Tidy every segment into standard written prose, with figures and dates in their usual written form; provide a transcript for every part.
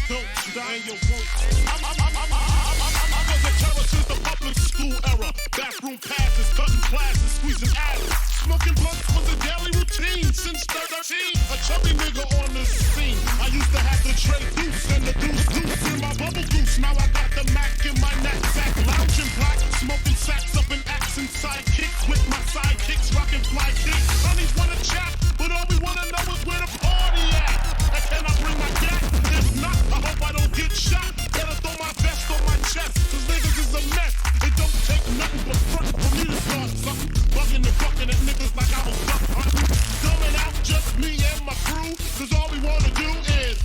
don't stop, and you won't. I was a terror since the public school era. Bathroom passes, cutting classes, squeezing asses. Smoking blunts was a daily routine since 13. A chubby nigga on the scene. I used to have the tray deuce and the deuce in my bubble goose. Now I got the Mac in my knapsack, lounging black, smoking sacks up in accent sidekicks with my sidekicks, rocking fly kicks. Honeys wanna chat, but all we wanna know is where the party at. And can I bring my gat? If not, I hope I don't get shot. Better throw my vest on my chest, cause niggas is a mess. It don't take nothing but front for me to start something. Bugging and bucking at niggas like I was duck hunting. Dumbing out just me and my crew, cause all we wanna do is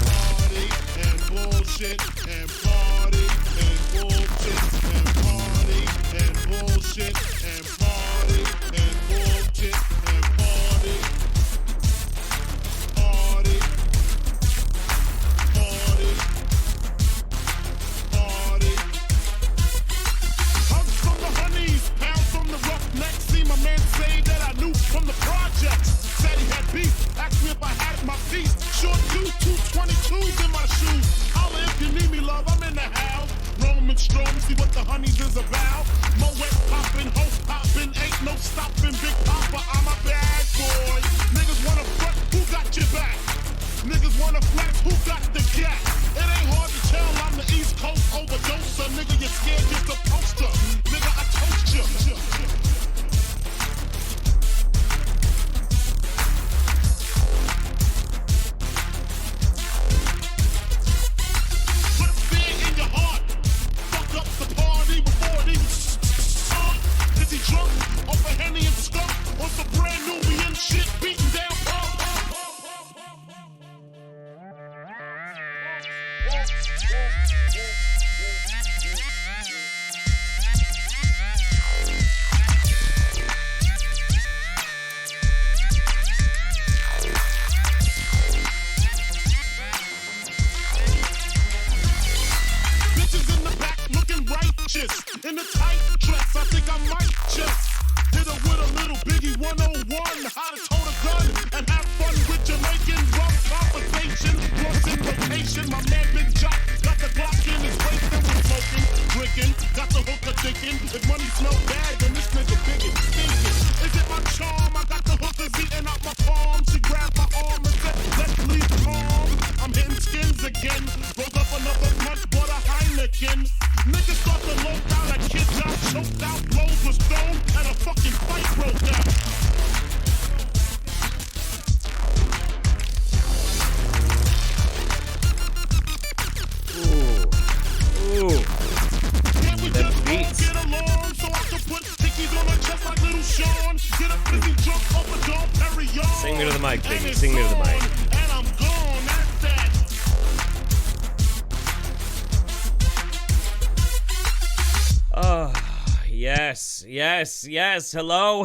party and bullshit and party and bullshit and party and bullshit and party and bullshit and party. Party. Party. Party. Hugs from the honeys, pounds from the roughnecks. See my man say that I knew from the projects. Said he had beef, asked me if I had my piece. Short dude, 222s in my shoes. Holla if you need me, love, I'm in the house. Roman strong, see what the honeys is about. Moet poppin', hope poppin', ain't no stoppin'. Big Papa, I'm a bad boy. Niggas wanna front, who got your back? Niggas wanna flex, who got the cat? It ain't hard to tell, I'm the East Coast overdoser. Nigga, you're scared, just a poster. Nigga, I toast you. Put fear in your heart. Fuck up the party before it even starts. Is he drunk? Over Henny and skunk? On some brand new and shit beating down. Bitches in the back looking righteous. In a tight dress, I think I might just hit her with a little Biggie 101. How to tote a gun and have fun with Jamaican rum conversation. Once in rotation, my man Big Jock got the Glock in his waist and we're smoking, drinking, got the hooker thinking. If money smell bad, then this nigga big and stinking. Is it my charm? I got the hookers eating out my palm. She grabbed my arm and said, let's leave calm. I'm hitting skins again. Rolled up another blunt, bought a Heineken. Niggas start to low down like kids got choked out, blows were stoned, and a fucking fight broke out. Ooh. Can't we just all get along so I can put stickies on my chest like little Sean? Get a busy drunk over Dom Perignon. Sing me to the mic, And baby. it's Sing me to the mic. on, and I'm gone, that's that. Yes. Hello.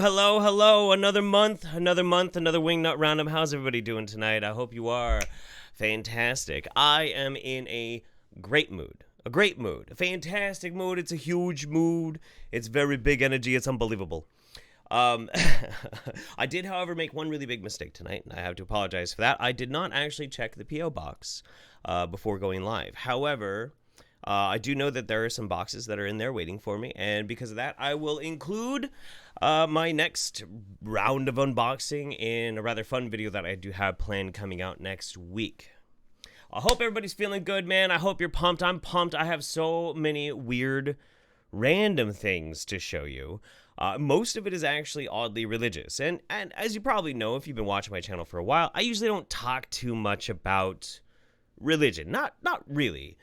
Another month, another Wingnut Roundup. How's everybody doing tonight? I hope you are fantastic. I am in a great mood. A fantastic mood. It's a huge mood. It's very big energy. It's unbelievable. I did, however, make one really big mistake tonight, and I have to apologize for that. I did not actually check the P.O. box before going live. However, I do know that there are some boxes that are in there waiting for me, and because of that, I will include my next round of unboxing in a rather fun video that I do have planned coming out next week. I hope everybody's feeling good, man. I hope you're pumped. I'm pumped. I have so many weird, random things to show you. Most of it is actually oddly religious. And as you probably know, if you've been watching my channel for a while, I usually don't talk too much about religion. Not really.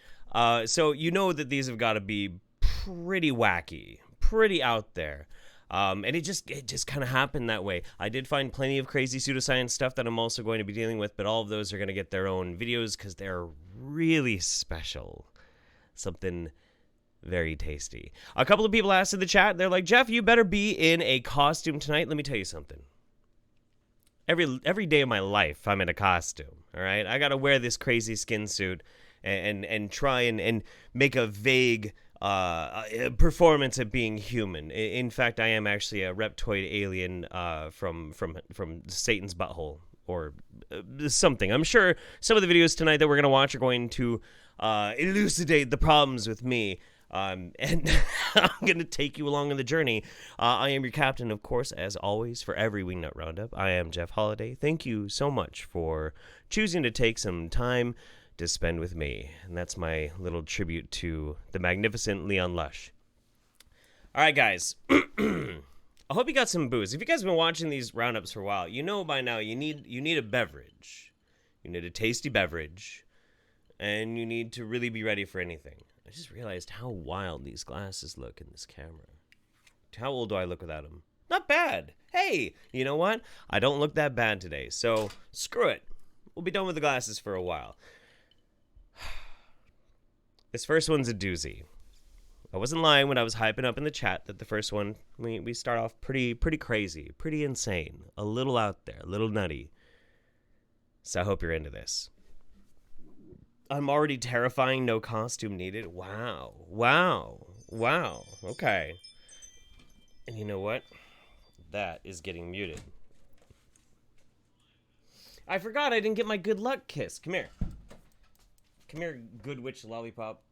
So you know that these have got to be pretty wacky, pretty out there. And it just kind of happened that way. I did find plenty of crazy pseudoscience stuff that I'm also going to be dealing with, but all of those are going to get their own videos because they're really special. Something very tasty. A couple of people asked in the chat, they're like, Jeff, you better be in a costume tonight. Let me tell you something. Every day of my life, I'm in a costume, all right? I got to wear this crazy skin suit and try and make a vague performance of being human. In fact, I am actually a reptoid alien from Satan's butthole. or something. I'm sure some of the videos tonight that we're going to watch are going to elucidate the problems with me. And I'm going to take you along on the journey. I am your captain, of course, as always, for every Wingnut Roundup. I am Jeff Holiday. Thank you so much for choosing to take some time to spend with me. And that's my little tribute to the magnificent Leon Lush. All right, guys. I hope you got some booze. If you guys have been watching these roundups for a while, you know by now you need a beverage. You need a tasty beverage. And you need to really be ready for anything. I just realized how wild these glasses look in this camera. How old do I look without them? Not bad. Hey, you know what? I don't look that bad today, so screw it. We'll be done with the glasses for a while. This first one's a doozy. I wasn't lying when I was hyping up in the chat that the first one, we start off pretty crazy, pretty insane, a little out there, a little nutty. So I hope you're into this. I'm already terrifying, no costume needed. Wow. Okay. And you know what? That is getting muted. I forgot I didn't get my good luck kiss. Come here. Come here, good witch lollipop.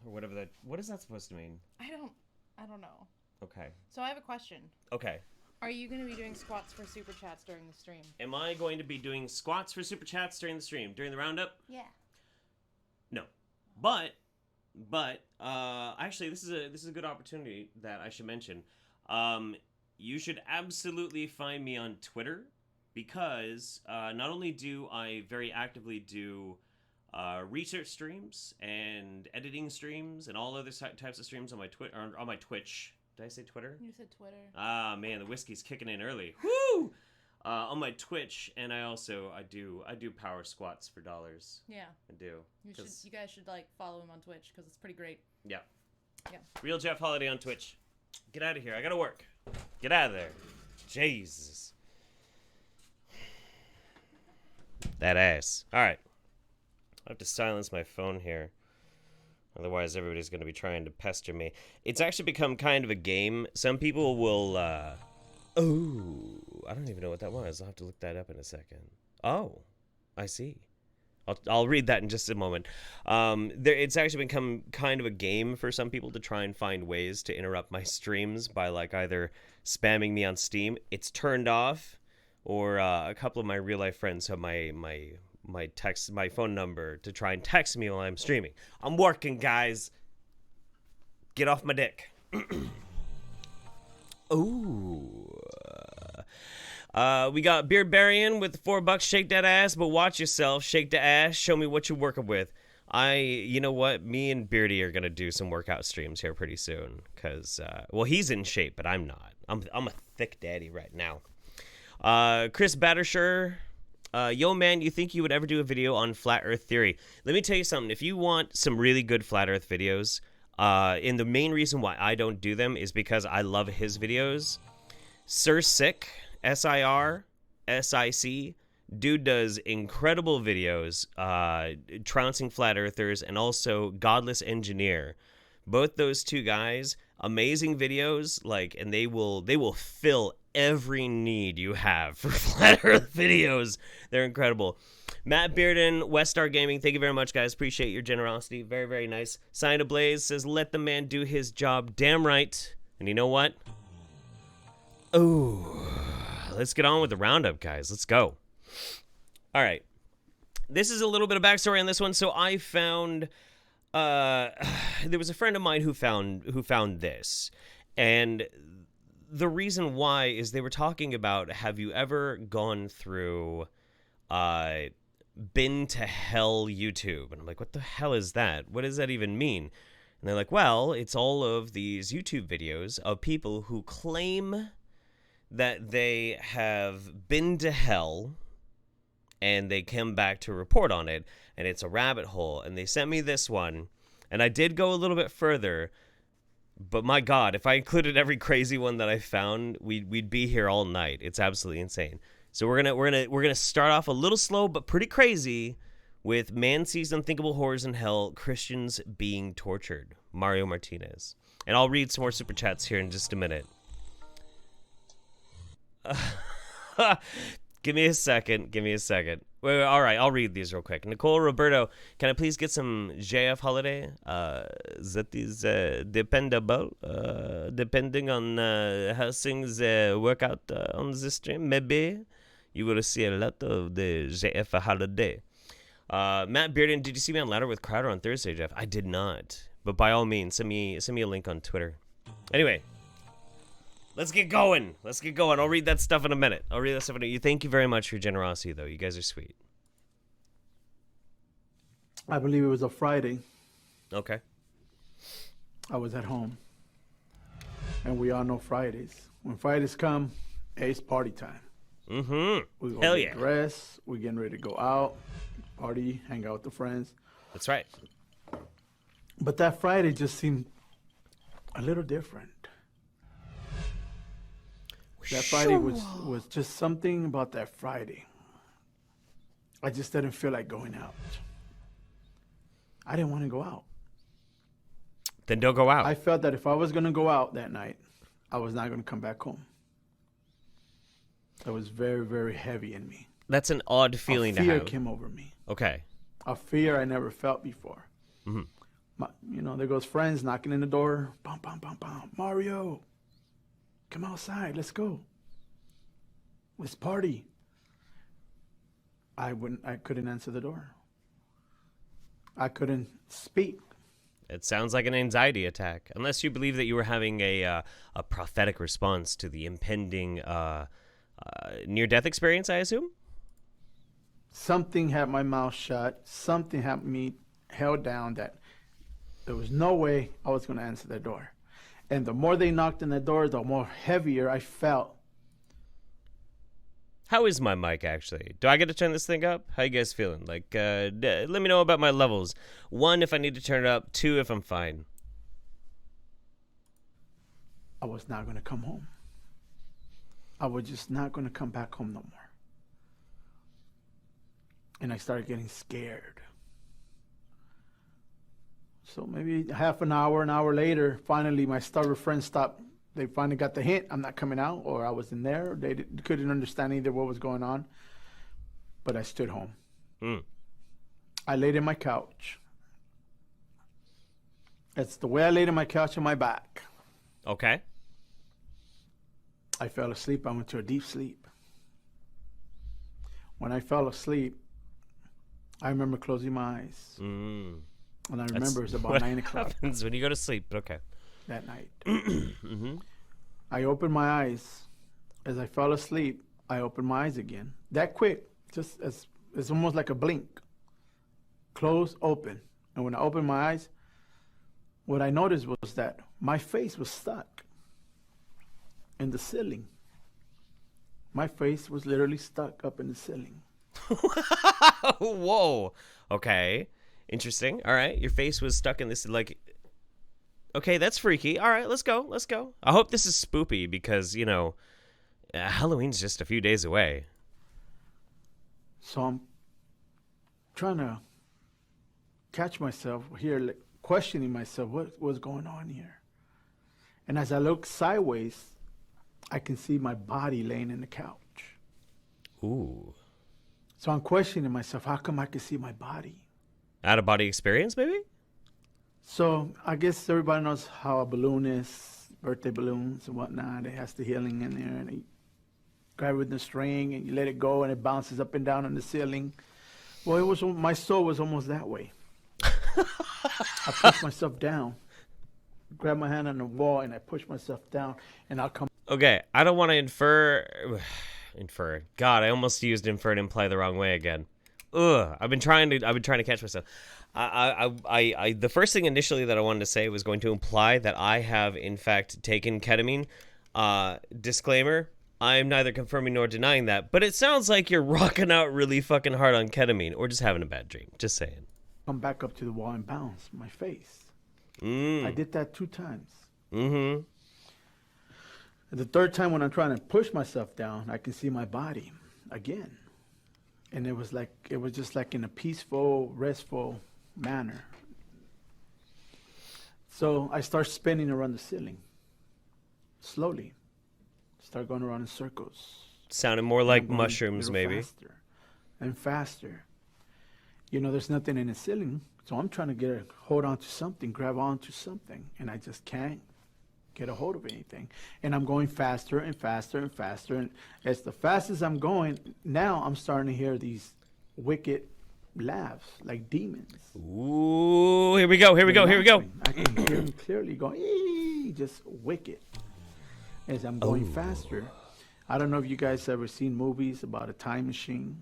Or whatever that... What is that supposed to mean? I don't know. Okay. So I have a question. Okay. Are you going to be doing squats for super chats during the stream? Am I going to be doing squats for super chats during the stream? During the roundup? Yeah. No, but actually, this is a good opportunity that I should mention. You should absolutely find me on Twitter because not only do I very actively do research streams and editing streams and all other types of streams on my on my Twitch. Did I say Twitter? You said Twitter. Ah, man, the whiskey's kicking in early. Woo! On my Twitch, and I do power squats for dollars. Yeah, I do. You guys should like follow him on Twitch because it's pretty great. Yeah. Yeah. Real Jeff Holiday on Twitch. Get out of here. I gotta work. Get out of there. Jesus. That ass. All right. I have to silence my phone here. Otherwise, everybody's gonna be trying to pester me. It's actually become kind of a game. Some people will. Oh, I don't even know what that was. I'll have to look that up in a second. Oh, I see. I'll read that in just a moment. It's actually become kind of a game for some people to try and find ways to interrupt my streams by like either spamming me on Steam. It's turned off, or a couple of my real life friends have my phone number to try and text me while I'm streaming. I'm working, guys. Get off my dick. Ooh. We got Beard Barian with $4. Shake that ass, but watch yourself. Shake the ass. Show me what you're working with. You know what? Me and Beardy are gonna do some workout streams here pretty soon. Cause, well, he's in shape, but I'm not. I'm a thick daddy right now. Chris Battersher. Yo, man, you think you would ever do a video on flat Earth theory? Let me tell you something. If you want some really good flat Earth videos, and the main reason why I don't do them is because I love his videos. Sir Sick, SIRSIC, dude does incredible videos, trouncing flat earthers, and also Godless Engineer. Both those two guys, amazing videos, and they will fill every need you have for flat Earth videos. They're incredible. Matt Bearden, Westar Gaming, thank you very much, guys. Appreciate your generosity. Very, very nice. Sign of Blaze says, let the man do his job. Damn right. And you know what? Ooh. Let's get on with the roundup, guys. Let's go. All right. This is a little bit of backstory on this one. So I found... there was a friend of mine who found this. And the reason why is they were talking about, have you ever gone through... been to hell YouTube? And I'm like, what the hell is that? What does that even mean? And they're like, well, it's all of these YouTube videos of people who claim that they have been to hell and they come back to report on it, and it's a rabbit hole. And they sent me this one, and I did go a little bit further, but my God, if I included every crazy one that I found, we'd be here all night. It's absolutely insane. So we're gonna start off a little slow but pretty crazy with man sees unthinkable horrors in hell, Christians being tortured. Mario Martinez. And I'll read some more super chats here in just a minute. Give me a second. Wait, all right, I'll read these real quick. Nicole Roberto, can I please get some JF Holiday? That is dependable. Depending on how things work out on the stream, maybe you will see a lot of the JF Holiday. Matt Bearden, did you see me on Ladder with Crowder on Thursday, Jeff? I did not. But by all means, send me a link on Twitter. Anyway. Let's get going. I'll read that stuff in a minute. Thank you very much for your generosity, though. You guys are sweet. I believe it was a Friday. Okay. I was at home. And we all know Fridays. When Fridays come, it's party time. Mm-hmm. We go Hell get yeah. dressed. We're getting ready to go out, party, hang out with the friends. That's right. But that Friday just seemed a little different. That Friday was just something about that Friday. I just didn't feel like going out. I didn't want to go out. Then don't go out. I felt that if I was going to go out that night, I was not going to come back home. That was very, very heavy in me. That's an odd feeling to have. Fear came over me. Okay. A fear I never felt before. Mm-hmm. There goes friends knocking in the door. Bum, bum, bum, bum. Mario, come outside. Let's go. Let's party. I couldn't answer the door. I couldn't speak. It sounds like an anxiety attack, unless you believe that you were having a prophetic response to the impending near-death experience, I assume? Something had my mouth shut. Something had me held down that there was no way I was going to answer the door. And the more they knocked on the door, the more heavier I felt. How is my mic, actually? Do I get to turn this thing up? How you guys feeling? Like, let me know about my levels. 1, if I need to turn it up. 2, if I'm fine. I was not going to come home. I was just not going to come back home no more. And I started getting scared. So maybe half an hour later, finally my starter friends stopped. They finally got the hint I'm not coming out, or I was in there. They couldn't understand either what was going on. But I stood home. I laid in my couch. That's the way I laid in my couch on my back. Okay. I fell asleep. I went to a deep sleep. When I fell asleep, I remember closing my eyes. And I remember it was about 9 o'clock. Happens when you go to sleep, but okay. That night. I opened my eyes. As I fell asleep, I opened my eyes again. That quick, just as it's almost like a blink. Close, open. And when I opened my eyes, what I noticed was that my face was stuck in the ceiling. My face was literally stuck up in the ceiling. Whoa. Okay. Interesting. All right. Your face was stuck in this, like... Okay, that's freaky. All right, let's go. I hope this is spoopy because, Halloween's just a few days away. So I'm trying to catch myself here, like, questioning myself, what was going on here? And as I look sideways, I can see my body laying in the couch. Ooh. So I'm questioning myself, how come I can see my body? Out-of-body experience, maybe? So I guess everybody knows how a balloon is, birthday balloons and whatnot. It has the healing in there, and you grab it with the string and you let it go and it bounces up and down on the ceiling. Well, my soul was almost that way. I pushed myself down, grab my hand on the wall, and I push myself down, and I'll come. Okay, I don't want to infer. God, I almost used infer and imply the wrong way again. Ugh, I've been trying to catch myself. The first thing initially that I wanted to say was going to imply that I have in fact taken ketamine. Disclaimer: I'm neither confirming nor denying that, but it sounds like you're rocking out really fucking hard on ketamine, or just having a bad dream. Just saying. Come back up to the wall and bounce my face. I did that 2 times. Mm-hmm. The third time, when I'm trying to push myself down, I can see my body again. And it was just like in a peaceful, restful manner. So I start spinning around the ceiling. Slowly. Start going around in circles. Sounded more I'm like going mushrooms, little maybe. faster and faster. You know, there's nothing in the ceiling, so I'm trying to hold on to something, grab onto something, and I just can't get a hold of anything. And I'm going faster and faster and faster, and as the fastest I'm going, now I'm starting to hear these wicked laughs like demons. Ooh, here we go. They're laughing. I can hear them clearly going, "Ee," just wicked. As I'm going faster, I don't know if you guys ever seen movies about a time machine.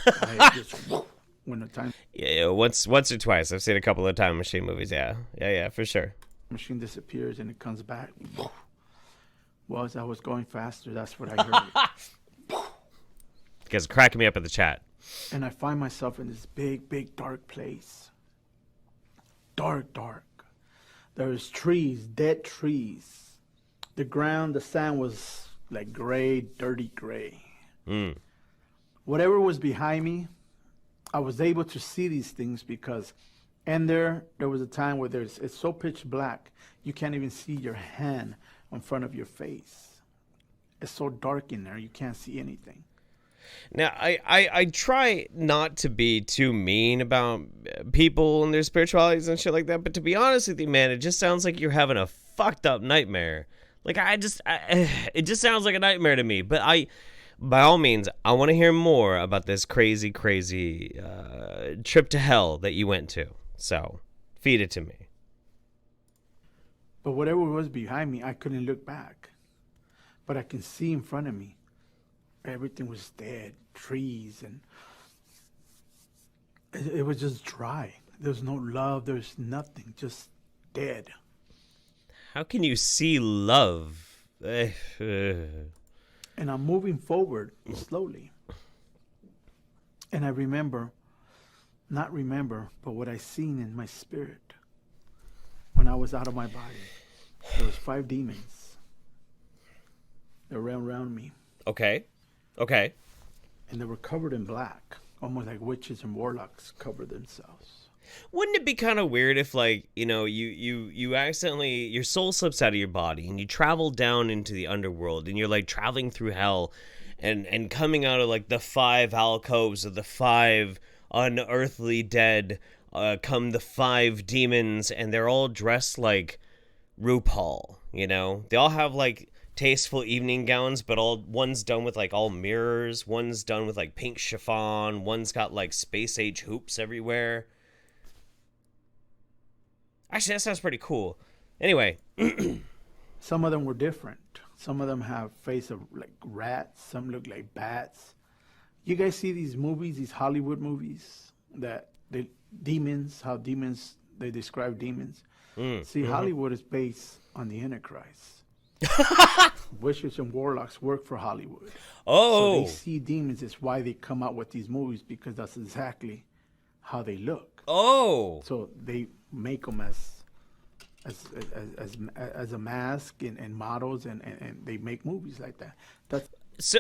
I just when the time Yeah, once or twice. I've seen a couple of time machine movies. Yeah, for sure. machine disappears and it comes back. Well, as I was going faster, that's what I heard. You guys are cracking me up in the chat. And I find myself in this big, big, dark place. Dark, dark. There's trees, dead trees. The ground, the sand was like gray, dirty gray. Whatever was behind me, I was able to see these things because, and there was a time where it's so pitch black, you can't even see your hand in front of your face. It's so dark in there, you can't see anything. Now, I try not to be too mean about people and their spiritualities and shit like that, but to be honest with you, man, it just sounds like you're having a fucked up nightmare. Like, it just sounds like a nightmare to me. But by all means, I want to hear more about this crazy trip to hell that you went to. So, feed it to me. But whatever was behind me, I couldn't look back. But I can see in front of me. Everything was dead, trees, and it was just dry. There was no love, there's nothing, just dead. How can you see love? And I'm moving forward slowly. And I not remember, but what I seen in my spirit when I was out of my body. There was 5 demons. They ran around me. Okay. And they were covered in black, almost like witches and warlocks cover themselves. Wouldn't it be kind of weird if, like, you know, you accidentally, your soul slips out of your body and you travel down into the underworld and you're like traveling through hell and coming out of like the 5 alcoves of the 5 unearthly dead, come the 5 demons, and they're all dressed like RuPaul, you know? They all have like tasteful evening gowns, but one's done with like all mirrors, one's done with like pink chiffon, one's got like space age hoops everywhere. Actually, that sounds pretty cool. Anyway. Some of them were different. Some of them have face of like rats, some look like bats. You guys see these movies, these Hollywood movies, that demons, they describe demons. See, Hollywood is based on the Antichrist. Witches and warlocks work for Hollywood. So they see demons. It's why they come out with these movies, because that's exactly how they look. So they make them as a mask and models, and they make movies like that. That's so.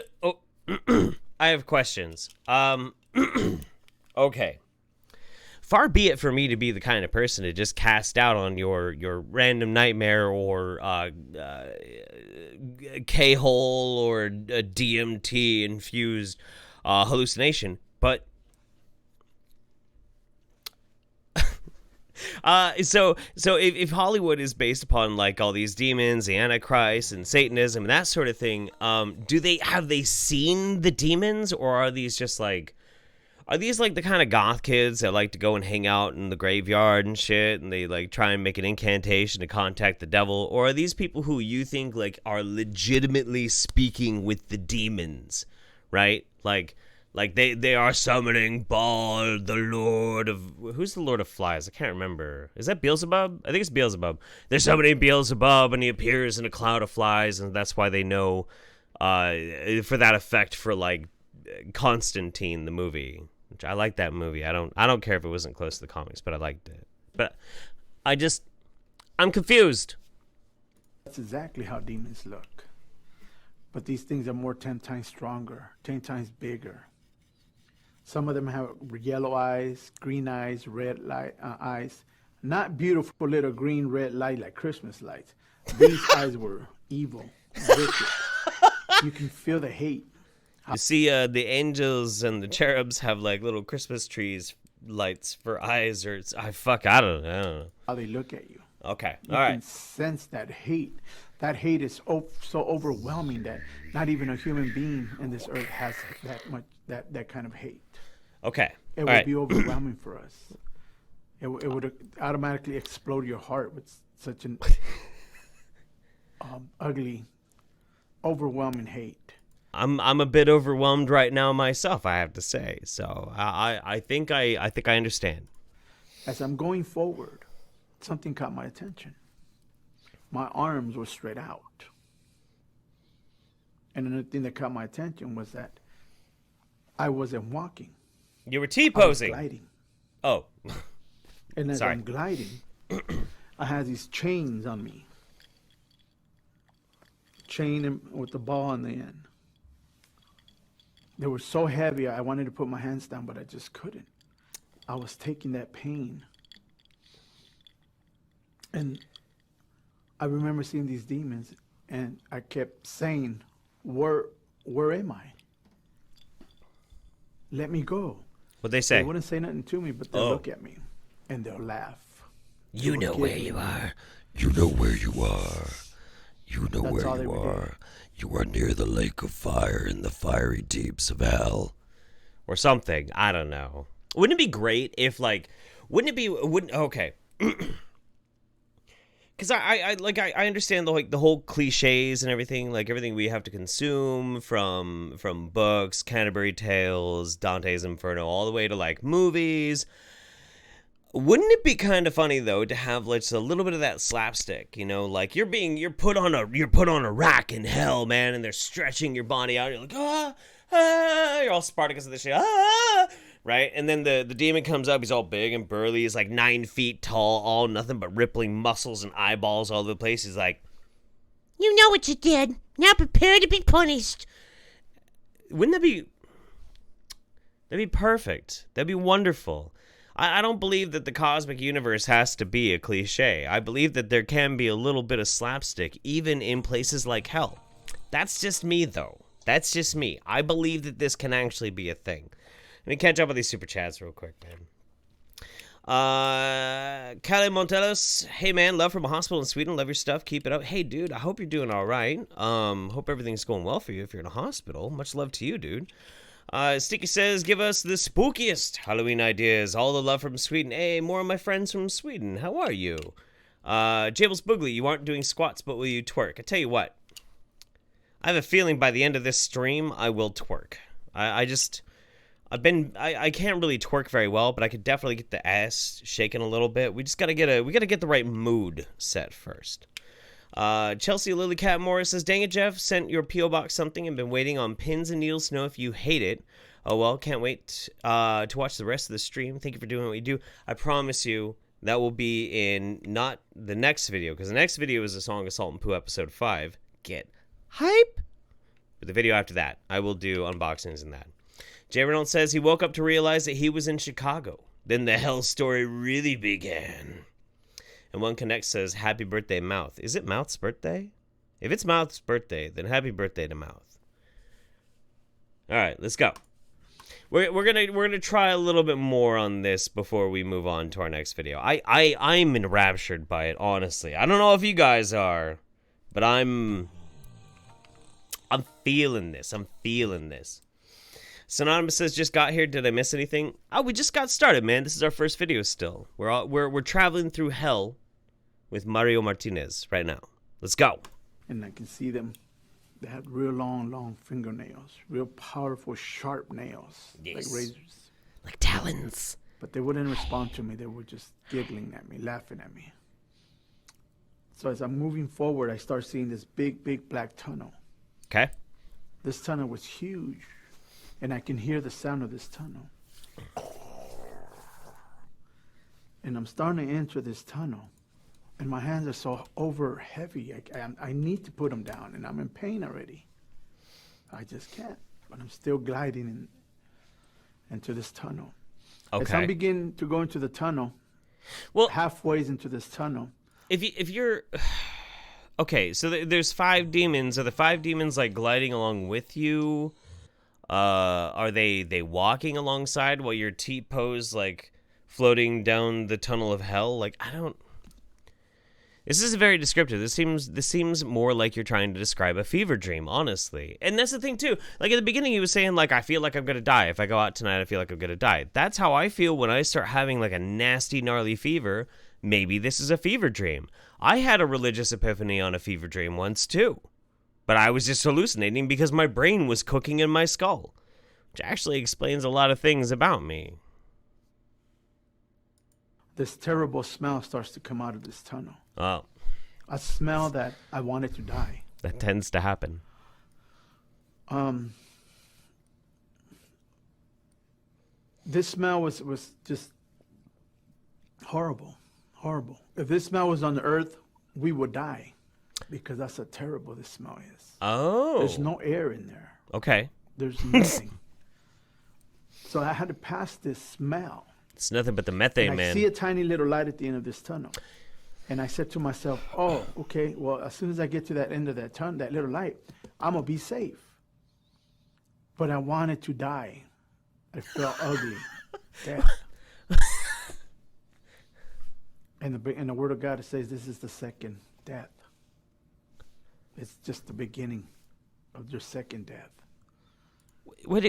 I have questions. Okay. Far be it for me to be the kind of person to just cast out on your random nightmare or K-hole or a DMT infused hallucination, but so if Hollywood is based upon like all these demons, the Antichrist, and Satanism and that sort of thing, have they seen the demons, or are these just like? Are these like the kind of goth kids that like to go and hang out in the graveyard and shit, and they like try and make an incantation to contact the devil? Or are these people who you think like are legitimately speaking with the demons, right? Like they are summoning Baal, the Lord of... Who's the Lord of Flies? I can't remember. Is that Beelzebub? I think it's Beelzebub. They're summoning Beelzebub, and he appears in a cloud of flies, and that's why they know for that effect for like Constantine, the movie. Which I like that movie. I don't care if it wasn't close to the comics, but I liked it. But I'm confused. That's exactly how demons look. But these things are more 10 times stronger, 10 times bigger. Some of them have yellow eyes, green eyes, red eyes. Not beautiful little green, red light like Christmas lights. These eyes were evil, wicked. You can feel the hate. You see, the angels and the cherubs have like little Christmas trees lights for eyes, or I don't know. How they look at you. Okay, You all can right. sense that hate. That hate is so overwhelming that not even a human being in this earth has that kind of hate. Okay, It all would right. be overwhelming for us. It would automatically explode your heart with such an ugly, overwhelming hate. I'm a bit overwhelmed right now myself, I have to say. So I think I understand. As I'm going forward, something caught my attention. My arms were straight out. And another thing that caught my attention was that I wasn't walking. You were I was T-posing. gliding. Oh, And as Sorry. I'm gliding, I had these chains on me. With the ball on the end. They were so heavy, I wanted to put my hands down, but I just couldn't. I was taking that pain. And I remember seeing these demons, and I kept saying, where am I? Let me go. what'd they They say? wouldn't say nothing to me, but they'll Oh. look at me, and they'll laugh. You They know would where give you me- are. You know where you are. You know That's all where they you would do. are. You are near the lake of fire in the fiery deeps of hell. Or something. I don't know. Wouldn't it be great if, like, okay. Because I understand the whole cliches and everything, like everything we have to consume from books, Canterbury Tales, Dante's Inferno, all the way to like movies. Wouldn't it be kind of funny though to have like just a little bit of that slapstick, you know, like you're put on a rack in hell, man, and they're stretching your body out. You're like you're all Spartacus and this shit, right? And then the demon comes up. He's all big and burly. He's like 9 feet tall, all nothing but rippling muscles and eyeballs all over the place. He's like, You know what you did. Now prepare to be punished. wouldn't that be? That'd be perfect. That'd be wonderful. I don't believe that the cosmic universe has to be a cliche. I believe that there can be a little bit of slapstick, even in places like hell. That's just me, though. That's just me. I believe that this can actually be a thing. Let me catch up with these super chats real quick, man. Calais Montelos, hey man, love from a hospital in Sweden. Love your stuff. Keep it up. Hey dude, I hope you're doing all right. Hope everything's going well for you if you're in a hospital. Much love to you, dude. Sticky says, give us the spookiest Halloween ideas. All the love from Sweden. Hey, more of my friends from Sweden. How are you? Jables Boogly, you aren't doing squats, but will you twerk? I tell you what. I have a feeling by the end of this stream, I will twerk. I can't really twerk very well, but I could definitely get the ass shaking a little bit. We just gotta get the right mood set first. Chelsea Lilycat Morris says, dang it, Jeff, sent your P.O. Box something and been waiting on pins and needles to know if you hate it. Oh, well, can't wait to watch the rest of the stream. Thank you for doing what you do. I promise you that will be in not the next video, because the next video is a Song of Salt and Poo episode 5. Get hype! But the video after that, I will do unboxings in that. Jay Reynolds says he woke up to realize that he was in Chicago. Then the hell story really began. And One Connect says, happy birthday, Mouth. Is it Mouth's birthday? If it's Mouth's birthday, then happy birthday to Mouth. All right, let's go. We're gonna try a little bit more on this before we move on to our next video. I'm enraptured by it, honestly. I don't know if you guys are, but I'm feeling this. I'm feeling this. Synonymous says, just got here. Did I miss anything? Oh, we just got started, man. This is our first video still. We're traveling through hell with Mario Martinez right now. Let's go. And I can see them. They had real long fingernails, real powerful, sharp nails, Yes. like razors. Like talons. But they wouldn't respond to me. They were just giggling at me, laughing at me. So as I'm moving forward, I start seeing this big black tunnel. Okay. This tunnel was huge, and I can hear the sound of this tunnel. And I'm starting to enter this tunnel, and my hands are so over heavy. I need to put them down, and I'm in pain already. I just can't, but I'm still gliding into this tunnel. As I Okay. begin to go into the tunnel, Well, halfway into this tunnel, if you're okay, so there's 5 demons. Are the 5 demons like gliding along with you? Are they walking alongside while you're T-posed, like floating down the tunnel of hell? Like, I don't. This is very descriptive. This seems more like you're trying to describe a fever dream, honestly. And that's the thing too. Like at the beginning, he was saying like, I feel like I'm gonna die. If I go out tonight, I feel like I'm gonna die. That's how I feel when I start having like a nasty, gnarly fever. Maybe this is a fever dream. I had a religious epiphany on a fever dream once too, but I was just hallucinating because my brain was cooking in my skull, which actually explains a lot of things about me. This terrible smell starts to come out of this tunnel. Oh. A smell that I wanted to die. That tends to happen. This smell was just horrible. Horrible. If this smell was on the earth, we would die. Because that's how terrible this smell is. Oh. There's no air in there. Okay. There's nothing. So I had to pass this smell. It's nothing but the methane, and I man. see a tiny little light at the end of this tunnel. And I said to myself, oh, okay, well, as soon as I get to that end of that tunnel, that little light, I'm going to be safe. But I wanted to die. I felt ugly. Death. And the word of God says this is the second death. It's just the beginning of your second death. What?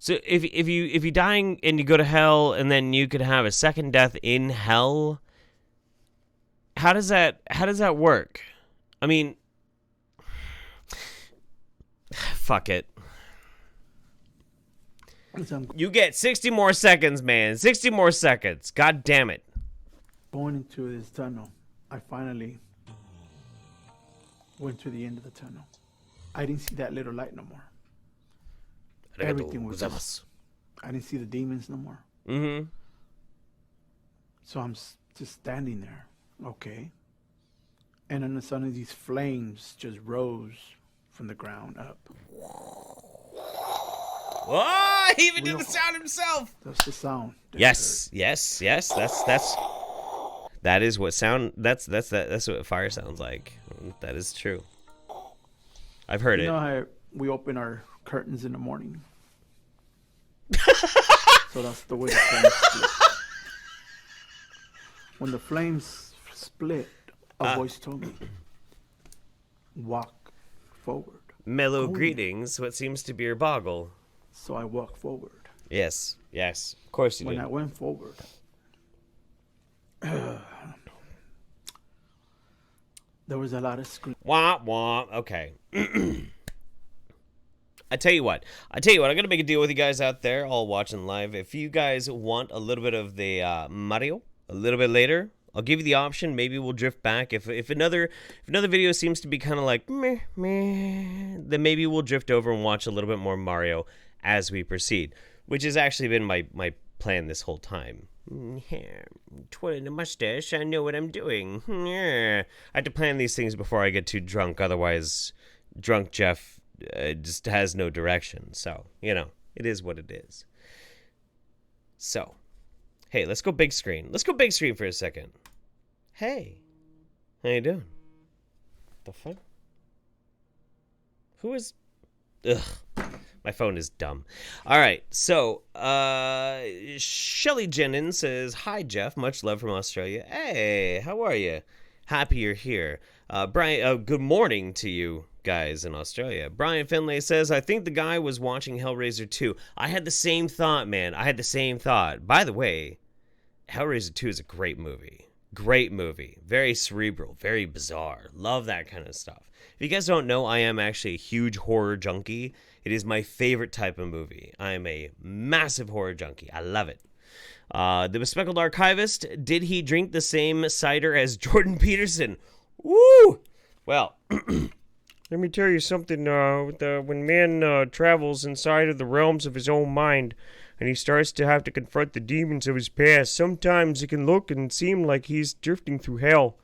So if you dying and you go to hell and then you could have a second death in hell, how does that work? I mean, fuck it. You get 60 more seconds, man. 60 more seconds. God damn it. Going into this tunnel, I finally went to the end of the tunnel. I didn't see that little light no more. Everything was just, I didn't see the demons no more. Mm-hmm. So I'm just standing there. Okay. And then suddenly these flames just rose from the ground up. Oh, he even did the sound himself. That's the sound. Yes. That is what sound. That's what fire sounds like. That is true. I've heard it. You know how we open our curtains in the morning? So that's the way the flames split. When the flames split, a voice told me, walk forward. Mellow greetings, what seems to be your boggle. So I walked forward. Yes, of course you did. When I went forward, there was a lot of screaming. Wah, wah. Okay. I tell you what, I'm going to make a deal with you guys out there, all watching live. If you guys want a little bit of the Mario a little bit later, I'll give you the option. Maybe we'll drift back. If another video seems to be kind of like meh, then maybe we'll drift over and watch a little bit more Mario as we proceed, which has actually been my plan this whole time. Twirling the mustache, I know what I'm doing. I have to plan these things before I get too drunk, otherwise drunk Jeff just has no direction. So, it is what it is. So, hey, let's go big screen. Let's go big screen for a second. Hey, how you doing? The fuck? Who is... Ugh. My phone is dumb. All right, so Shelly Jennings says, hi, Jeff. Much love from Australia. Hey, how are you? Happy you're here. Brian, good morning to you guys in Australia. Brian Finlay says, I think the guy was watching Hellraiser 2. I had the same thought, man. I had the same thought. By the way, Hellraiser 2 is a great movie. Great movie. Very cerebral. Very bizarre. Love that kind of stuff. If you guys don't know, I am actually a huge horror junkie. It is my favorite type of movie. I am a massive horror junkie. I love it. The Bespectacled Archivist, did he drink the same cider as Jordan Peterson? Woo! Well, let me tell you something. When man travels inside of the realms of his own mind, and he starts to have to confront the demons of his past, sometimes it can look and seem like he's drifting through hell.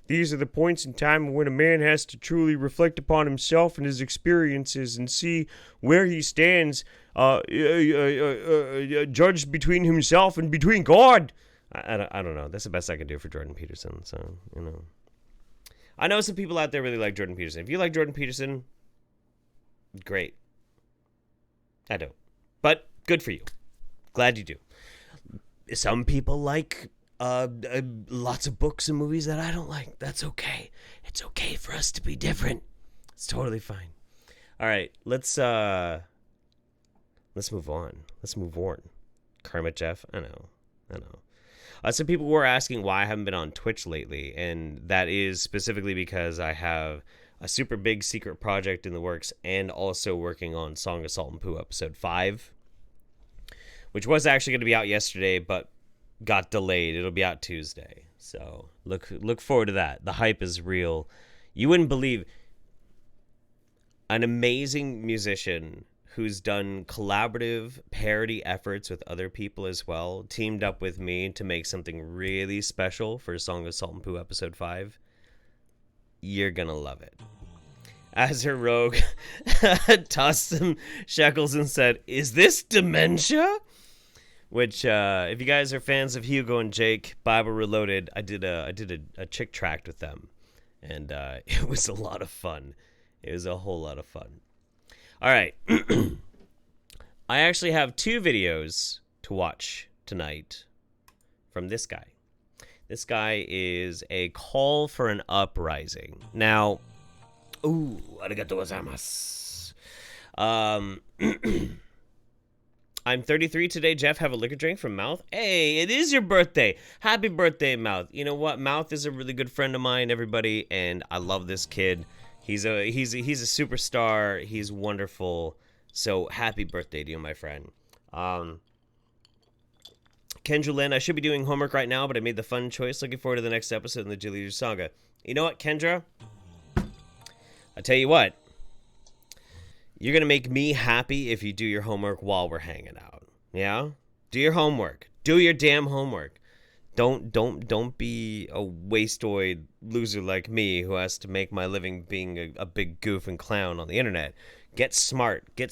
These are the points in time when a man has to truly reflect upon himself and his experiences and see where he stands, judged between himself and between God. I don't know. That's the best I can do for Jordan Peterson. So, I know some people out there really like Jordan Peterson. If you like Jordan Peterson, Great. I don't. But good for you. Glad you do. Some people like lots of books and movies that I don't like. That's okay. It's okay for us to be different. It's totally fine. All right, let's move on. Let's move on. Kermit Jeff, I know. Some people were asking why I haven't been on Twitch lately, and that is specifically because I have a super big secret project in the works and also working on Song of Salt and Poo episode 5, which was actually going to be out yesterday, but got delayed. It'll be out Tuesday. So look forward to that. The hype is real. You wouldn't believe an amazing musician who's done collaborative parody efforts with other people as well, teamed up with me to make something really special for Song of Salt and Poo episode 5. You're gonna love it. Azure Rogue tossed some shekels and said, "Is this dementia?" Which, if you guys are fans of Hugo and Jake, Bible Reloaded, I did a chick tract with them, and it was a lot of fun. It was a whole lot of fun. All right. I actually have 2 videos to watch tonight from this guy. This guy is a call for an uprising. Now, arigatou gozaimasu. I'm 33 today. Jeff, have a liquor drink from Mouth. Hey, it is your birthday. Happy birthday, Mouth. You know what? Mouth is a really good friend of mine, everybody, and I love this kid. He's a superstar. He's wonderful. So happy birthday to you, my friend. Kendra Lynn, I should be doing homework right now, but I made the fun choice. Looking forward to the next episode in the Jilly Saga. You know what, Kendra? I tell you what. You're going to make me happy if you do your homework while we're hanging out. Yeah? Do your homework. Do your damn homework. Don't be a wasteoid loser like me who has to make my living being a big goof and clown on the internet. Get smart. Get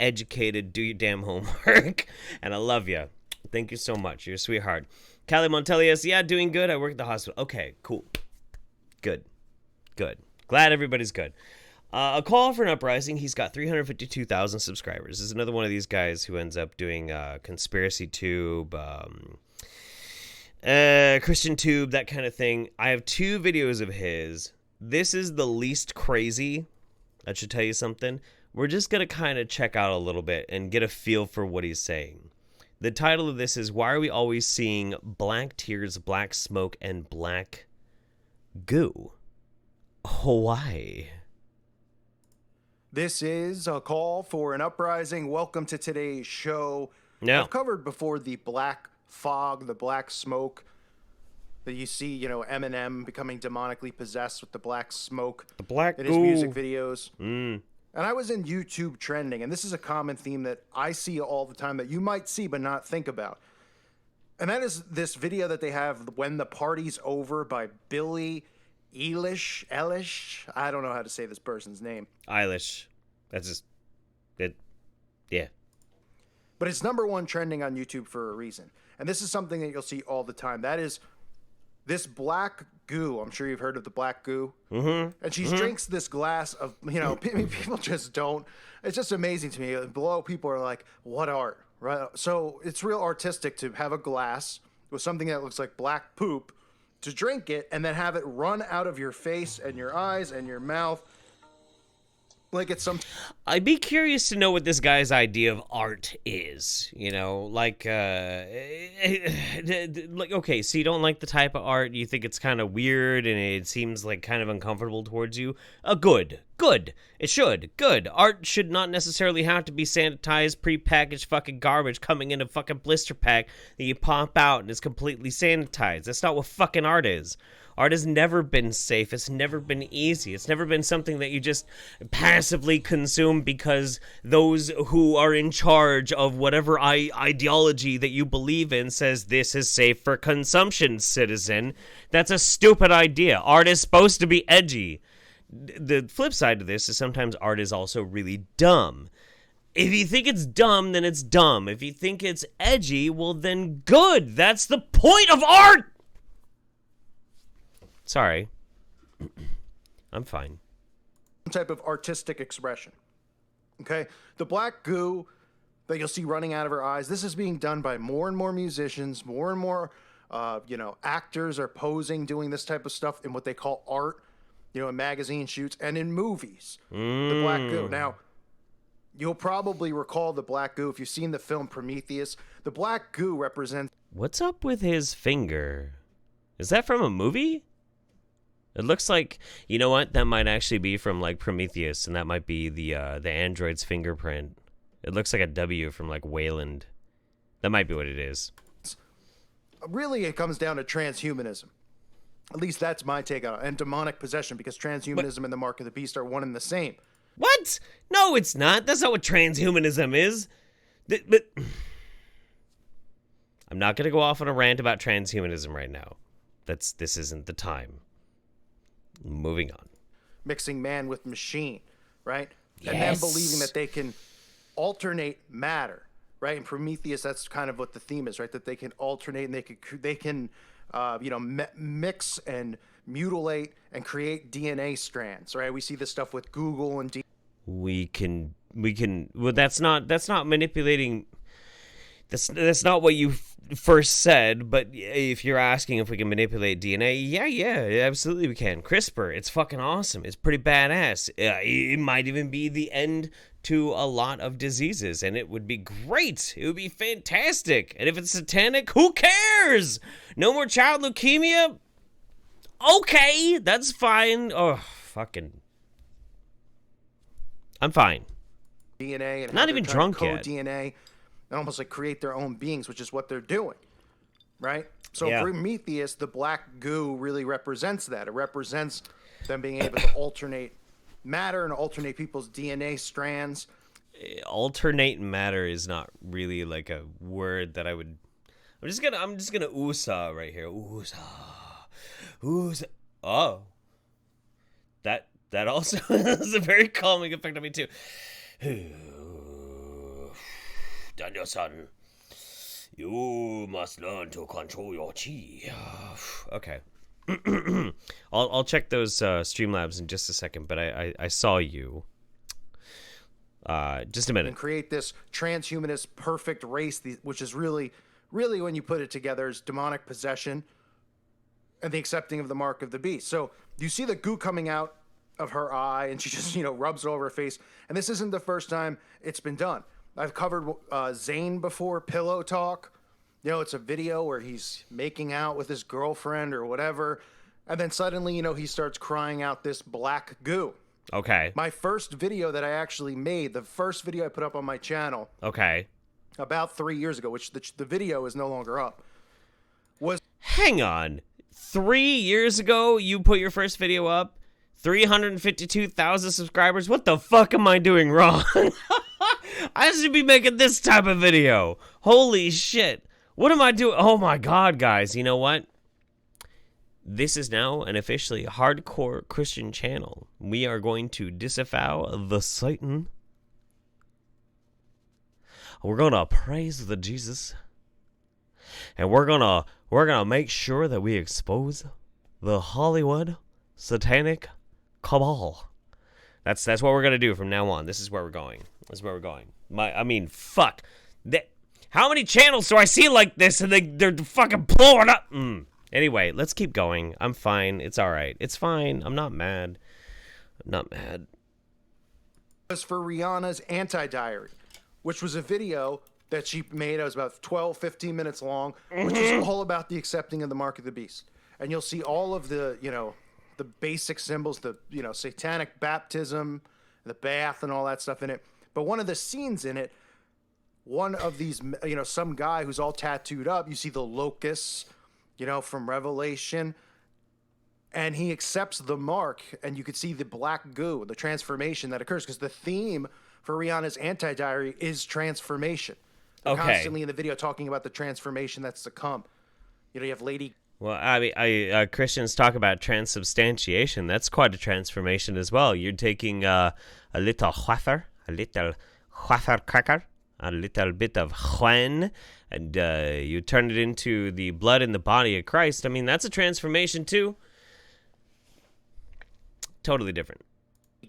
educated. Do your damn homework. And I love you. Thank you so much. You're a sweetheart. Callie Montelius, yeah, doing good. I work at the hospital. Okay, cool. Good. Glad everybody's good. A call for an uprising. He's got 352,000 subscribers. This is another one of these guys who ends up doing Conspiracy Tube, Christian Tube, that kind of thing. I have 2 videos of his. This is the least crazy. That should tell you something. We're just going to kind of check out a little bit and get a feel for what he's saying. The title of this is, Why Are We Always Seeing Black Tears, Black Smoke, and Black Goo? Hawaii. This is a call for an uprising. Welcome to today's show. No. I've covered before the black fog, the black smoke that you see, Eminem becoming demonically possessed with the black smoke The black in his goo. music videos. And I was in YouTube trending, and this is a common theme that I see all the time that you might see but not think about. And that is this video that they have, When the Party's Over, by Billie Eilish. I don't know how to say this person's name. Eilish. That's just it. Yeah. But it's #1 trending on YouTube for a reason. And this is something that you'll see all the time. That is this black goo. I'm sure you've heard of the black goo. Mm-hmm. And she drinks this glass of, people just don't. It's just amazing to me. Below, people are like, what art? Right? So it's real artistic to have a glass with something that looks like black poop, to drink it and then have it run out of your face and your eyes and your mouth like it's some. I'd be curious to know what this guy's idea of art is. Like, okay, so you don't like the type of art, you think it's kind of weird and it seems like kind of uncomfortable towards you. Good. It should. Good. Art should not necessarily have to be sanitized, prepackaged fucking garbage coming in a fucking blister pack that you pop out and is completely sanitized. That's not what fucking art is. Art has never been safe. It's never been easy. It's never been something that you just passively consume because those who are in charge of whatever ideology that you believe in says this is safe for consumption, citizen. That's a stupid idea. Art is supposed to be edgy. The flip side to this is sometimes art is also really dumb. If you think it's dumb, then it's dumb. If you think it's edgy, well then good. That's the point of art! Sorry. I'm fine. Some type of artistic expression. Okay? The black goo that you'll see running out of her eyes, this is being done by more and more musicians, more and more, actors are posing, doing this type of stuff in what they call art, in magazine shoots and in movies. The black goo. Now, you'll probably recall the black goo if you've seen the film Prometheus. The black goo represents... What's up with his finger? Is that from a movie? It looks like, you know what? That might actually be from like Prometheus, and that might be the android's fingerprint. It looks like a W from like Wayland. That might be what it is. Really, it comes down to transhumanism. At least that's my take on it. And demonic possession, because transhumanism and the mark of the beast are one and the same. What? No, it's not. That's not what transhumanism is. But I'm not going to go off on a rant about transhumanism right now. This isn't the time. Moving on. Mixing man with machine, right? Yes. And then believing that they can alternate matter, right? In Prometheus, that's kind of what the theme is, right? That they can alternate and they can mix and mutilate and create DNA strands, right? We see this stuff with Google and we can well, that's not manipulating. That's not what you first said, but if you're asking if we can manipulate DNA, yeah, absolutely we can. CRISPR, it's fucking awesome. It's pretty badass. It might even be the end to a lot of diseases, and it would be great. It would be fantastic. And if it's satanic, who cares? No more child leukemia? Okay, that's fine. Oh, fucking... I'm fine. DNA and not even drunk code yet. DNA and almost like create their own beings, which is what they're doing, right? So Yeah. Prometheus, the black goo really represents that. It represents them being able to alternate matter and alternate people's DNA strands. Alternate matter is not really like a word that I would... I'm just gonna USA right here. USA. Oh. That also has a very calming effect on me too. Daniel-san, you must learn to control your chi. Okay. I'll check those Streamlabs in just a second, but I saw you. Just a minute. And create this transhumanist perfect race, which is really, when you put it together, is demonic possession and the accepting of the mark of the beast. So you see the goo coming out of her eye, and she just, rubs it over her face. And this isn't the first time it's been done. I've covered Zayn before, Pillow Talk. It's a video where he's making out with his girlfriend or whatever. And then suddenly, he starts crying out this black goo. Okay. My first video that I actually made, the first video I put up on my channel. Okay. About 3 years ago, which the video is no longer up, was... Hang on. 3 years ago, you put your first video up? 352,000 subscribers? What the fuck am I doing wrong? I should be making this type of video. Holy shit. What am I doing? Oh my god, guys. You know what? This is now an officially hardcore Christian channel. We are going to disavow the Satan. We're going to praise the Jesus. And we're going to make sure that we expose the Hollywood satanic cabal. That's what we're gonna do from now on. This is where we're going. Fuck. How many channels do I see like this and they're fucking blowing up? Anyway, let's keep going. I'm fine. It's all right. It's fine. I'm not mad. Was for Rihanna's Anti-Diary, which was a video that she made. It was about 12, 15 minutes long, which is all about the accepting of the mark of the beast. And you'll see all of the, the basic symbols, the, satanic baptism, the bath and all that stuff in it. But one of the scenes in it, one of these, some guy who's all tattooed up, you see the locusts, from Revelation, and he accepts the mark, and you could see the black goo, the transformation that occurs, because the theme for Rihanna's Anti-Diary is transformation. They're constantly in the video talking about the transformation that's to come. You have Lady... Well, Christians talk about transubstantiation. That's quite a transformation as well. You're taking a little wafer cracker, a little bit of Juan, and you turn it into the blood in the body of Christ. I mean, that's a transformation too. Totally different.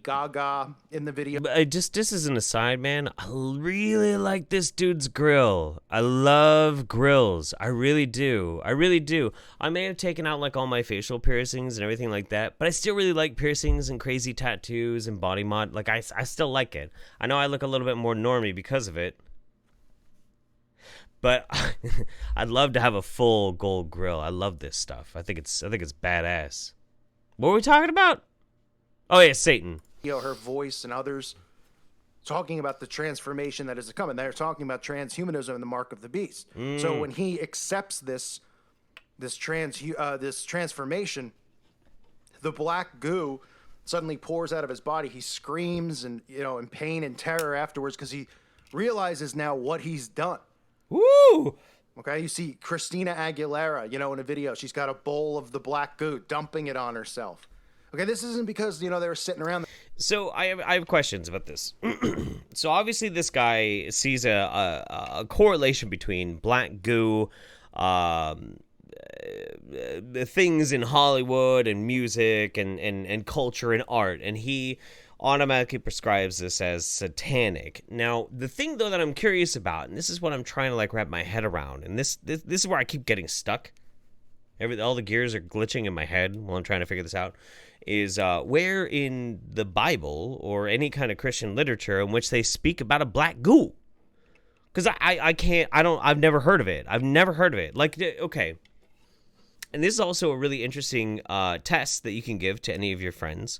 Gaga in the video. But just as an aside, man, I really like this dude's grill. I love grills. I really do. I really do. I may have taken out like all my facial piercings and everything like that, but I still really like piercings and crazy tattoos and body mod. Like I still like it. I know I look a little bit more normie because of it. But I'd love to have a full gold grill. I love this stuff. I think it's badass. What were we talking about? Oh yeah, Satan. Her voice and others talking about the transformation that is to come, and they're talking about transhumanism and the mark of the beast. So when he accepts this transformation, the black goo suddenly pours out of his body. He screams and in pain and terror afterwards because he realizes now what he's done. Woo! Okay, you see Christina Aguilera, in a video. She's got a bowl of the black goo, dumping it on herself. Okay, this isn't because, they were sitting around. So I have questions about this. So obviously this guy sees a correlation between black goo, things in Hollywood and music and culture and art, and he automatically prescribes this as satanic. Now, the thing though that I'm curious about, and this is what I'm trying to like wrap my head around, and this is where I keep getting stuck. All the gears are glitching in my head while I'm trying to figure this out. Is where in the Bible or any kind of Christian literature in which they speak about a black goo? Because I've never heard of it. I've never heard of it. Like, okay. And this is also a really interesting test that you can give to any of your friends.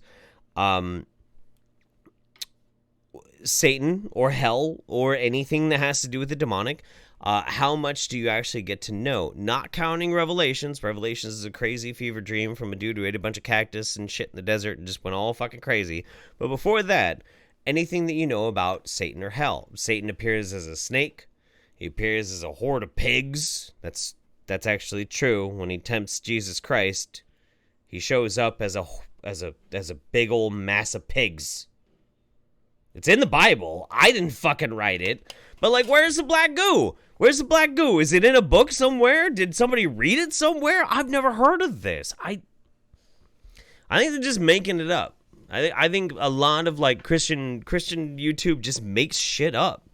Satan or hell or anything that has to do with the demonic, how much do you actually get to know? Not counting Revelations. Revelations is a crazy fever dream from a dude who ate a bunch of cactus and shit in the desert and just went all fucking crazy. But before that, anything that you know about Satan or hell. Satan appears as a snake. He appears as a horde of pigs. That's actually true. When he tempts Jesus Christ, he shows up as a big old mass of pigs. It's in the Bible. I didn't fucking write it. But, like, where's the black goo? Where's the black goo? Is it in a book somewhere? Did somebody read it somewhere? I've never heard of this. I think they're just making it up. I think a lot of, like, Christian YouTube just makes shit up.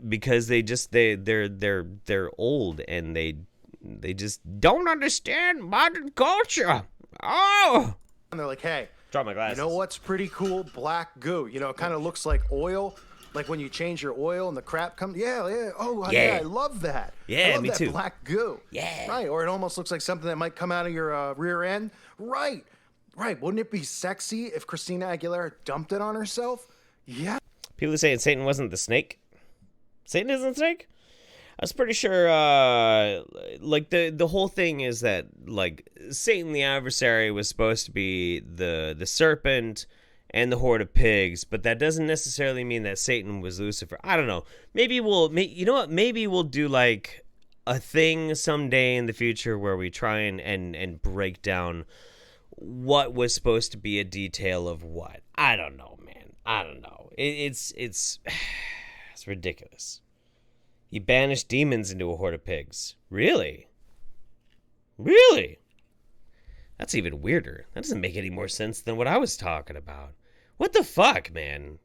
Because they're old and they just don't understand modern culture. Oh! And they're like, hey. Drop my glasses. You know what's pretty cool? Black goo. It kind of looks like oil. Like when you change your oil and the crap comes. Yeah. Oh, yeah. I love that. Yeah, I love me that too. Black goo. Yeah. Right. Or it almost looks like something that might come out of your rear end. Right. Wouldn't it be sexy if Christina Aguilera dumped it on herself? Yeah. People are saying Satan wasn't the snake. Satan isn't the snake? I was pretty sure, like, the whole thing is that, like, Satan the adversary was supposed to be the serpent and the horde of pigs, but that doesn't necessarily mean that Satan was Lucifer. I don't know. Maybe maybe we'll do, like, a thing someday in the future where we try and break down what was supposed to be a detail of what. I don't know, man. I don't know. It's it's ridiculous. He banished demons into a horde of pigs. Really? Really? That's even weirder. That doesn't make any more sense than what I was talking about. What the fuck, man?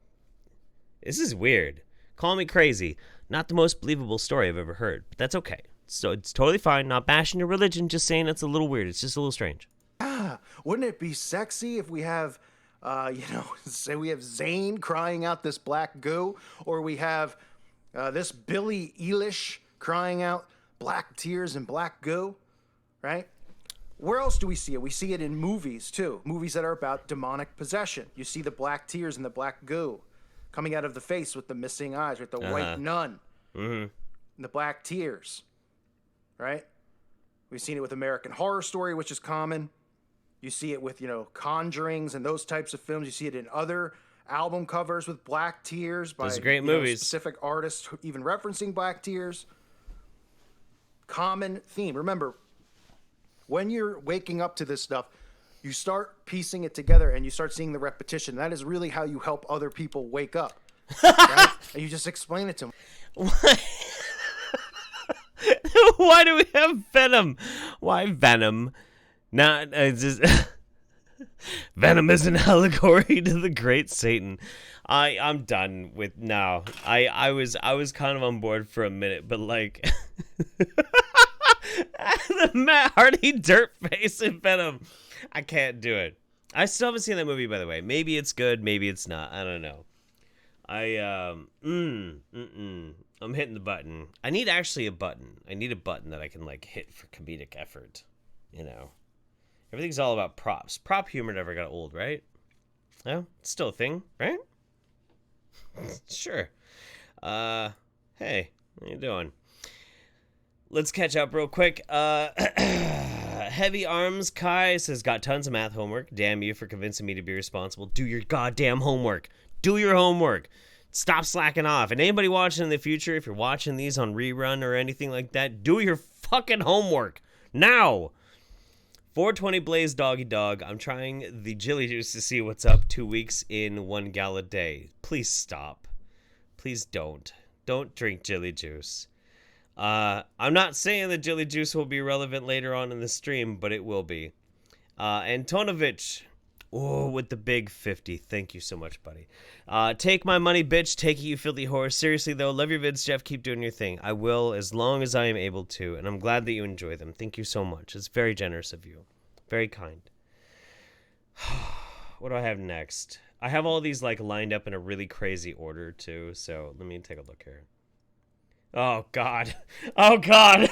This is weird. Call me crazy. Not the most believable story I've ever heard, but that's okay. So it's totally fine. Not bashing your religion, just saying it's a little weird. It's just a little strange. Wouldn't it be sexy if we have, say we have Zayn crying out this black goo, or we have this Billie Eilish crying out black tears and black goo, right? Where else do we see it? We see it in movies, too. Movies that are about demonic possession. You see the black tears and the black goo coming out of the face with the missing eyes, with the white nun and the black tears, right? We've seen it with American Horror Story, which is common. You see it with, Conjurings and those types of films. You see it in other album covers with black tears by those are great movies. Specific artists even referencing black tears. Common theme. Remember, when you're waking up to this stuff, you start piecing it together and you start seeing the repetition. That is really how you help other people wake up. Right? And you just explain it to them. Why do we have Venom? Why Venom? Not just Venom is an allegory to the great Satan. I'm done with now. I was kind of on board for a minute, but like the Matt Hardy dirt face in Venom, I can't do it. I still haven't seen that movie, by the way. Maybe it's good, maybe it's not. I don't know. I'm hitting the button. I need actually a button. I need a button that I can like hit for comedic effort. You know, everything's all about props. Prop humor never got old, right? No, it's still a thing, right? Sure. Hey, how you doing? Let's catch up real quick. Heavy Arms Kai says, got tons of math homework. Damn you for convincing me to be responsible. Do your goddamn homework. Do your homework. Stop slacking off. And anybody watching in the future, if you're watching these on rerun or anything like that, do your fucking homework. Now. 420 Blaze Doggy Dog. I'm trying the Jilly Juice to see what's up. 2 weeks in 1 gal a day. Please stop. Please don't. Don't drink Jilly Juice. I'm not saying that Jilly Juice will be relevant later on in the stream, but it will be. Antonovich, with the big 50. Thank you so much, buddy. Take my money, bitch. Take it, you filthy whore. Seriously, though, love your vids, Jeff. Keep doing your thing. I will as long as I am able to, and I'm glad that you enjoy them. Thank you so much. It's very generous of you. Very kind. What do I have next? I have all these, like, lined up in a really crazy order, too, so let me take a look here. Oh, God. Oh, God.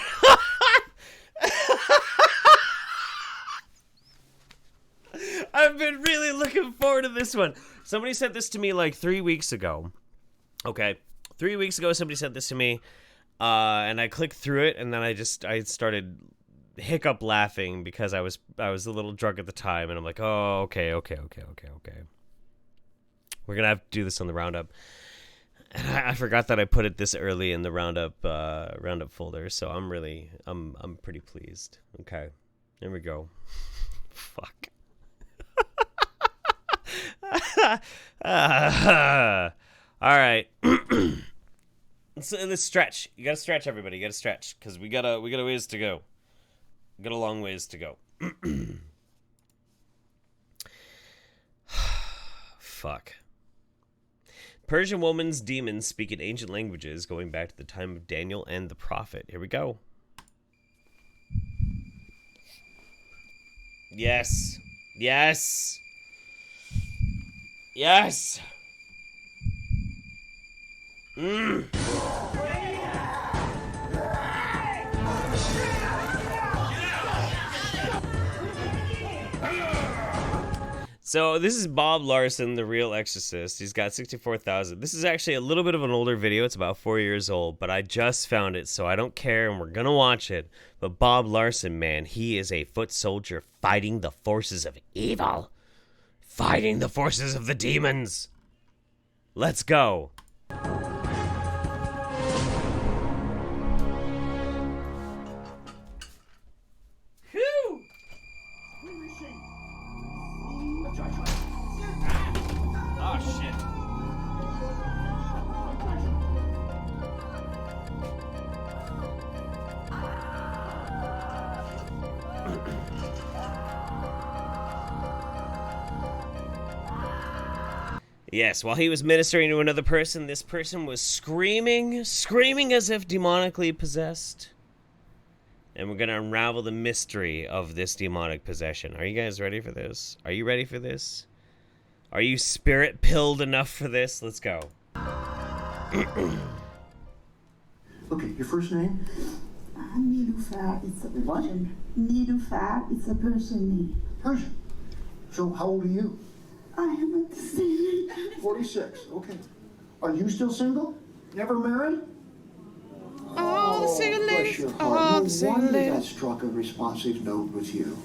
I've been really looking forward to this one. Somebody sent this to me like 3 weeks ago. Okay. 3 weeks ago, somebody sent this to me. And I clicked through it, and then I started hiccup laughing because I was a little drunk at the time, and I'm like, oh, okay. We're going to have to do this on the Roundup. And I forgot that I put it this early in the Roundup folder, so I'm pretty pleased. Okay, there we go. Fuck. All right. Let's stretch. You gotta stretch, everybody. You gotta stretch because we got a ways to go. We got a long ways to go. Fuck. Persian woman's demons speak in ancient languages going back to the time of Daniel and the prophet. Here we go. Yes. Yes. Yes. So this is Bob Larson, the real exorcist. He's got 64,000. This is actually a little bit of an older video. It's about 4 years old, but I just found it, so I don't care, and we're going to watch it. But Bob Larson, man, he is a foot soldier fighting the forces of evil. Fighting the forces of the demons. Let's go. Oh, shit. Yes, while he was ministering to another person, this person was screaming as if demonically possessed. And we're going to unravel the mystery of this demonic possession. Are you guys ready for this? Are you ready for this? Are you spirit-pilled enough for this? Let's go. Okay, your first name? Nilufar, it's a Persian. Nilufar, it's a Persian name. Persian. So how old are you? I am at the same. 46, okay. Are you still single? Never married? All the single ladies, bless your all heart. the single No wonder that ladies. struck a responsive note with you.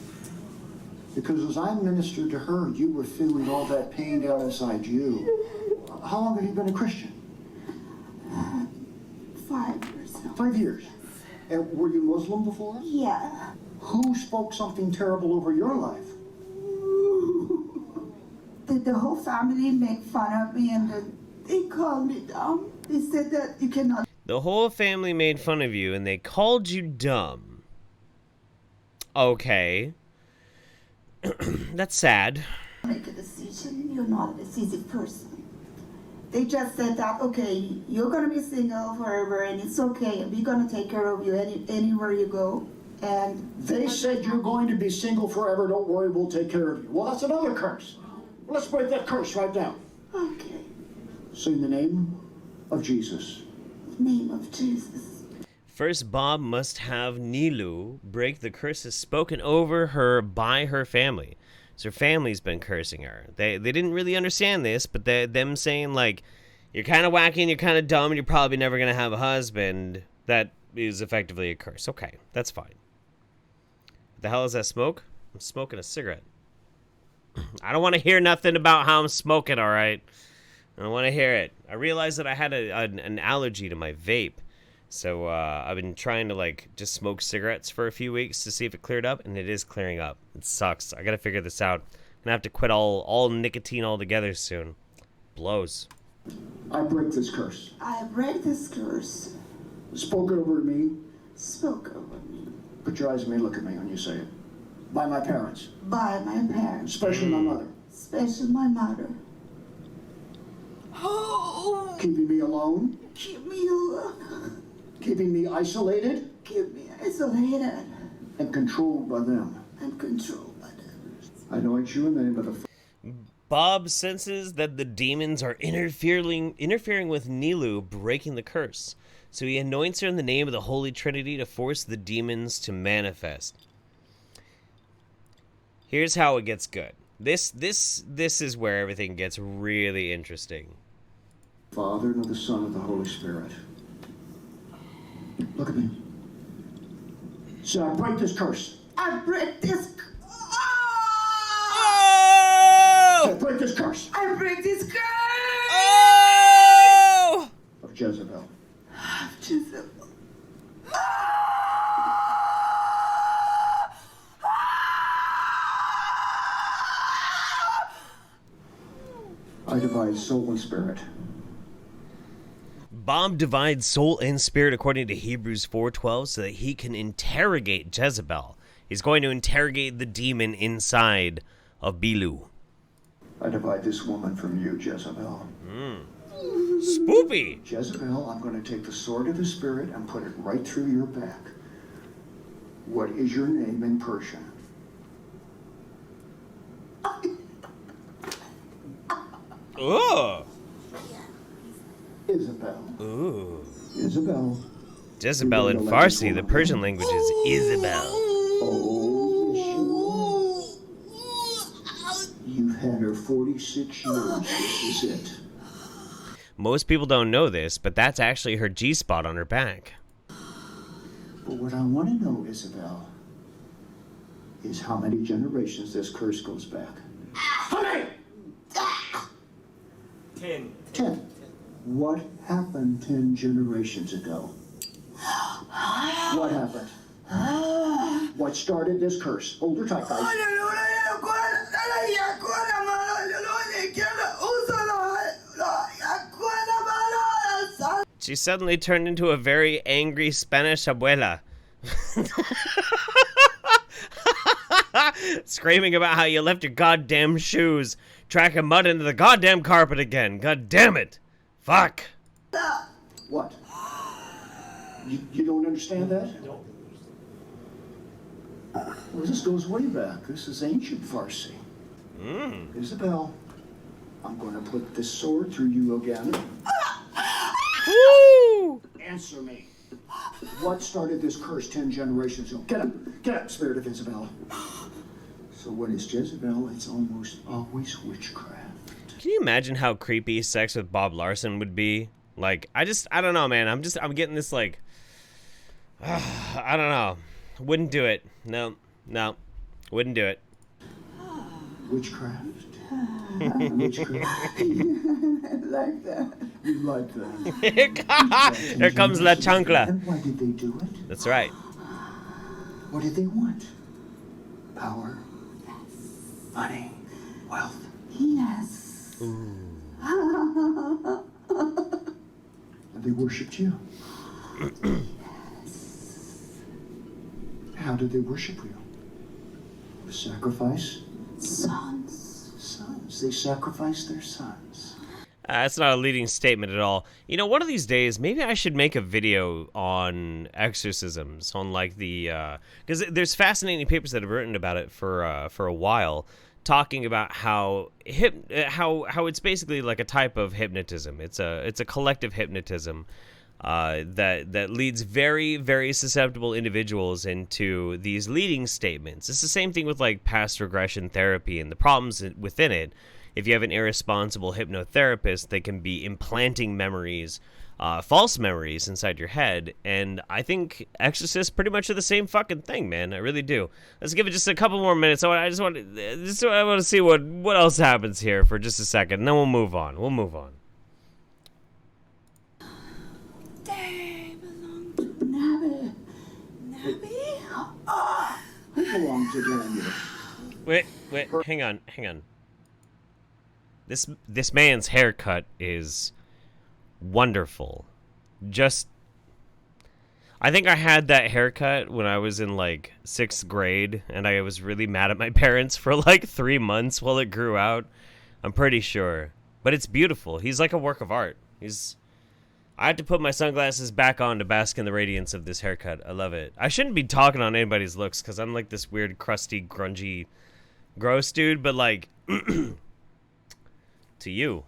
Because as I ministered to her, you were feeling all that pain down inside you. How long have you been a Christian? 5 years now. 5 years. And were you Muslim before? Yeah. Who spoke something terrible over your life? The whole family make fun of me and they called me dumb. They said that you cannot. The whole family made fun of you and they called you dumb. Okay. That's sad. Make a decision. You're not a decisive person. They just said that, okay, you're gonna be single forever, and it's okay, and we're gonna take care of you anywhere you go. And They said you're going to be single forever. Don't worry, we'll take care of you. Well, that's another curse. Let's break that curse right now. okay, Say in the name of Jesus. name of Jesus. First, Bob must have Nilu break the curses spoken over her by her family. So her family's been cursing her. They didn't really understand this, but them saying, like, you're kind of wacky and you're kind of dumb and you're probably never going to have a husband, that is effectively a curse. Okay, that's fine. What the hell is that smoke? I'm smoking a cigarette. I don't want to hear nothing about how I'm smoking, all right? I don't want to hear it. I realized that I had an allergy to my vape. So I've been trying to, like, just smoke cigarettes for a few weeks to see if it cleared up, and it is clearing up. It sucks. I got to figure this out. I'm going to have to quit all nicotine altogether soon. Blows. I break this curse. I break this curse. Spoke over me. Spoke over me. Put your eyes on me, look at me when you say it. By my parents. By my parents. Especially my mother. Especially my mother. Oh, Keeping me alone. keep me alone. Keeping me isolated. Keep me isolated. And controlled by them. And controlled by them. I anoint you in the name of the Bob senses that the demons are interfering with Nilu breaking the curse. So he anoints her in the name of the Holy Trinity to force the demons to manifest. Here's how it gets good. This is where everything gets really interesting. Father and of the Son and of the Holy Spirit. Look at me. So I break this curse. I break this. I break this curse I break this curse. Oh! of Jezebel. Jezebel. I divide soul and spirit. Bob divides soul and spirit according to Hebrews 4:12 so that he can interrogate Jezebel. He's going to interrogate the demon inside of Bilu. I divide this woman from you, Jezebel. Spoopy! Jezebel, I'm going to take the sword of the Spirit and put it right through your back. What is your name in Persian? Ugh! Isabel. Ooh. Isabel. Jezebel in Farsi, the Persian language, is Isabel. Oh, Yeshua. You've had her 46 years. This is it. Most people don't know this, but that's actually her G-spot on her back. But what I want to know, Isabel, is how many generations this curse goes back. How many? 10. 10. What happened 10 generations ago? What happened? What started this curse? Hold her tight, guys. She suddenly turned into a very angry Spanish abuela. Screaming about how you left your goddamn shoes tracking mud into the goddamn carpet again. God damn it. Fuck. What? You don't understand that? Well, this goes way back. This is ancient Farsi. Isabel, I'm going to put this sword through you again. Woo! Answer me. What started this curse 10 generations ago? Get up. Get up, spirit of Isabel. So when it's Jezebel, it's almost always witchcraft. Can you imagine how creepy sex with Bob Larson would be? Like, I don't know, man. I'm getting this, like, I don't know. Wouldn't do it. No. Wouldn't do it. Witchcraft. Witchcraft. Like that. You like that. Here comes La Chancla. And why did they do it? That's right. What did they want? Power. Money. Wealth. Yes. And they worshipped you. How did they worship you? With sacrifice? as they sacrifice their sons. That's not a leading statement at all. You know, one of these days, maybe I should make a video on exorcisms, on like the, because there's fascinating papers that have written about it for a while, talking about how it's basically like a type of hypnotism. It's a collective hypnotism that leads very, very susceptible individuals into these leading statements. It's the same thing with like past regression therapy and the problems within it. If you have an irresponsible hypnotherapist, they can be implanting memories, false memories inside your head. And I think exorcists pretty much are the same fucking thing, man. I really do. Let's give it just a couple more minutes. I want to see what else happens here for just a second, and then we'll move on. They belong to Nabby. Nabby? Oh. Who belongs to Daniel? Wait, hang on. This man's haircut is wonderful. I think I had that haircut when I was in like 6th grade, and I was really mad at my parents for like 3 months while it grew out. I'm pretty sure. But it's beautiful. He's like a work of art. I had to put my sunglasses back on to bask in the radiance of this haircut. I love it. I shouldn't be talking on anybody's looks because I'm like this weird, crusty, grungy, gross dude, but like... to you.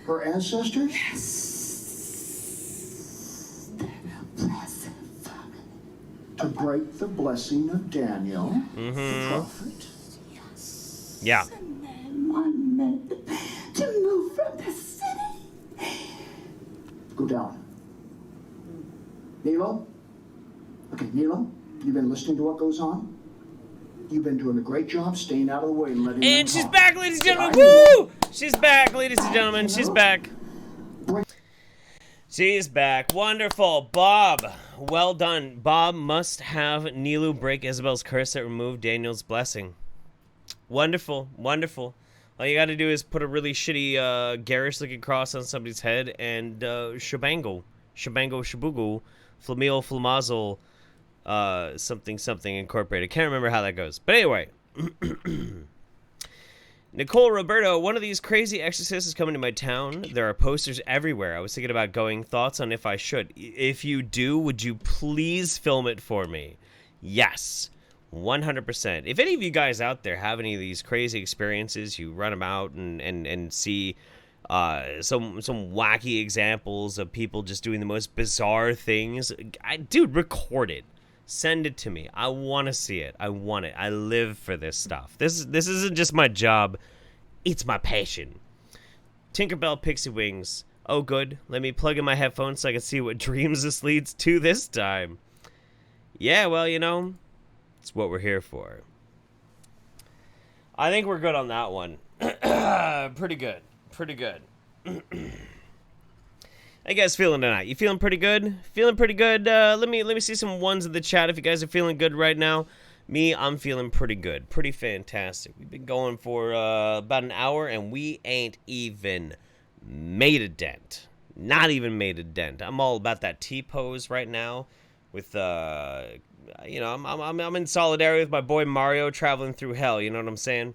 Her ancestors? Yes. They're a blessed family. To break the blessing of Daniel, the prophet. Yes. Yeah. And then one meant to move from the city. Go down. Nilo? Okay, Nilo, you've been listening to what goes on? You've been doing a great job staying out of the way and letting them And she's talk. back, ladies and gentlemen. Woo! She's back, ladies and gentlemen. She's back. She's back. Wonderful. Bob, well done. Bob must have Nilu break Isabel's curse that removed Daniel's blessing. Wonderful. All you got to do is put a really shitty, garish-looking cross on somebody's head and shabango, shabugu, flamil, flamazel, something incorporated. Can't remember how that goes. But anyway. Nicole Roberto, one of these crazy exorcists is coming to my town. There are posters everywhere. I was thinking about going. Thoughts on if I should. If you do, would you please film it for me? Yes. 100%. If any of you guys out there have any of these crazy experiences, you run them out and see some wacky examples of people just doing the most bizarre things. Dude, record it. Send it to me. I want to see it. I want it. I live for this stuff. This isn't just my job. It's my passion. Tinkerbell Pixie Wings. Oh, good. Let me plug in my headphones so I can see what dreams this leads to this time. Yeah, well, you know, it's what we're here for. I think we're good on that one. Pretty good. How you guys feeling tonight? You feeling pretty good? Feeling pretty good? Let me see some ones in the chat if you guys are feeling good right now. Me, I'm feeling pretty good. Pretty fantastic. We've been going for about an hour, and we ain't even made a dent. Not even made a dent. I'm all about that T-pose right now with, you know, I'm in solidarity with my boy Mario traveling through hell, you know what I'm saying?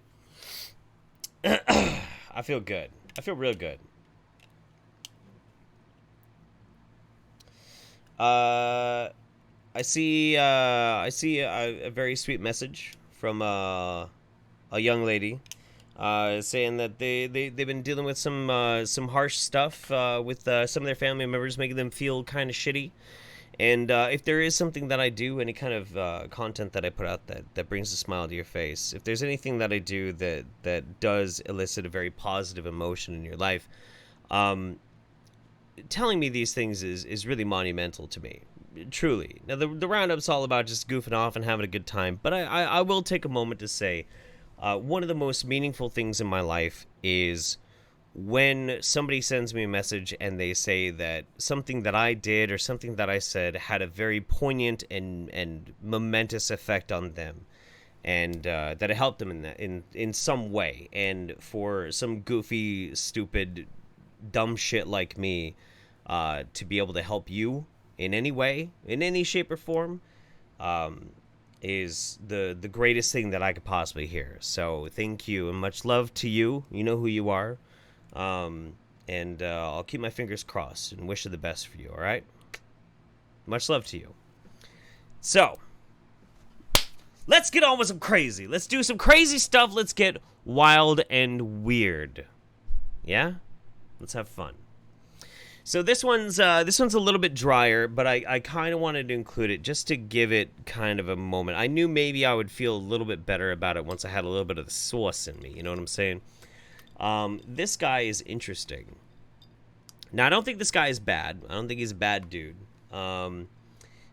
I feel good. I feel real good. I see a very sweet message from a young lady saying that they've been dealing with some harsh stuff with some of their family members, making them feel kind of shitty. And if there is something that I do, any kind of content that I put out that brings a smile to your face, if there's anything that I do that does elicit a very positive emotion in your life, telling me these things is really monumental to me, truly. Now, the Roundup's all about just goofing off and having a good time, but I will take a moment to say one of the most meaningful things in my life is when somebody sends me a message and they say that something that I did or something that I said had a very poignant and momentous effect on them, and that it helped them in some way. And for some goofy, stupid, dumb shit like me to be able to help you in any way, in any shape or form, is the greatest thing that I could possibly hear. So thank you and much love to you. You know who you are. And I'll keep my fingers crossed and wish you the best for you, all right? Much love to you. So, let's get on with some crazy. Let's do some crazy stuff. Let's get wild and weird. Yeah? Let's have fun. So this one's a little bit drier, but I kind of wanted to include it just to give it kind of a moment. I knew maybe I would feel a little bit better about it once I had a little bit of the sauce in me. You know what I'm saying? This guy is interesting. Now, I don't think this guy is bad. I don't think he's a bad dude.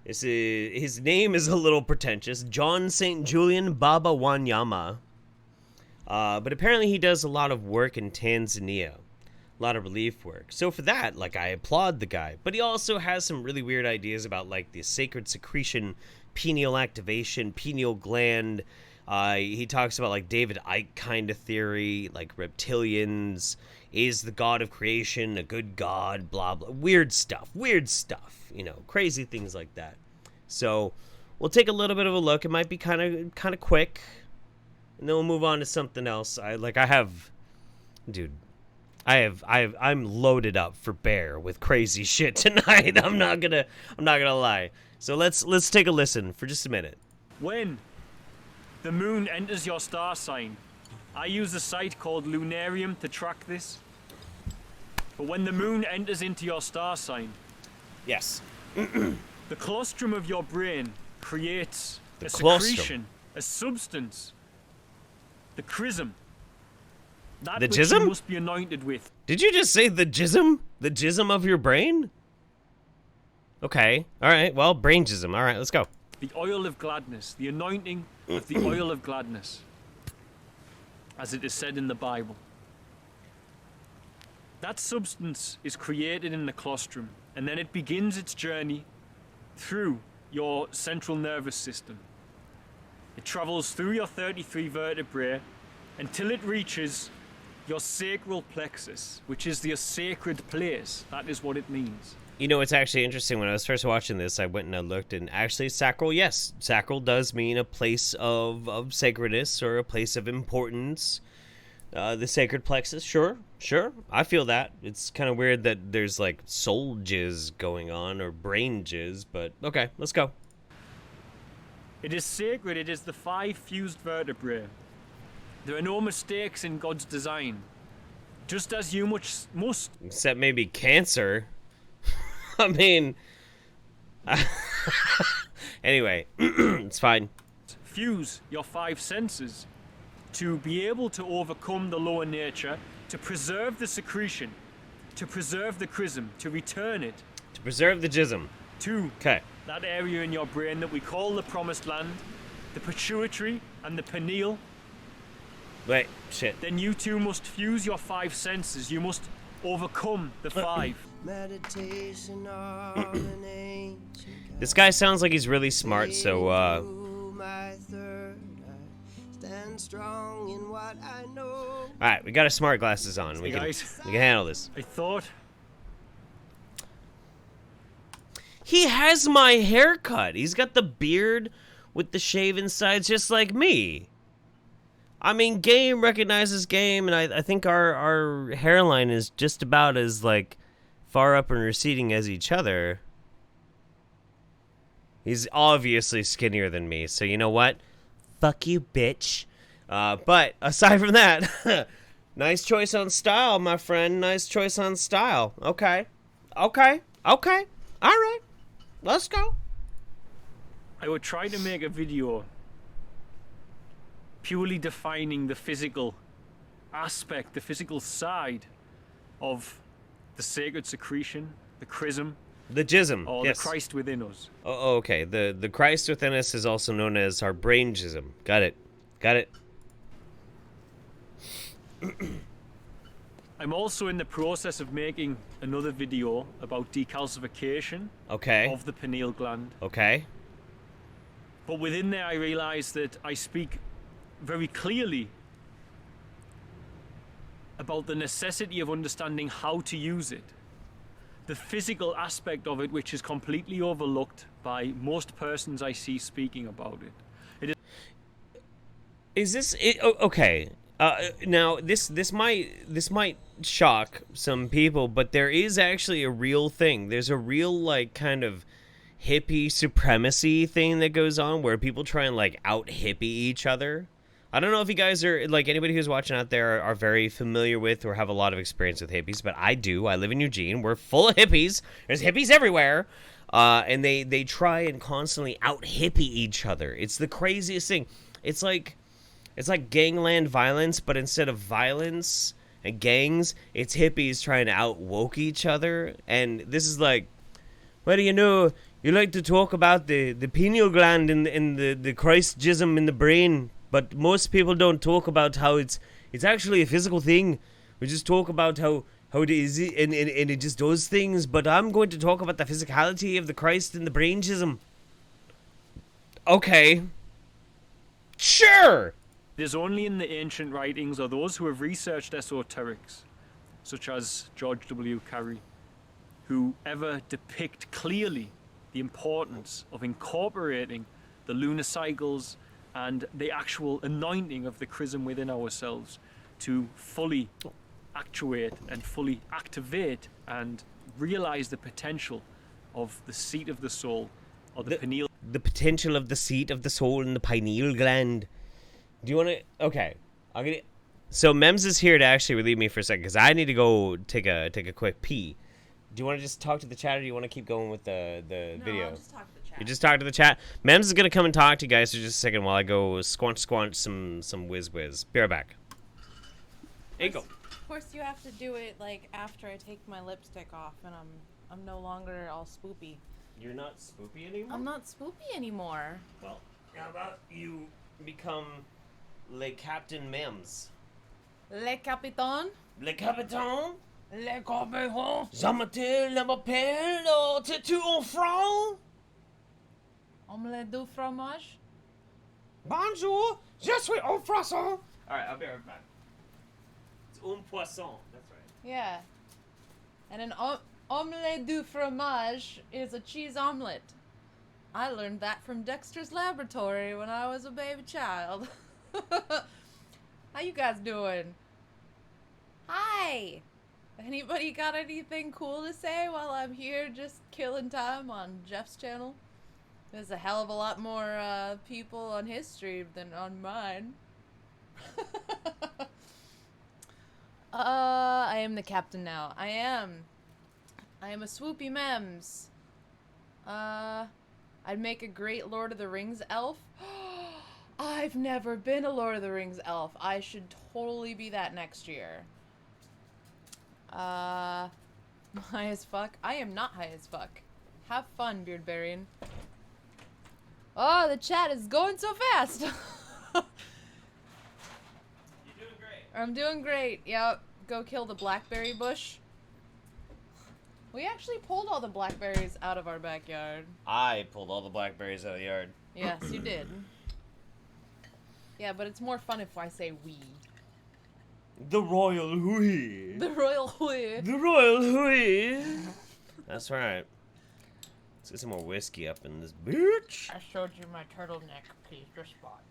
His name is a little pretentious. John St. Julian Baba Wanyama. But apparently he does a lot of work in Tanzania. A lot of relief work. So for that, like, I applaud the guy. But he also has some really weird ideas about, like, the sacred secretion, pineal activation, pineal gland. He talks about, like, David Icke kind of theory, like reptilians. Is the god of creation a good god? Blah, blah. Weird stuff. You know, crazy things like that. So we'll take a little bit of a look. It might be kind of quick. And then we'll move on to something else. I'm loaded up for bear with crazy shit tonight. I'm not gonna lie. So let's take a listen for just a minute. When the moon enters your star sign, I use a site called Lunarium to track this. But when the moon enters into your star sign, yes, the colostrum of your brain creates a colostrum. secretion, a substance, the chrism. That The which jism? you must be anointed with. Did you just say the jism? The jism of your brain? Okay. All right. Well, brain jism. All right. Let's go. The oil of gladness, the anointing of the oil of gladness, as it is said in the Bible. That substance is created in the colostrum, and then it begins its journey through your central nervous system. It travels through your 33 vertebrae until it reaches your sacral plexus, which is the sacred place. That is what it means. You know, it's actually interesting. When I was first watching this, I went and I looked, and actually sacral, yes. Sacral does mean a place of sacredness or a place of importance. The sacred plexus, sure. I feel that. It's kind of weird that there's, like, soul jizz going on or brain jizz, but okay, let's go. It is sacred. It is the 5 fused vertebrae. There are no mistakes in God's design. Just as you must... Except maybe cancer. I mean... Anyway, it's fine. Fuse your 5 senses to be able to overcome the lower nature, to preserve the secretion, to preserve the chrism, to return it. To preserve the jism. To Okay. that area in your brain that we call the promised land, the pituitary and the pineal. Wait, shit. Then you too must fuse your 5 senses. You must overcome the 5. Meditation of an ancient This guy sounds like he's really smart, so, my third eye, stand strong in what I know. Alright, we got our smart glasses on. We Hey, can guys. handle this. I thought... He has my haircut. He's got the beard with the shaven sides just like me. I mean, game recognizes game, and I think our hairline is just about as, like, far up and receding as each other. He's obviously skinnier than me, so you know what? Fuck you, bitch. But aside from that, nice choice on style, my friend. Nice choice on style. Okay. All right. Let's go. I would try to make a video purely defining the physical aspect, the physical side of the sacred secretion, the chrism, The jism. or Yes. the Christ within us. Oh, okay. The Christ within us is also known as our brain jism. Got it. I'm also in the process of making another video about decalcification Okay. of the pineal gland. Okay. But within there, I realize that I speak very clearly about the necessity of understanding how to use it. The physical aspect of it, which is completely overlooked by most persons I see speaking about it. Is this it? Okay. Now this might shock some people, but there is actually a real thing. There's a real like kind of hippie supremacy thing that goes on where people try and like out hippie each other. I don't know if you guys are like anybody who's watching out there are very familiar with or have a lot of experience with hippies, but I do. I live in Eugene. We're full of hippies. There's hippies everywhere. And they try and constantly out hippie each other. It's the craziest thing. It's like gangland violence, but instead of violence and gangs, it's hippies trying to out woke each other. And this is like, well, you know, you like to talk about the pineal gland and the Christ-jism in the brain, but most people don't talk about how it's actually a physical thing. We just talk about how it is, and it just does things, but I'm going to talk about the physicality of the Christ and the brain-jism. Okay. Sure! It is only in the ancient writings or those who have researched esoterics, such as George W. Carey, who ever depict clearly the importance of incorporating the lunar cycles and the actual anointing of the chrism within ourselves to fully actuate and fully activate and realize the potential of the seat of the soul, or the pineal. The potential of the seat of the soul in the pineal gland. Do you want to? Okay, I'm gonna. So Mems is here to actually relieve me for a second because I need to go take a quick pee. Do you want to just talk to the chat, or do you want to keep going with the video? I'll just talk to the chat. You just talk to the chat. Mems is gonna come and talk to you guys for just a second while I go squanch some whiz. Be right back. There you go. Of course, you have to do it like after I take my lipstick off, and I'm no longer all spoopy. You're not spoopy anymore? I'm not spoopy anymore. Well, how about you become Le Captain Mems? Le Capitan? Le Capitaine? Le Capitaine? Je m'appelle, t'es-tu en franc? Omelette du fromage? Bonjour, je suis en français. Alright, I'll be right back. It's un poisson, that's right. Yeah. And an omelette du fromage is a cheese omelet. I learned that from Dexter's Laboratory when I was a baby child. How you guys doing? Hi! Anybody got anything cool to say while I'm here just killing time on Jeff's channel? There's a hell of a lot more people on his stream than on mine. I am the captain now. I am a swoopy Mems. I'd make a great Lord of the Rings elf. I've never been a Lord of the Rings elf. I should totally be that next year. High as fuck? I am not high as fuck. Have fun, Beardbarian. Oh, the chat is going so fast. You're doing great. I'm doing great. Yep. Go kill the blackberry bush. We actually pulled all the blackberries out of our backyard. I pulled all the blackberries out of the yard. Yes, you did. Yeah, but it's more fun if I say we. The royal hui. The royal hui. The royal hui. That's right. Let's get some more whiskey up in this bitch. I showed you my turtleneck. Please respond.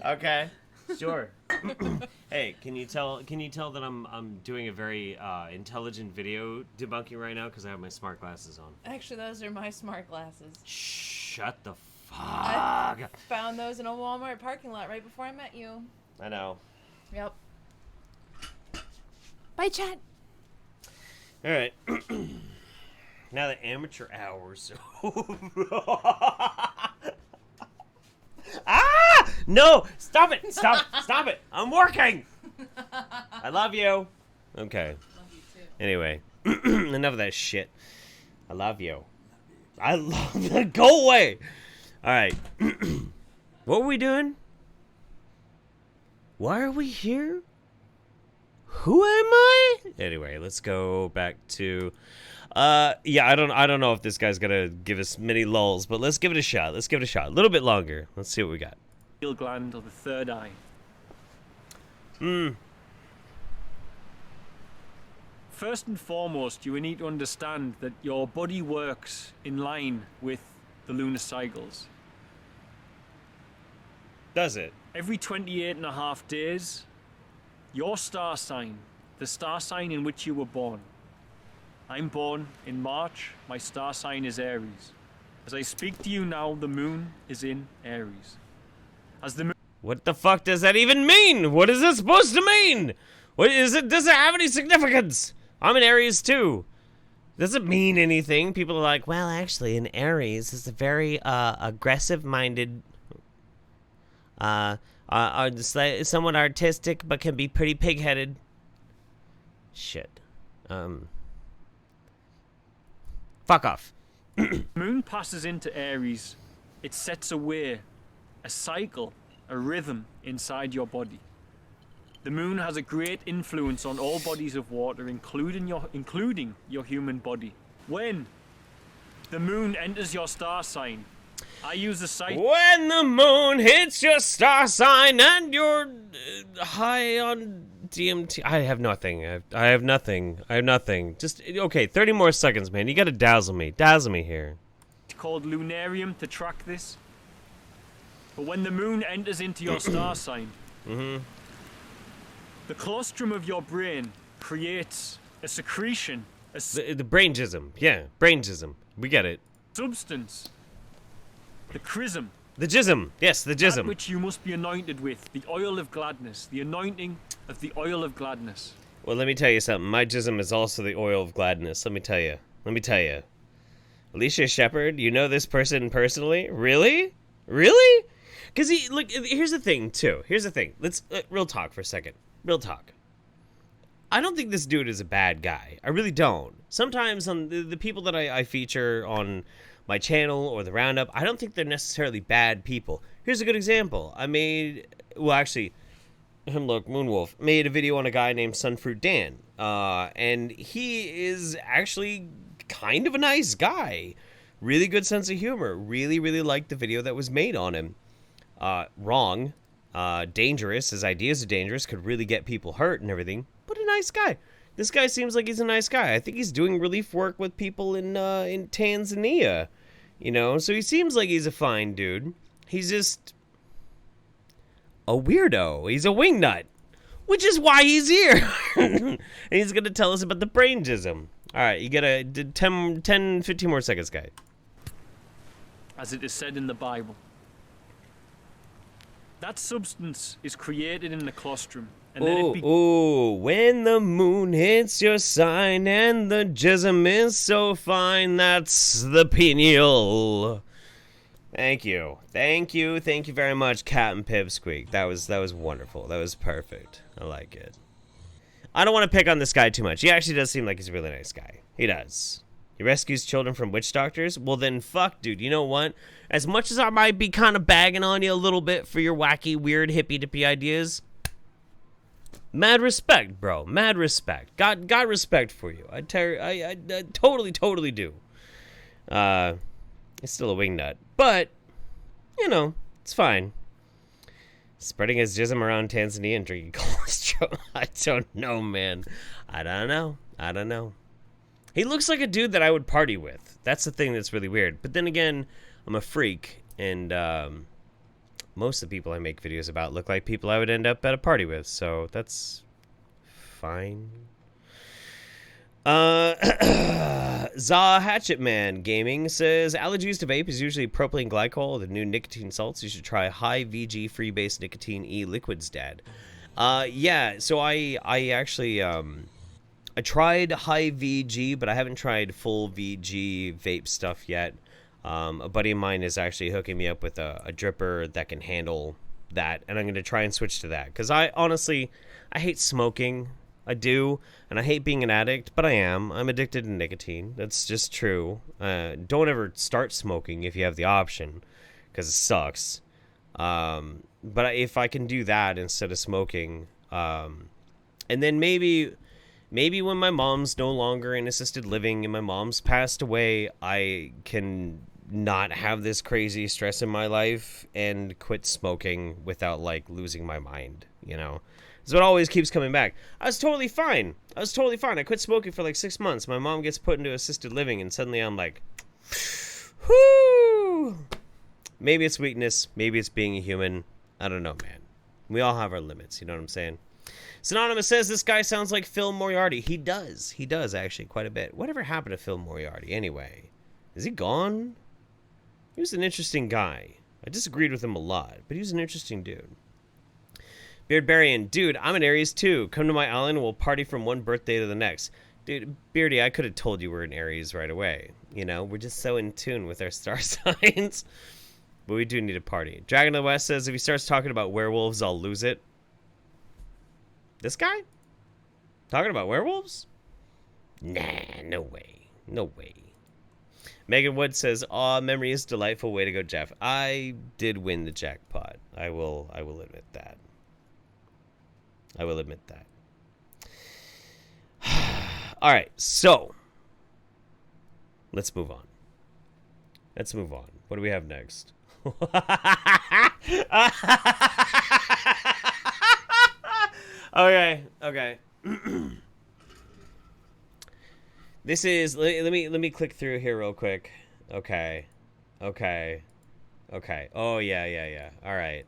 Okay. Sure. Hey, can you tell that I'm doing a very intelligent video debunking right now because I have my smart glasses on? Actually, those are my smart glasses. Shut the fuck. I found those in a Walmart parking lot right before I met you. I know. Yep. Bye, chat. All right. Now the amateur hours. Ah! No! Stop it! Stop it! I'm working! I love you. Okay. Love you too. Anyway, enough of that shit. I love you. I love you. Go away! Alright. What were we doing? Why are we here? Who am I? Anyway, let's go back to... yeah, I don't know if this guy's gonna give us many lulls, but let's give it a shot. A little bit longer. Let's see what we got. Pineal gland or the third eye. First and foremost, you need to understand that your body works in line with the lunar cycles. Does it? Every 28.5 days, your star sign, the star sign in which you were born. I'm born in March. My star sign is Aries. As I speak to you now, the moon is in Aries. As the moon... What the fuck does that even mean? What is this supposed to mean? What is it? Does it have any significance? I'm in Aries too. Does it mean anything? People are like, well, actually, an Aries is a very aggressive-minded, somewhat artistic, but can be pretty pig-headed. Shit. Fuck off. Moon passes into Aries. It sets away a cycle, a rhythm inside your body. The moon has a great influence on all bodies of water, including your human body. When the moon enters your star sign, I use the site. When the moon hits your star sign and you're high on DMT. I have nothing. I have nothing. Just, okay, 30 more seconds, man. You gotta dazzle me. Dazzle me here. It's called lunarium to track this. But when the moon enters into your star sign, the colostrum of your brain creates a secretion. The brain jism. Yeah, brain jism. We get it. Substance. The chrism. The jism. Yes, the jism. That which you must be anointed with. The oil of gladness. The anointing of the oil of gladness. Well, let me tell you something. My jism is also the oil of gladness. Let me tell you. Alicia Shepard, you know this person personally? Really? Really? Because look, here's the thing, too. Let's, real talk for a second. Real talk. I don't think this dude is a bad guy. I really don't. Sometimes on the people that I feature on my channel or the Roundup, I don't think they're necessarily bad people. Here's a good example. Moonwolf made a video on a guy named Sunfruit Dan. And he is actually kind of a nice guy. Really good sense of humor. Really, really liked the video that was made on him. Wrong. Dangerous. His ideas are dangerous. Could really get people hurt and everything. But a nice guy. This guy seems like he's a nice guy. I think he's doing relief work with people in Tanzania. You know, so he seems like he's a fine dude. He's just a weirdo. He's a wingnut. Which is why he's here. And he's going to tell us about the brain jism. All right, you get 10, 15 more seconds, guy. As it is said in the Bible. That substance is created in the colostrum. And then when the moon hits your sign and the jism is so fine, that's the pineal. Thank you very much, Captain Pipsqueak. That was wonderful. That was perfect. I like it. I don't want to pick on this guy too much. He actually does seem like he's a really nice guy. He does. He rescues children from witch doctors? Well then, fuck, dude. You know what? As much as I might be kind of bagging on you a little bit for your wacky, weird, hippy-dippy ideas, mad respect, bro. Mad respect. Got respect for you. I totally do. It's still a wingnut. But, you know, it's fine. Spreading his jism around Tanzania and drinking colostrum. I don't know, man. I don't know. He looks like a dude that I would party with. That's the thing that's really weird. But then again, I'm a freak, and most of the people I make videos about look like people I would end up at a party with, so that's fine. Za Hatchetman Gaming says, allergies to vape is usually propylene glycol, the new nicotine salts. You should try high VG free-base nicotine e-liquids, Dad. Yeah, so I actually, I tried high VG, but I haven't tried full VG vape stuff yet. A buddy of mine is actually hooking me up with a dripper that can handle that, and I'm going to try and switch to that. Because I hate smoking. I do, and I hate being an addict, but I am. I'm addicted to nicotine. That's just true. Don't ever start smoking if you have the option, because it sucks. But if I can do that instead of smoking, and then maybe when my mom's no longer in assisted living and my mom's passed away, I can not have this crazy stress in my life and quit smoking without, like, losing my mind, you know? So it always keeps coming back. I was totally fine. I quit smoking for like 6 months. My mom gets put into assisted living, and suddenly I'm like, whoo! Maybe it's weakness. Maybe it's being a human. I don't know, man. We all have our limits. You know what I'm saying? Synonymous says this guy sounds like Phil Moriarty. He does. He does, actually, quite a bit. Whatever happened to Phil Moriarty, anyway? Is he gone? He was an interesting guy. I disagreed with him a lot, but he was an interesting dude. Beardbarian, dude, I'm an Aries too. Come to my island and we'll party from one birthday to the next. Dude, Beardy, I could have told you we're an Aries right away. You know, we're just so in tune with our star signs. But we do need a party. Dragon of the West says if he starts talking about werewolves, I'll lose it. This guy? Talking about werewolves? Nah, no way. No way. Megan Wood says, "Aw, memory is delightful. Way to go, Jeff." I did win the jackpot. I will admit that. I will admit that. All right, so let's move on. Let's move on. What do we have next? Okay. This is let me click through here real quick. Okay. Oh yeah. All right.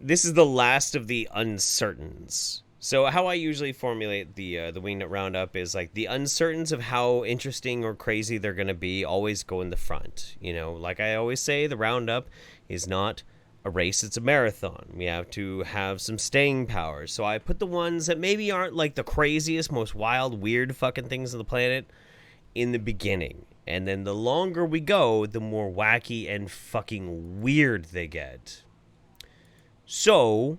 This is the last of the uncertains. So how I usually formulate the Wingnut Roundup is like the uncertains of how interesting or crazy they're going to be always go in the front. You know, like I always say, the Roundup is not a race, it's a marathon. We have to have some staying power. So I put the ones that maybe aren't like the craziest, most wild, weird fucking things on the planet in the beginning. And then the longer we go, the more wacky and fucking weird they get. So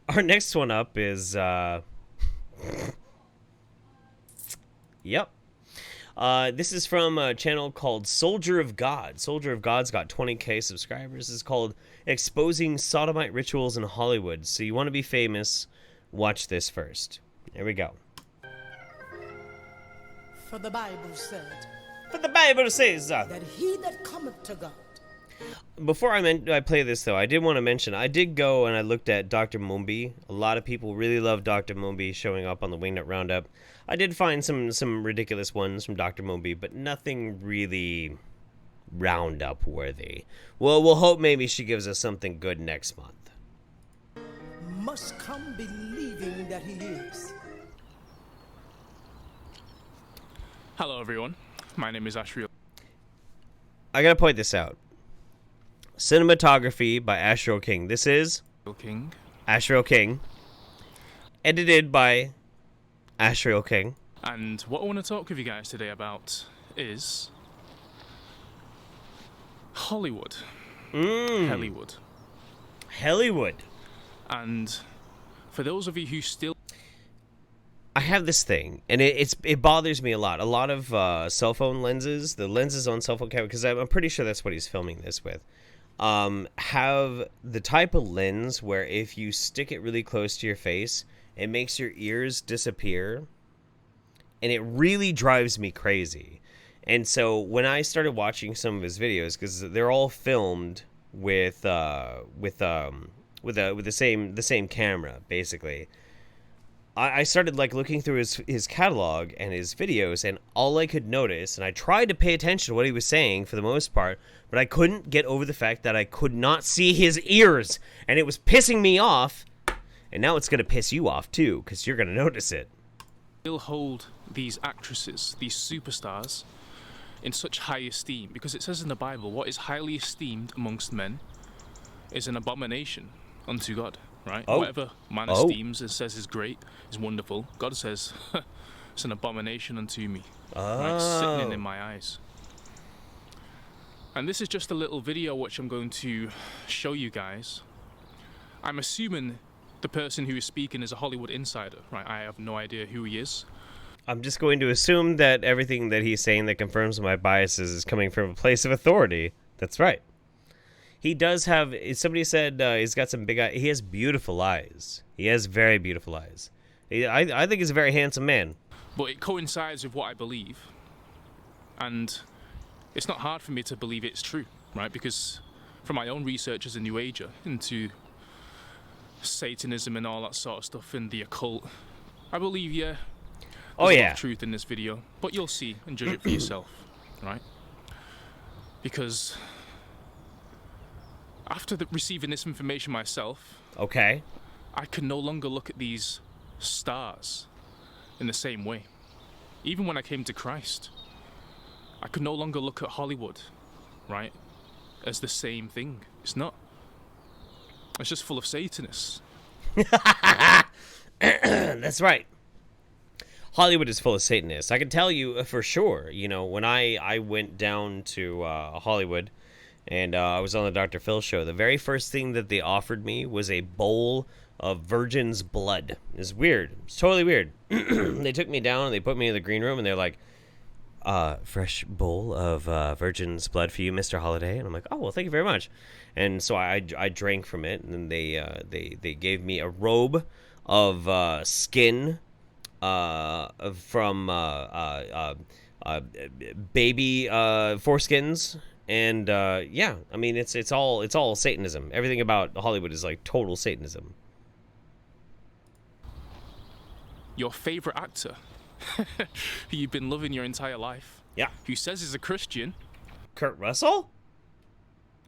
our next one up is, yep. This is from a channel called Soldier of God. Soldier of God's got 20k subscribers. It's called Exposing Sodomite Rituals in Hollywood. So you want to be famous, watch this first. Here we go. For the Bible said, that he that cometh to God. Before I play this, though, I did want to mention, I did go and I looked at Dr. Mumbi. A lot of people really love Dr. Mumbi showing up on the Wingnut Roundup. I did find some ridiculous ones from Dr. Mumbi, but nothing really Roundup worthy. Well, we'll hope maybe she gives us something good next month. Must come believing that he is. Hello, everyone. My name is Ashriel. I gotta point this out. Cinematography by Ashriel King. This is Ashriel King. Edited by Ashriel King. And what I want to talk with you guys today about is Hollywood. Hollywood. Hollywood. And for those of you who still... I have this thing, and it bothers me a lot. A lot of cell phone lenses, the lenses on cell phone camera, because I'm pretty sure that's what he's filming this with, have the type of lens where if you stick it really close to your face, it makes your ears disappear, and it really drives me crazy. And so when I started watching some of his videos, because they're all filmed with the same camera, basically, I started like looking through his catalog and his videos, and all I could notice, and I tried to pay attention to what he was saying for the most part, but I couldn't get over the fact that I could not see his ears, and it was pissing me off. And now it's going to piss you off too, because you're going to notice it. Still hold these actresses, these superstars, in such high esteem, because it says in the Bible, what is highly esteemed amongst men is an abomination unto God. Right? Oh. Whatever man esteems and says is great, is wonderful, God says, it's an abomination unto me. Right? Sickening in my eyes. And this is just a little video which I'm going to show you guys. I'm assuming the person who is speaking is a Hollywood insider, right? I have no idea who he is. I'm just going to assume that everything that he's saying that confirms my biases is coming from a place of authority. That's right. He does have, somebody said he's got some big eyes. He has beautiful eyes. He has very beautiful eyes. I think he's a very handsome man. But it coincides with what I believe. And it's not hard for me to believe it's true, right? Because from my own research as a New Ager into Satanism and all that sort of stuff and the occult, I believe, yeah, Oh, There's a lot yeah. of truth in this video, but you'll see and judge it for yourself, right? Because after receiving this information myself, okay, I can no longer look at these stars in the same way. Even when I came to Christ, I could no longer look at Hollywood, right, as the same thing. It's not. It's just full of Satanists. That's right. Hollywood is full of Satanists. I can tell you for sure, you know, when I went down to Hollywood and I was on the Dr. Phil show, the very first thing that they offered me was a bowl of virgin's blood. It's weird. It's totally weird. They took me down and they put me in the green room and they're like, fresh bowl of virgin's blood for you, Mr. Holiday. And I'm like, oh, well, thank you very much. And so I drank from it, and then they gave me a robe of skin from baby foreskins, and yeah, I mean it's all Satanism. Everything about Hollywood is like total Satanism. Your favorite actor, who you've been loving your entire life, yeah, who says he's a Christian, Kurt Russell.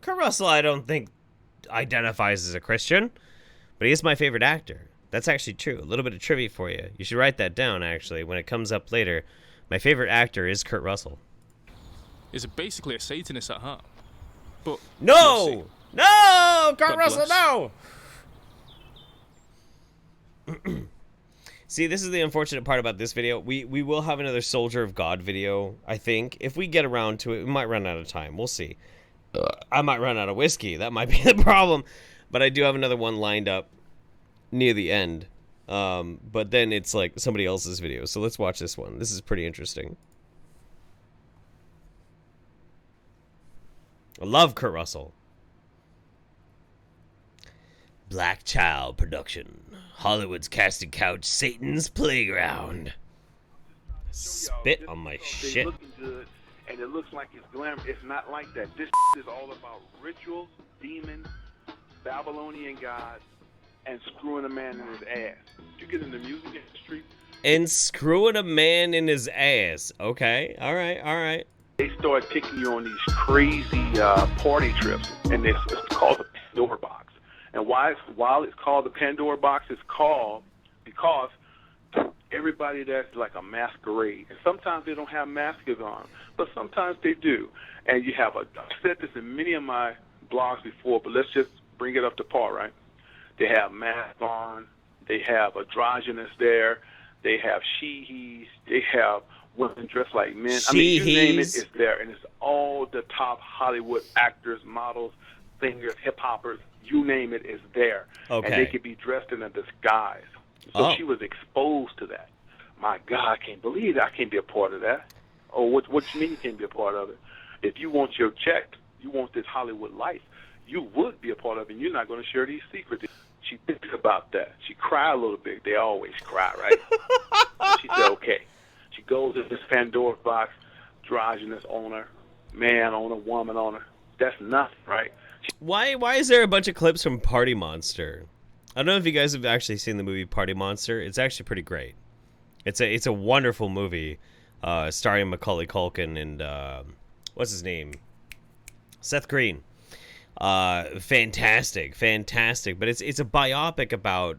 Kurt Russell, I don't think identifies as a Christian, but he is my favorite actor. That's actually true. A little bit of trivia for you. You should write that down, actually, when it comes up later. My favorite actor is Kurt Russell. Is basically a Satanist at heart. But no! No! Kurt God Russell, bless. no! See, this is the unfortunate part about this video. We will have another Soldier of God video, I think. If we get around to it, we might run out of time. We'll see. I might run out of whiskey. That might be the problem. But I do have another one lined up near the end. But then it's like somebody else's video. So let's watch this one. This is pretty interesting. I love Kurt Russell. Black Child Production. Hollywood's casting couch, Satan's playground. Spit on my shit. Looking good, and it looks like it's glamour. It's not like that. This is all about rituals, demons, Babylonian gods, and screwing a man in his ass. You get in the music industry. And screwing a man in his ass. Okay, all right. They start taking you on these crazy party trips, and it's called the Pandora box. And while it's called the Pandora box, it's called because everybody that's like a masquerade. And sometimes they don't have masks on, but sometimes they do. And you have I've said this in many of my blogs before, but let's just bring it up to par, right? They have masks on. They have androgynous there. They have she-he's. They have women dressed like men. I mean, you name it, it's there. And it's all the top Hollywood actors, models, singers, hip-hoppers. You name it, is there. Okay. And they could be dressed in a disguise. So she was exposed to that. My God, I can't believe that. I can't be a part of that. Oh, what you mean you can't be a part of it? If you want your check, you want this Hollywood life, you would be a part of it, and you're not going to share these secrets. She thinks about that. She cried a little bit. They always cry, right? She said, okay. She goes in this Pandora box, androgynous owner, man owner, woman owner. That's nothing, right? Why is there a bunch of clips from Party Monster? I don't know if you guys have actually seen the movie Party Monster. It's actually pretty great. It's a wonderful movie, starring Macaulay Culkin and what's his name? Seth Green. Fantastic. But it's a biopic about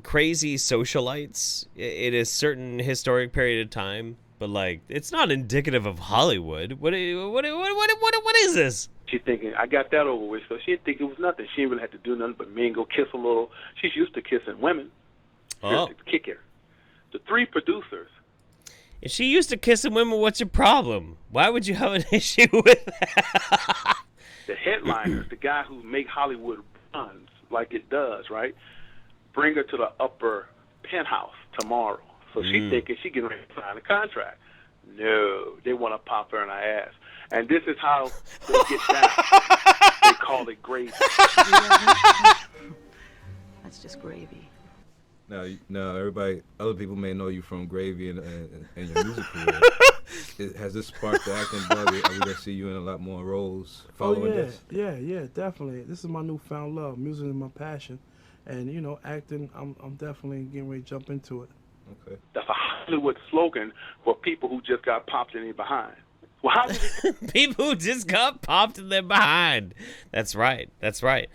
crazy socialites in a certain historic period of time. But like, it's not indicative of Hollywood. What is this? She's thinking, I got that over with, so she didn't think it was nothing. She didn't really have to do nothing but me and go kiss a little. She's used to kissing women. Oh. To kick her. The three producers. If she used to kissing women, what's your problem? Why would you have an issue with that? The headliners, the guy who make Hollywood runs like it does, right? Bring her to the upper penthouse tomorrow. So she's thinking she getting ready to sign a contract. No, they want to pop her in her ass. And this is how they get down. They call it gravy. That's just gravy. Now, everybody, other people may know you from Gravy and your music career. Has this sparked the acting bug? Are we going to see you in a lot more roles following this? Yeah, definitely. This is my newfound love. Music is my passion. And, acting, I'm definitely getting ready to jump into it. Okay. That's a Hollywood slogan for people who just got popped in their behind. Well, how did it... People who just got popped in their behind. That's right. That's right.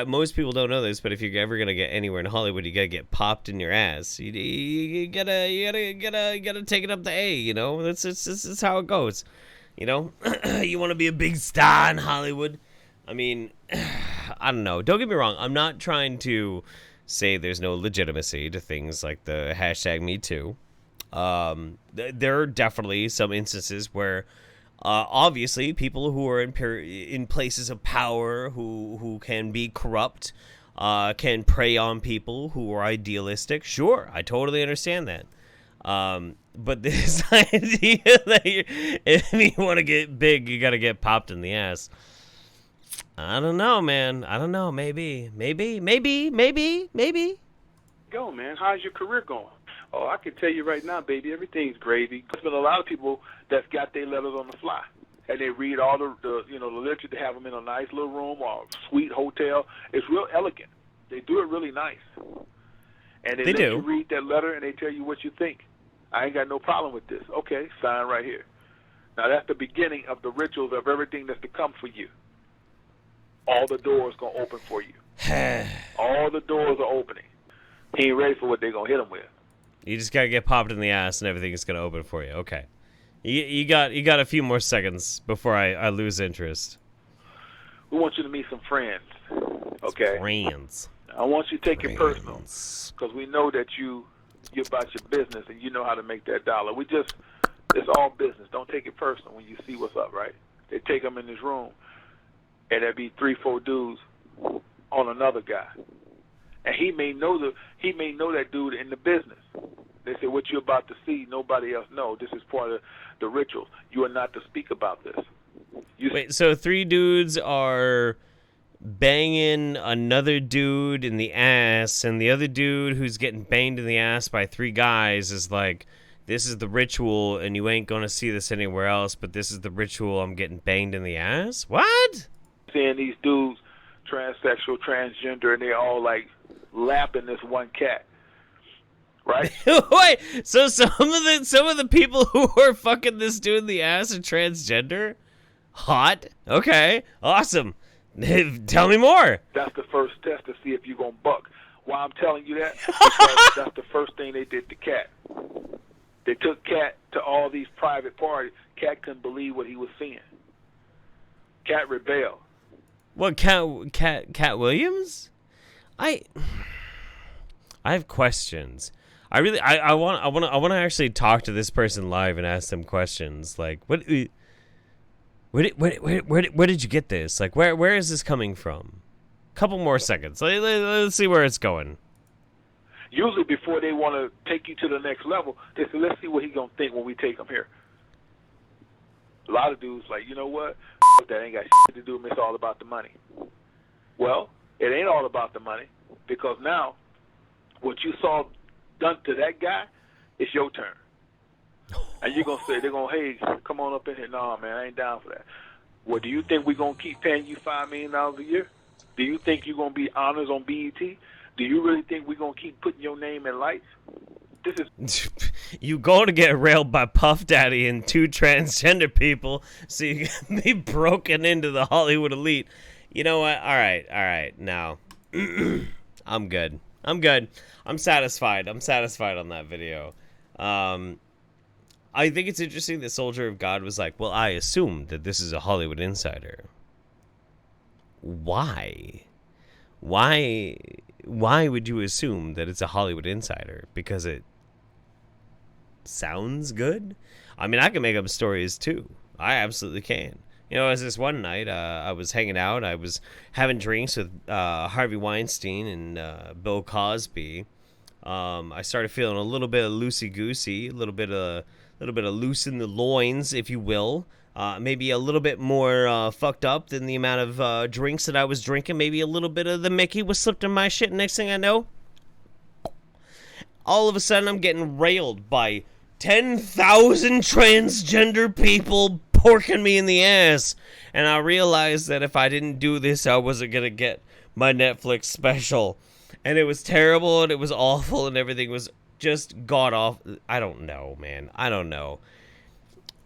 Most people don't know this, but if you're ever gonna get anywhere in Hollywood, you gotta get popped in your ass. You gotta take it up the A. You know, that's how it goes. You know, you want to be a big star in Hollywood. I mean, I don't know. Don't get me wrong. I'm not trying to say there's no legitimacy to things like the hashtag Me Too. There are definitely some instances where, obviously, people who are in places of power, who can be corrupt, can prey on people who are idealistic. Sure, I totally understand that. But this idea that if you want to get big, you got to get popped in the ass. I don't know, man. I don't know. Maybe. Go, man. How's your career going? Oh, I can tell you right now, baby, everything's gravy. There's been a lot of people that's got their letters on the fly, and they read all the literature. They have them in a nice little room or a sweet hotel. It's real elegant. They do it really nice, and they let you read that letter, and they tell you what you think. I ain't got no problem with this. Okay, sign right here. Now that's the beginning of the rituals of everything that's to come for you. All the doors gonna open for you. All the doors are opening. He ain't ready for what they're gonna hit him with. You just gotta get popped in the ass, and everything is gonna open for you. Okay, you got a few more seconds before I lose interest. We want you to meet some friends. Okay. Friends. I want you to take it personal, because we know that you're about your business and you know how to make that dollar. It's all business. Don't take it personal when you see what's up, right? They take them in this room, and there'd be 3-4 dudes on another guy, and he may know that dude in the business. They say, what you're about to see, nobody else know. This is part of the ritual. You are not to speak about this. Wait, so 3 dudes are banging another dude in the ass, and the other dude who's getting banged in the ass by 3 guys is like, this is the ritual, and you ain't gonna see this anywhere else, but this is the ritual, I'm getting banged in the ass? What? Seeing these dudes, transsexual, transgender, and they're all like lapping this one cat. Right? Wait, so some of the people who are fucking this dude in the ass are transgender? Hot? Okay, awesome. Tell me more. That's the first test to see if you're going to buck. Why I'm telling you that? Because that's the first thing they did to Cat. They took Cat to all these private parties. Cat couldn't believe what he was seeing. Cat rebelled. What, Cat Williams? I have questions. I want to actually talk to this person live and ask them questions. Like, where did you get this? Like, where is this coming from? Couple more seconds. Let's see where it's going. Usually, before they want to take you to the next level, they say, "Let's see what he's gonna think when we take him here." A lot of dudes like, you know what? That ain't got shit to do with me. It's all about the money. Well, it ain't all about the money, because now what you saw done to that guy, it's your turn. And you're going to say, they're going to, hey, come on up in here. No, man, I ain't down for that. Well, do you think we're going to keep paying you $5 million a year? Do you think you're going to be honors on BET? Do you really think we're going to keep putting your name in lights? This is... You go to get railed by Puff Daddy and 2 transgender people so you can be broken into the Hollywood elite. You know what? All right. Now, I'm good. I'm satisfied. I'm satisfied on that video. I think it's interesting that Soldier of God was like, well, I assumed that this is a Hollywood insider. Why? Why would you assume that it's a Hollywood insider? Because it sounds good? I mean, I can make up stories too. I absolutely can. You know, as this one night, I was hanging out. I was having drinks with Harvey Weinstein and Bill Cosby. I started feeling a little bit of loosey-goosey, a little bit of loose in the loins, if you will. Maybe a little bit more fucked up than the amount of drinks that I was drinking. Maybe a little bit of the Mickey was slipped in my shit. Next thing I know, all of a sudden I'm getting railed by 10,000 transgender people porking me in the ass. And I realized that if I didn't do this, I wasn't going to get my Netflix special. And it was terrible, and it was awful, and everything was just god off. I don't know, man. I don't know.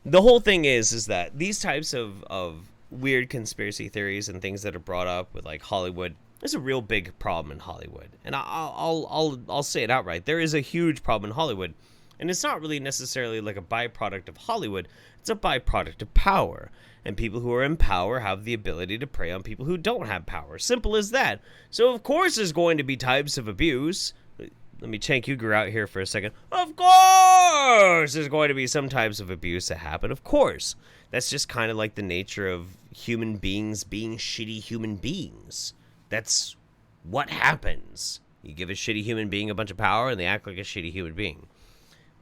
The whole thing is that these types of weird conspiracy theories and things that are brought up with like Hollywood, there's a real big problem in Hollywood, and I'll say it outright. There is a huge problem in Hollywood, and it's not really necessarily like a byproduct of Hollywood. It's a byproduct of power, and people who are in power have the ability to prey on people who don't have power. Simple as that. So of course there's going to be types of abuse. Let me Cenk Uygur out here for a second. Of course there's going to be some types of abuse that happen. Of course. That's just kind of like the nature of human beings being shitty human beings. That's what happens. You give a shitty human being a bunch of power and they act like a shitty human being.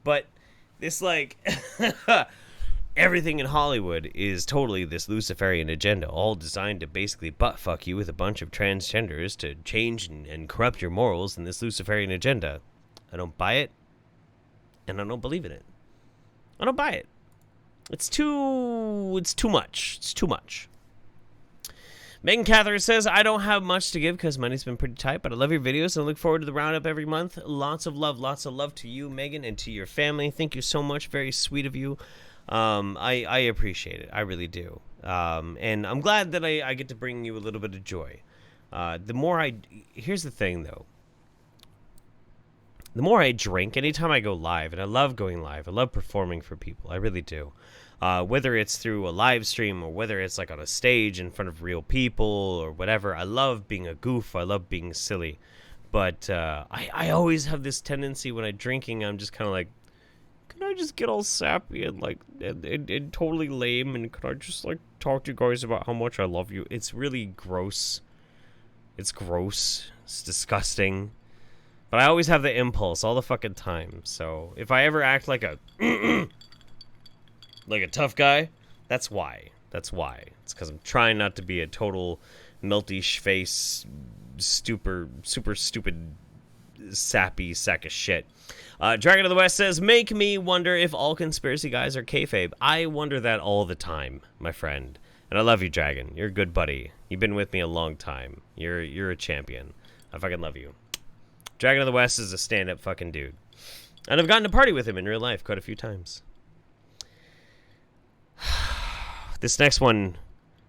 But this, like, everything in Hollywood is totally this Luciferian agenda, all designed to basically butt-fuck you with a bunch of transgenders to change and corrupt your morals in this Luciferian agenda. I don't buy it, and I don't believe in it. I don't buy it. It's too much. It's too much. Megan Catherine says, I don't have much to give because money's been pretty tight, but I love your videos and I look forward to the Roundup every month. Lots of love to you, Megan, and to your family. Thank you so much. Very sweet of you. I appreciate it. I really do. And I'm glad that I get to bring you a little bit of joy. Here's the thing, though. The more I drink, anytime I go live, and I love going live, I love performing for people. I really do. Whether it's through a live stream or whether it's like on a stage in front of real people or whatever, I love being a goof. I love being silly. But I always have this tendency when I'm drinking, I'm just kind of like, can I just get all sappy and like and totally lame, and can I just like talk to you guys about how much I love you? It's really gross. It's gross. It's disgusting. But I always have the impulse all the fucking time. So if I ever act like a like a tough guy, that's why. That's why. It's because I'm trying not to be a total melty face, super stupid, sappy sack of shit. Dragon of the West says, make me wonder if all conspiracy guys are kayfabe. I wonder that all the time, my friend. And I love you, Dragon. You're a good buddy. You've been with me a long time. You're a champion. I fucking love you. Dragon of the West is a stand-up fucking dude. And I've gotten to party with him in real life quite a few times. This next one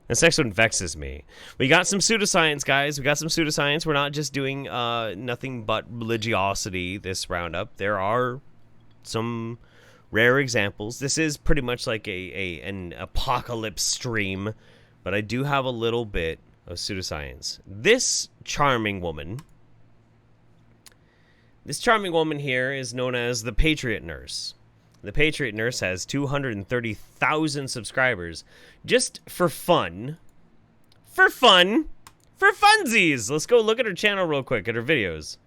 vexes me. We got some pseudoscience, guys. We got some pseudoscience. We're not just doing nothing but religiosity this roundup. There are some rare examples. This is pretty much like an apocalypse stream, but I do have a little bit of pseudoscience. This charming woman here is known as the Patriot Nurse. The Patriot Nurse has 230,000 subscribers just for fun. For funsies. Let's go look at her channel real quick, at her videos.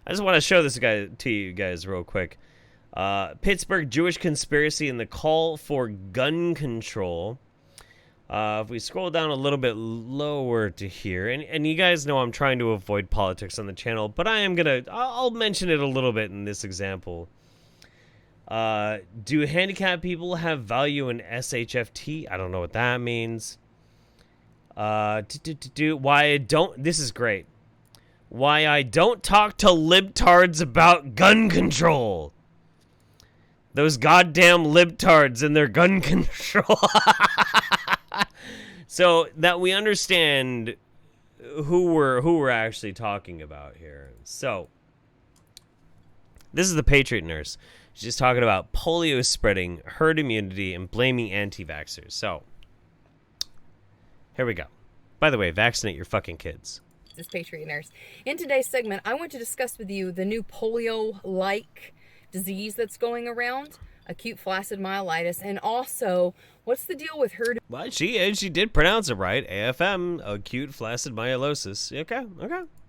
I just want to show this guy to you guys real quick. Pittsburgh Jewish Conspiracy and the Call for Gun Control. If we scroll down a little bit lower to here, and you guys know I'm trying to avoid politics on the channel, but I'll mention it a little bit in this example. Do handicapped people have value in SHFT? I don't know what that means. This is great. Why I don't talk to libtards about gun control. Those goddamn libtards and their gun control. So that we understand who we're actually talking about here. So this is the Patriot Nurse. She's talking about polio spreading, herd immunity, and blaming anti-vaxxers. So, here we go. By the way, vaccinate your fucking kids. This Patriot Nurse. In today's segment, I want to discuss with you the new polio-like disease that's going around, acute flaccid myelitis, and also what's the deal with herd. Well, she did pronounce it right. AFM, acute flaccid myelitis. Okay.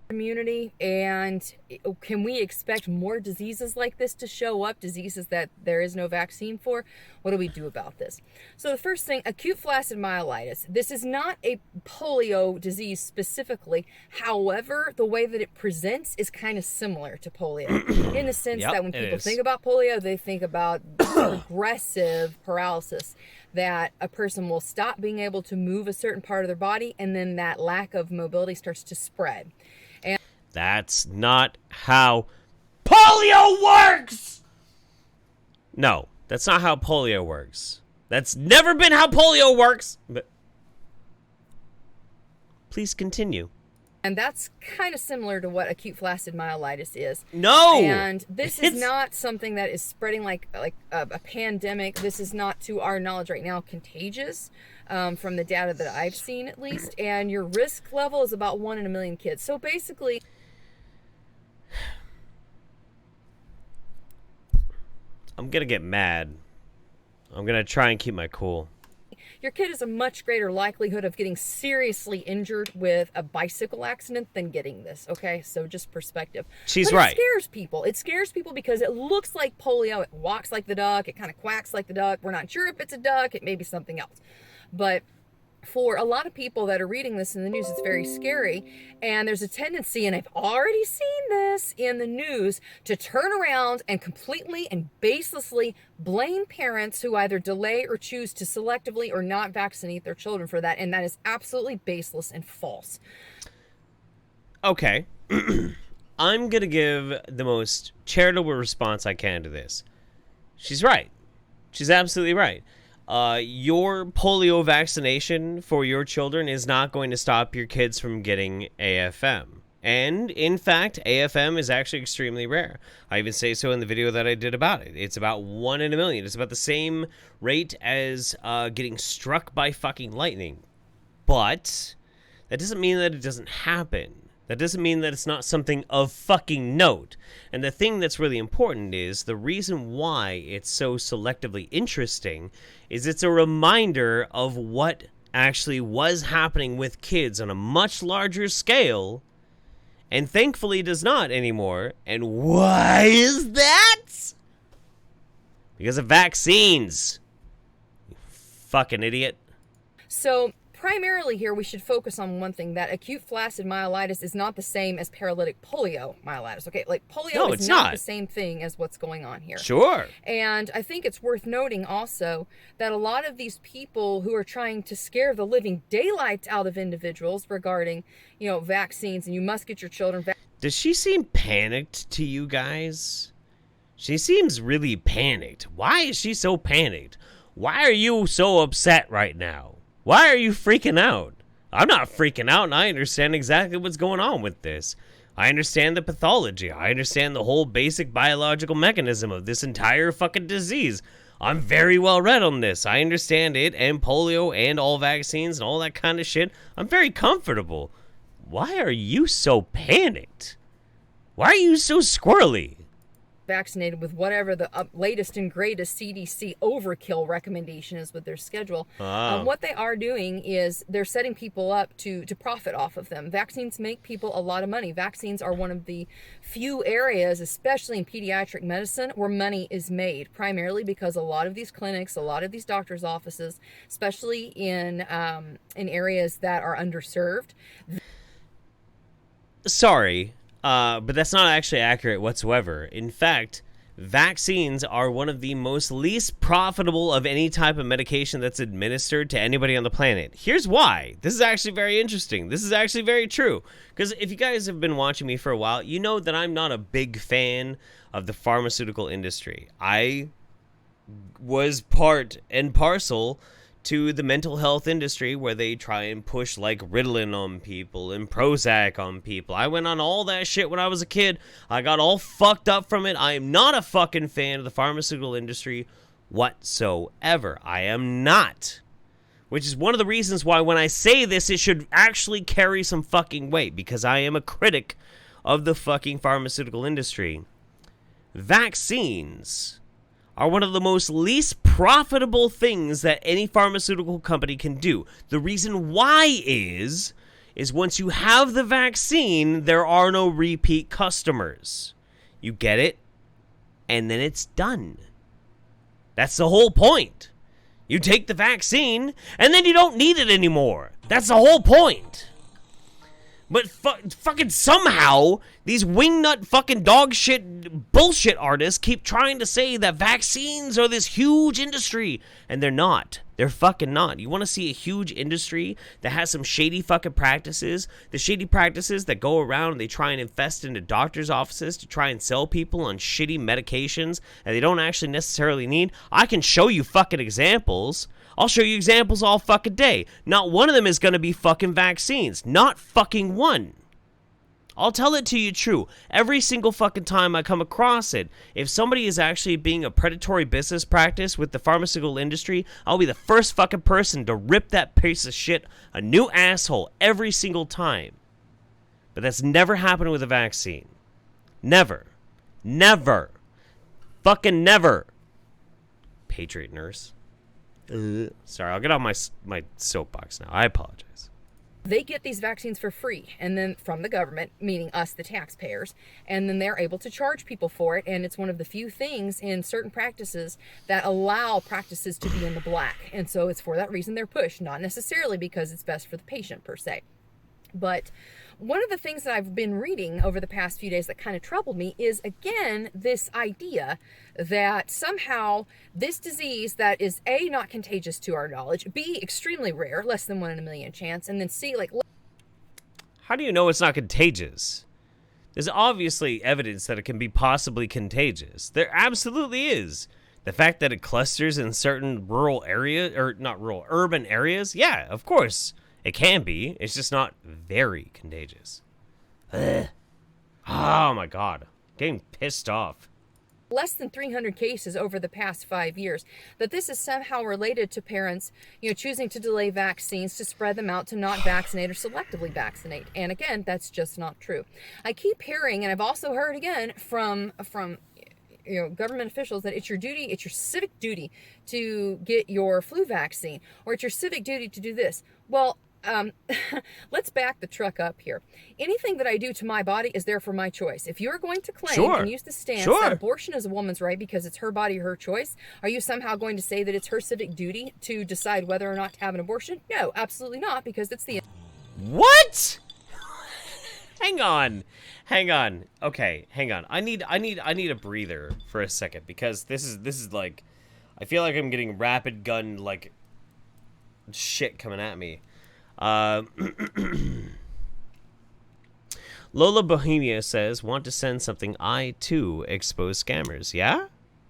Immunity, and can we expect more diseases like this to show up, diseases that there is no vaccine for? What do we do about this? So the first thing, acute flaccid myelitis. This is not a polio disease specifically. However, the way that it presents is kind of similar to polio in the sense that when people think about polio, they think about progressive paralysis, that a person will stop being able to move a certain part of their body, and then that lack of mobility starts to spread. That's not how polio works! No, that's not how polio works. That's never been how polio works. But please continue. And that's kind of similar to what acute flaccid myelitis is. No! And this is not something that is spreading like a pandemic. This is not, to our knowledge right now, contagious, from the data that I've seen at least. And your risk level is about 1 in a million kids. So basically... I'm going to get mad. I'm going to try and keep my cool. Your kid has a much greater likelihood of getting seriously injured with a bicycle accident than getting this, okay? So just perspective. She's right. It scares people. It scares people because it looks like polio. It walks like the duck. It kind of quacks like the duck. We're not sure if it's a duck. It may be something else. But for a lot of people that are reading this in the news, it's very scary. And there's a tendency, and I've already seen this in the news, to turn around and completely and baselessly blame parents who either delay or choose to selectively or not vaccinate their children for that. And that is absolutely baseless and false. Okay. I'm going to give the most charitable response I can to this. She's right. She's absolutely right. Your polio vaccination for your children is not going to stop your kids from getting AFM. And, in fact, AFM is actually extremely rare. I even say so in the video that I did about it. It's about 1 in a million. It's about the same rate as getting struck by fucking lightning. But that doesn't mean that it doesn't happen. That doesn't mean that it's not something of fucking note. And the thing that's really important is the reason why it's so selectively interesting is it's a reminder of what actually was happening with kids on a much larger scale, and thankfully does not anymore. And why is that? Because of vaccines. You fucking idiot. So primarily here, we should focus on one thing, that acute flaccid myelitis is not the same as paralytic poliomyelitis. Okay, like polio is not the same thing as what's going on here. Sure. And I think it's worth noting also that a lot of these people who are trying to scare the living daylights out of individuals regarding, vaccines, and you must get your children Does she seem panicked to you guys? She seems really panicked. Why is she so panicked? Why are you so upset right now? Why are you freaking out? I'm not freaking out, and I understand exactly what's going on with this. I understand the pathology. I understand the whole basic biological mechanism of this entire fucking disease. I'm very well read on this. I understand it and polio and all vaccines and all that kind of shit. I'm very comfortable. Why are you so panicked? Why are you so squirrely? Vaccinated with whatever the latest and greatest CDC overkill recommendation is with their schedule. What they are doing is they're setting people up to profit off of them. Vaccines make people a lot of money. Vaccines are one of the few areas, especially in pediatric medicine, where money is made, primarily because a lot of these clinics, a lot of these doctors' offices, especially in areas that are underserved. Sorry. But that's not actually accurate whatsoever. In fact, vaccines are one of the most least profitable of any type of medication that's administered to anybody on the planet. Here's why. This is actually very interesting. This is actually very true. Because if you guys have been watching me for a while, you know that I'm not a big fan of the pharmaceutical industry. I was part and parcel to the mental health industry where they try and push like Ritalin on people and Prozac on people. I went on all that shit when I was a kid. I got all fucked up from it. I am not a fucking fan of the pharmaceutical industry whatsoever. I am not. Which is one of the reasons why when I say this, it should actually carry some fucking weight, because I am a critic of the fucking pharmaceutical industry. Vaccines are one of the most least profitable things that any pharmaceutical company can do. The reason why is once you have the vaccine, there are no repeat customers. You get it, and then it's done. That's the whole point. You take the vaccine, and then you don't need it anymore. That's the whole point. But fucking somehow, these wingnut fucking dog shit bullshit artists keep trying to say that vaccines are this huge industry. And they're not. They're fucking not. You want to see a huge industry that has some shady fucking practices? The shady practices that go around and they try and infest into doctors' offices to try and sell people on shitty medications that they don't actually necessarily need? I can show you fucking examples. I'll show you examples all fucking day. Not one of them is going to be fucking vaccines. Not fucking one. I'll tell it to you true. Every single fucking time I come across it, if somebody is actually being a predatory business practice with the pharmaceutical industry, I'll be the first fucking person to rip that piece of shit a new asshole every single time. But that's never happened with a vaccine. Never. Never. Fucking never. Patriot nurse. Sorry, I'll get off my soapbox now. I apologize. They get these vaccines for free, and then from the government, meaning us, the taxpayers, and then they're able to charge people for it, and it's one of the few things in certain practices that allow practices to be in the black, and so it's for that reason they're pushed, not necessarily because it's best for the patient per se. But one of the things that I've been reading over the past few days that kind of troubled me is, again, this idea that somehow this disease that is A, not contagious to our knowledge, B, extremely rare, less than 1 in a million chance, and then C, like... How do you know it's not contagious? There's obviously evidence that it can be possibly contagious. There absolutely is. The fact that it clusters in certain rural areas, or not rural, urban areas, yeah, of course. It can be. It's just not very contagious. Ugh. Oh my god. Getting pissed off. Less than 300 cases over the past 5 years, that this is somehow related to parents, choosing to delay vaccines, to spread them out, to not vaccinate or selectively vaccinate. And again, that's just not true. I keep hearing, and I've also heard again from government officials, that it's your duty, it's your civic duty to get your flu vaccine, or it's your civic duty to do this. Well, let's back the truck up here. Anything that I do to my body is there for my choice. If you're going to claim and use the stance that abortion is a woman's right because it's her body, her choice, are you somehow going to say that it's her civic duty to decide whether or not to have an abortion? No, absolutely not, because it's the... What? Hang on. Okay, hang on. I need a breather for a second, because this is like, I feel like I'm getting rapid gun like shit coming at me. Lola Bohemia says, want to send something. I too expose scammers. Yeah?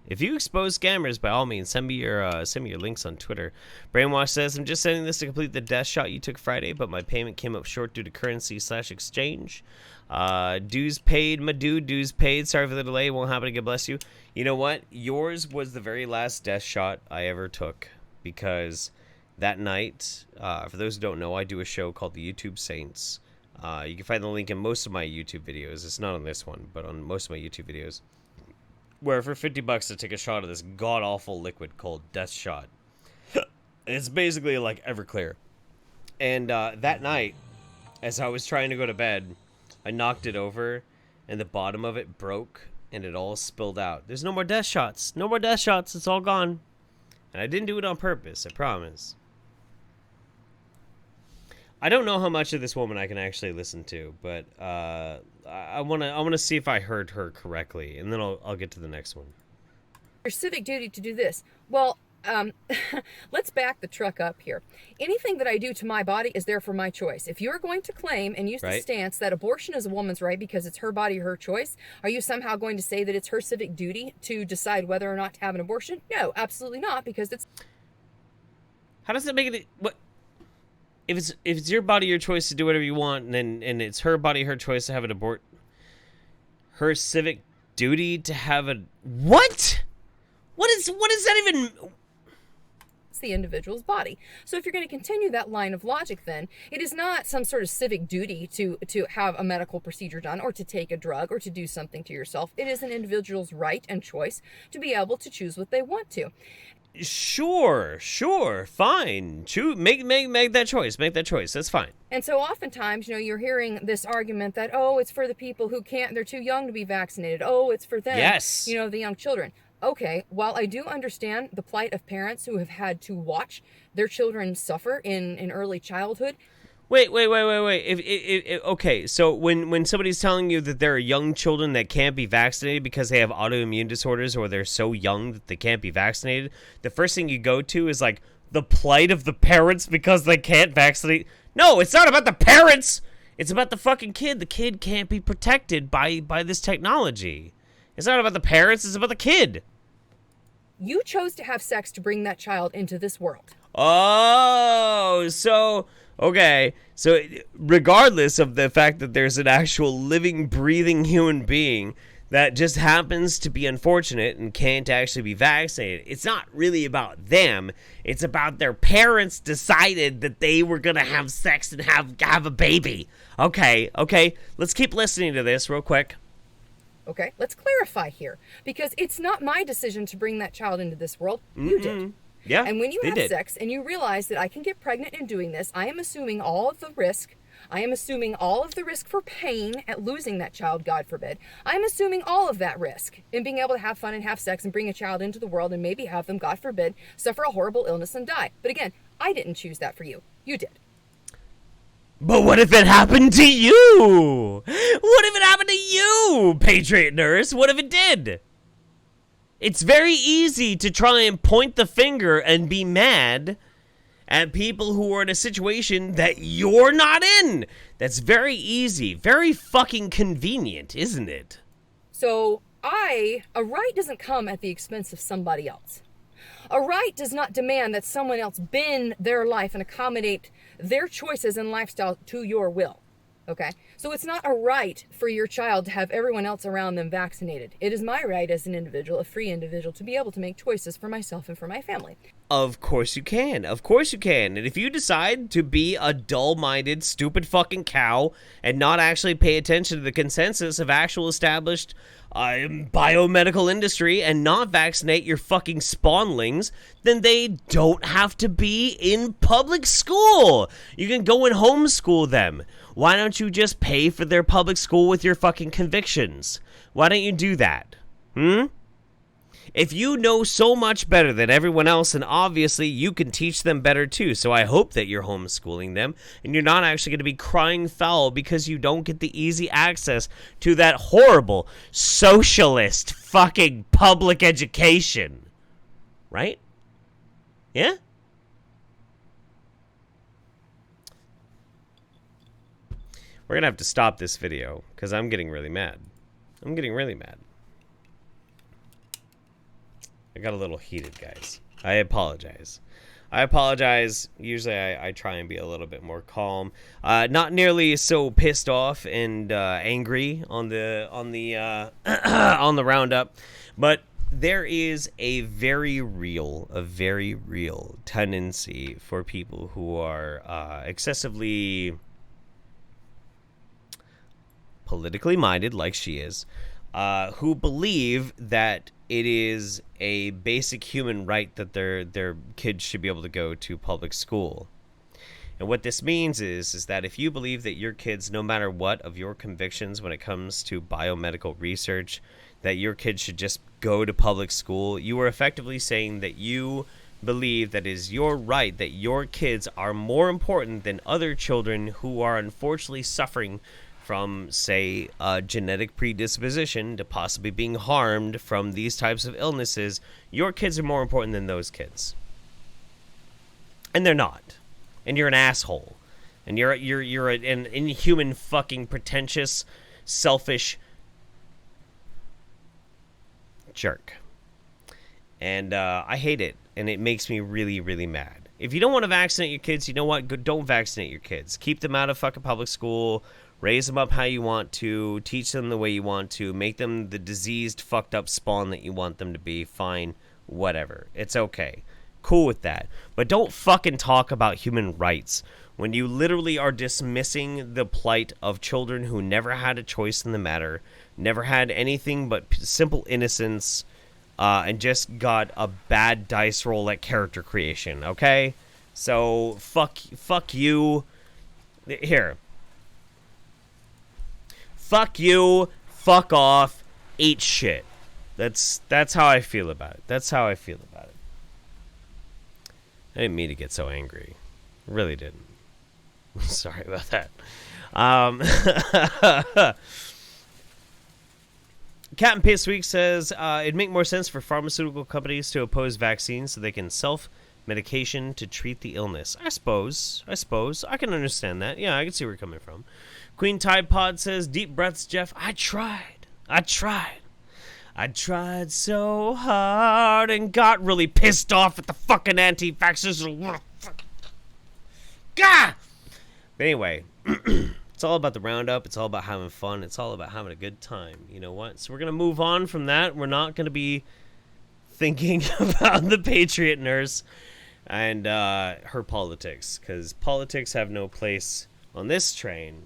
If you expose scammers, by all means, send me your links on Twitter. Brainwash says, I'm just sending this to complete the death shot you took Friday, but my payment came up short due to currency/exchange. Dues paid, my dude. Dues paid. Sorry for the delay. Won't happen again. Bless you. You know what? Yours was the very last death shot I ever took, because that night, for those who don't know, I do a show called the YouTube Saints. You can find the link in most of my YouTube videos. It's not on this one, but on most of my YouTube videos. Where for $50 to take a shot of this god-awful liquid called Death Shot. It's basically like Everclear. And that night, as I was trying to go to bed, I knocked it over, and the bottom of it broke, and it all spilled out. There's no more death shots. No more death shots. It's all gone. And I didn't do it on purpose, I promise. I don't know how much of this woman I can actually listen to, but I wanna see if I heard her correctly, and then I'll get to the next one. Your civic duty to do this. Well, let's back the truck up here. Anything that I do to my body is there for my choice. If you're going to claim and use the stance that abortion is a woman's right because it's her body, her choice, are you somehow going to say that it's her civic duty to decide whether or not to have an abortion? No, absolutely not, because it's... How does that make it... What? If it's your body, your choice to do whatever you want, and it's her body, her choice to have an abort... Her civic duty to have a... What? What is that even... the individual's body. So if you're going to continue that line of logic, then it is not some sort of civic duty to have a medical procedure done, or to take a drug, or to do something to yourself. It is an individual's right and choice to be able to choose what they want to. Sure, fine. Make that choice. Make that choice. That's fine. And so oftentimes, you're hearing this argument that, oh, it's for the people who can't, they're too young to be vaccinated. Oh, it's for them. Yes. The young children. Okay, while I do understand the plight of parents who have had to watch their children suffer in early childhood. Wait. Okay, so when somebody's telling you that there are young children that can't be vaccinated because they have autoimmune disorders or they're so young that they can't be vaccinated, the first thing you go to is like the plight of the parents because they can't vaccinate. No, it's not about the parents. It's about the fucking kid. The kid can't be protected by this technology. It's not about the parents. It's about the kid. You chose to have sex to bring that child into this world. Oh, so, okay. So regardless of the fact that there's an actual living, breathing human being that just happens to be unfortunate and can't actually be vaccinated, it's not really about them. It's about their parents decided that they were going to have sex and have a baby. Okay. Let's keep listening to this real quick. Okay, let's clarify here, because it's not my decision to bring that child into this world. You did. Yeah, and when you have did. sex and you realize that I can get pregnant in doing this, I am assuming all of the risk. I am assuming all of the risk for pain at losing that child, God forbid. I'm assuming all of that risk in being able to have fun and have sex and bring a child into the world and maybe have them, God forbid, suffer a horrible illness and die. But again, I didn't choose that for you. You did. But what if it happened to you? What if it happened to you, Patriot Nurse? What if it did? It's very easy to try and point the finger and be mad at people who are in a situation that you're not in. That's very easy. Very fucking convenient, isn't it? So, a right doesn't come at the expense of somebody else. A right does not demand that someone else bend their life and accommodate their choices and lifestyle to your will. Okay? So it's not a right for your child to have everyone else around them vaccinated. It is my right as an individual, a free individual, to be able to make choices for myself and for my family. Of course you can. Of course you can. And if you decide to be a dull-minded, stupid fucking cow and not actually pay attention to the consensus of actual established biomedical industry and not vaccinate your fucking spawnlings, then they don't have to be in public school. You can go and homeschool them. Why don't you just pay for their public school with your fucking convictions? Why don't you do that? If you know so much better than everyone else, then obviously you can teach them better too. So I hope that you're homeschooling them and you're not actually going to be crying foul because you don't get the easy access to that horrible socialist fucking public education. Right? Yeah? We're going to have to stop this video because I'm getting really mad. I'm getting really mad. I got a little heated, guys. I apologize. Usually I try and be a little bit more calm. Not nearly so pissed off and angry on the on the Roundup, but there is a very real tendency for people who are excessively politically minded, like she is, who believe that it is a basic human right that their kids should be able to go to public school. And what this means is that if you believe that your kids, no matter what of your convictions when it comes to biomedical research, that your kids should just go to public school, you are effectively saying that you believe that it is your right that your kids are more important than other children who are unfortunately suffering from, say, a genetic predisposition to possibly being harmed from these types of illnesses. Your kids are more important than those kids. And they're not. And you're an asshole. And you're an inhuman, fucking, pretentious, selfish jerk. And I hate it. And it makes me really, really mad. If you don't want to vaccinate your kids, you know what? Don't vaccinate your kids. Keep them out of fucking public school. Raise them up how you want to. Teach them the way you want to. Make them the diseased, fucked up spawn that you want them to be. Fine. Whatever. It's okay. Cool with that. But don't fucking talk about human rights when you literally are dismissing the plight of children who never had a choice in the matter, never had anything but simple innocence, and just got a bad dice roll at character creation, okay? So, fuck you. Here. Fuck you, fuck off, eat shit. That's how I feel about it. That's how I feel about it. I didn't mean to get so angry. I really didn't. Sorry about that. Captain Pissweek says it'd make more sense for pharmaceutical companies to oppose vaccines so they can self-medication to treat the illness. I suppose. I can understand that. Yeah, I can see where you're coming from. Queen Tide Pod says, deep breaths, Jeff. I tried so hard and got really pissed off at the fucking anti-vaxxers. God! But anyway, it's all about the Roundup. It's all about having fun. It's all about having a good time. You know what? So we're going to move on from that. We're not going to be thinking about the Patriot nurse and her politics, because politics have no place on this train.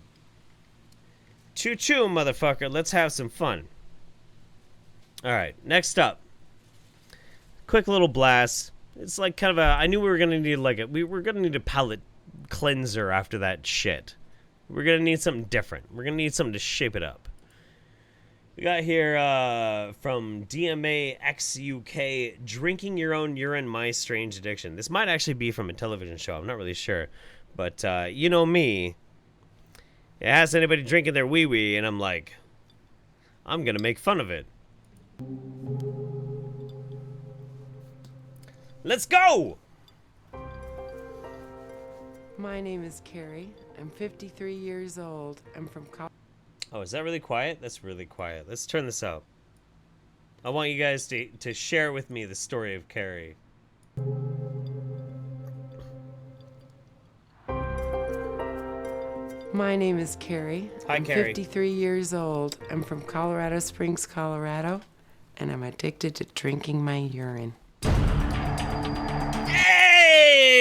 Choo-choo, motherfucker. Let's have some fun. All right, next up. Quick little blast. It's like kind of a... I knew we were going to need like a... We were going to need a palate cleanser after that shit. We're going to need something different. We're going to need something to shape it up. We got here from DMA XUK, Drinking Your Own Urine, My Strange Addiction. This might actually be from a television show. I'm not really sure. But you know me. It has anybody drinking their wee-wee, and I'm like, I'm going to make fun of it. Let's go! My name is Carrie. I'm 53 years old. I'm from Colorado. Oh, is that really quiet? That's really quiet. Let's turn this up. I want you guys to share with me the story of Carrie. My name is Carrie. Hi, Carrie. I'm 53 years old. I'm from Colorado Springs, Colorado, and I'm addicted to drinking my urine. Hey!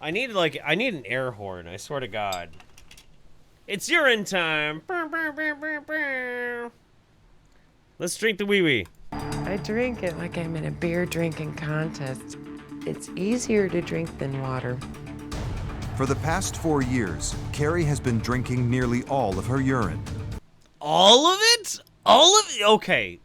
I need an air horn, I swear to God. It's urine time. Let's drink the wee-wee. I drink it like I'm in a beer drinking contest. It's easier to drink than water. For the past 4 years, Carrie has been drinking nearly all of her urine. All of it? All of it? Okay.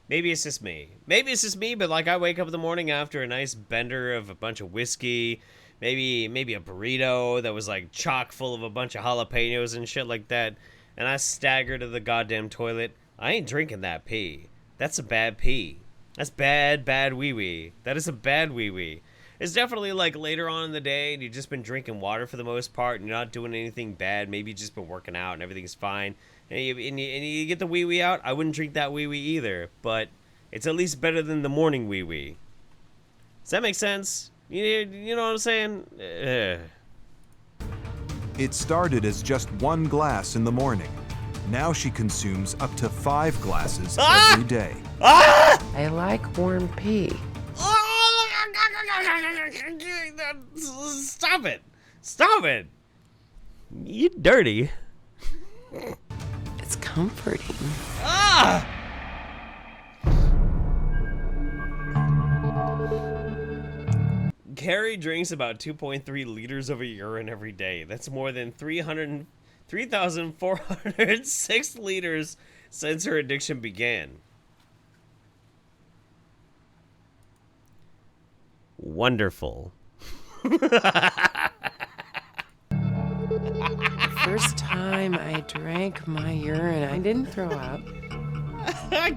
Maybe it's just me. Maybe it's just me, but like I wake up in the morning after a nice bender of a bunch of whiskey, maybe a burrito that was like chock full of a bunch of jalapenos and shit like that, and I stagger to the goddamn toilet. I ain't drinking that pee. That's a bad pee. That's bad wee-wee. That is a bad wee-wee. It's definitely like later on in the day and you've just been drinking water for the most part and you're not doing anything bad. Maybe you've just been working out and everything's fine. And you get the wee-wee out. I wouldn't drink that wee-wee either, but it's at least better than the morning wee-wee. Does that make sense? You know what I'm saying? It started as just 1 glass in the morning. Now she consumes up to 5 glasses every day. I like warm pee. Stop it. Stop it. You dirty. It's comforting. Carrie drinks about 2.3 liters of urine every day. That's more than 3,406 liters since her addiction began. Wonderful. First time I drank my urine, I didn't throw up.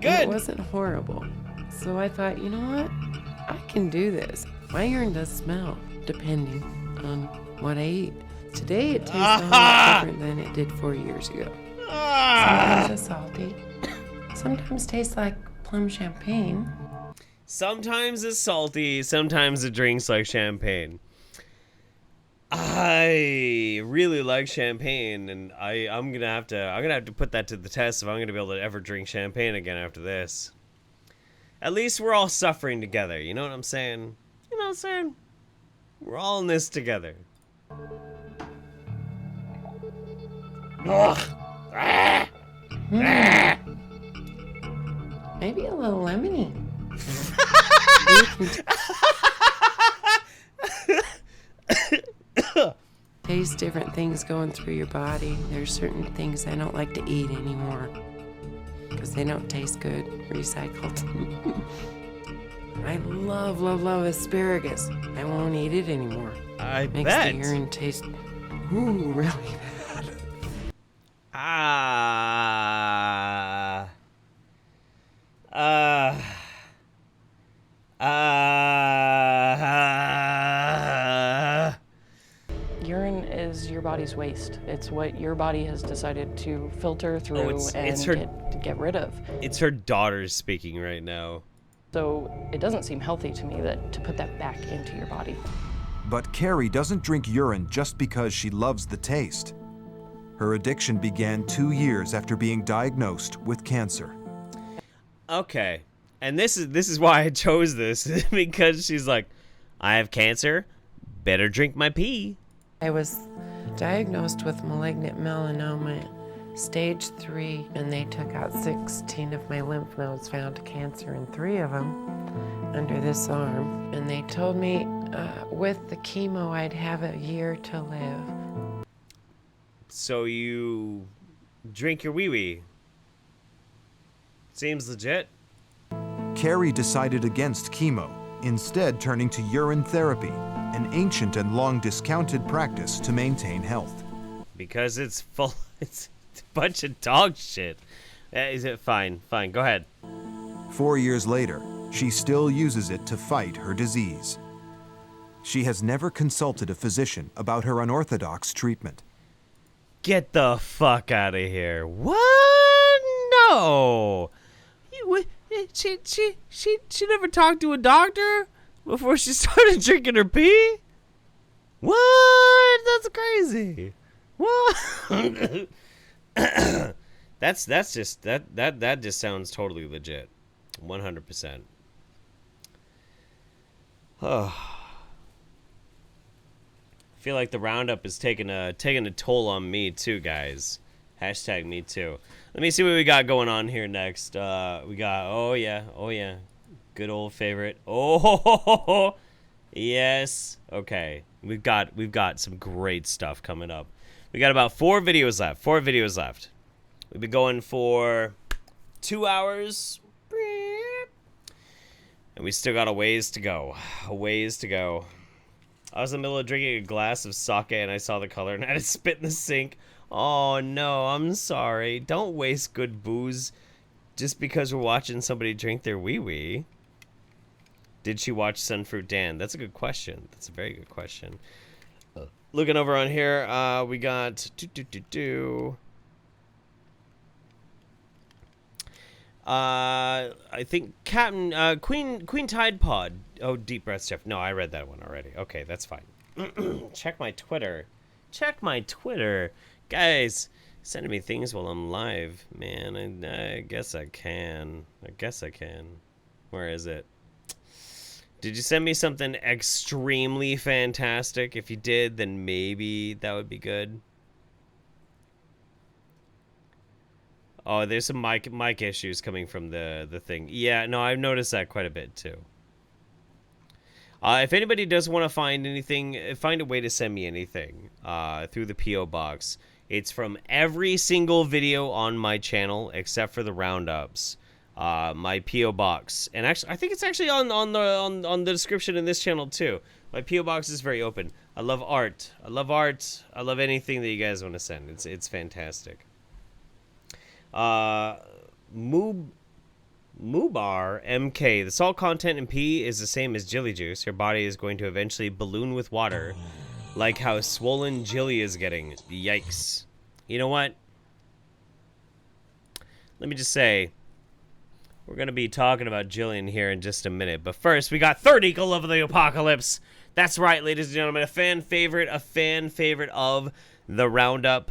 Good. It wasn't horrible. So I thought, you know what? I can do this. My urine does smell, depending on what I eat. Today it tastes a lot different than it did 4 years ago. Sometimes it's salty. Sometimes tastes like plum champagne. Sometimes it's salty, sometimes it drinks like champagne. I really like champagne, and I'm gonna have to put that to the test if I'm gonna be able to ever drink champagne again after this. At least we're all suffering together, you know what I'm saying? You know what I'm saying? We're all in this together. Maybe a little lemony. Taste different things going through your body. There's certain things I don't like to eat anymore because they don't taste good. Recycled. I love, love, love asparagus. I won't eat it anymore. I Makes bet. the urine taste, really bad. Urine is your body's waste. It's what your body has decided to filter through get rid of. It's her daughter speaking right now. So it doesn't seem healthy to me to put that back into your body. But Carrie doesn't drink urine just because she loves the taste. Her addiction began 2 years after being diagnosed with cancer. Okay, and this is why I chose this, because she's like, I have cancer, better drink my pee. I was diagnosed with malignant melanoma, stage 3, and they took out 16 of my lymph nodes, found cancer in 3 of them under this arm. And they told me with the chemo I'd have a year to live. So you drink your wee-wee. Seems legit. Carrie decided against chemo, instead turning to urine therapy, an ancient and long discounted practice to maintain health. Because it's a bunch of dog shit. Is it fine? Fine, go ahead. 4 years later, she still uses it to fight her disease. She has never consulted a physician about her unorthodox treatment. Get the fuck out of here. What? No. She never talked to a doctor before she started drinking her pee? What? That's crazy. What? that just sounds totally legit. 100%. Oh. I feel like the Roundup is taking a toll on me too, guys. Hashtag me too. Let me see what we got going on here next. We got, oh yeah, good old favorite. Oh, yes. Okay, we've got some great stuff coming up. We got about 4 videos left. We've been going for 2 hours, and we still got a ways to go. I was in the middle of drinking a glass of sake and I saw the color and I had to spit in the sink. Oh no, I'm sorry. Don't waste good booze just because we're watching somebody drink their wee-wee. Did she watch Sunfruit Dan? That's a good question. That's a very good question. Looking over on here, we got I think Captain Queen Tide Pod. Oh, Deep Breath Jeff. No, I read that one already. Okay, that's fine. Check my Twitter. Guys, sending me things while I'm live. Man, I guess I can. Where is it? Did you send me something extremely fantastic? If you did, then maybe that would be good. Oh, there's some mic issues coming from the thing. Yeah, no, I've noticed that quite a bit too. If anybody does want to find anything, find a way to send me anything through the P.O. Box. It's from every single video on my channel except for the roundups. My P.O. Box, and actually, I think it's actually on the description in this channel too. My P.O. Box is very open. I love art. I love anything that you guys want to send. It's fantastic. Mubar MK. The salt content in pee is the same as jelly juice. Your body is going to eventually balloon with water, like how swollen Jilly is getting. Yikes. You know what? Let me just say, we're going to be talking about Jillian here in just a minute. But first, we got Third Eagle of the Apocalypse. That's right, ladies and gentlemen. A fan favorite of the Roundup.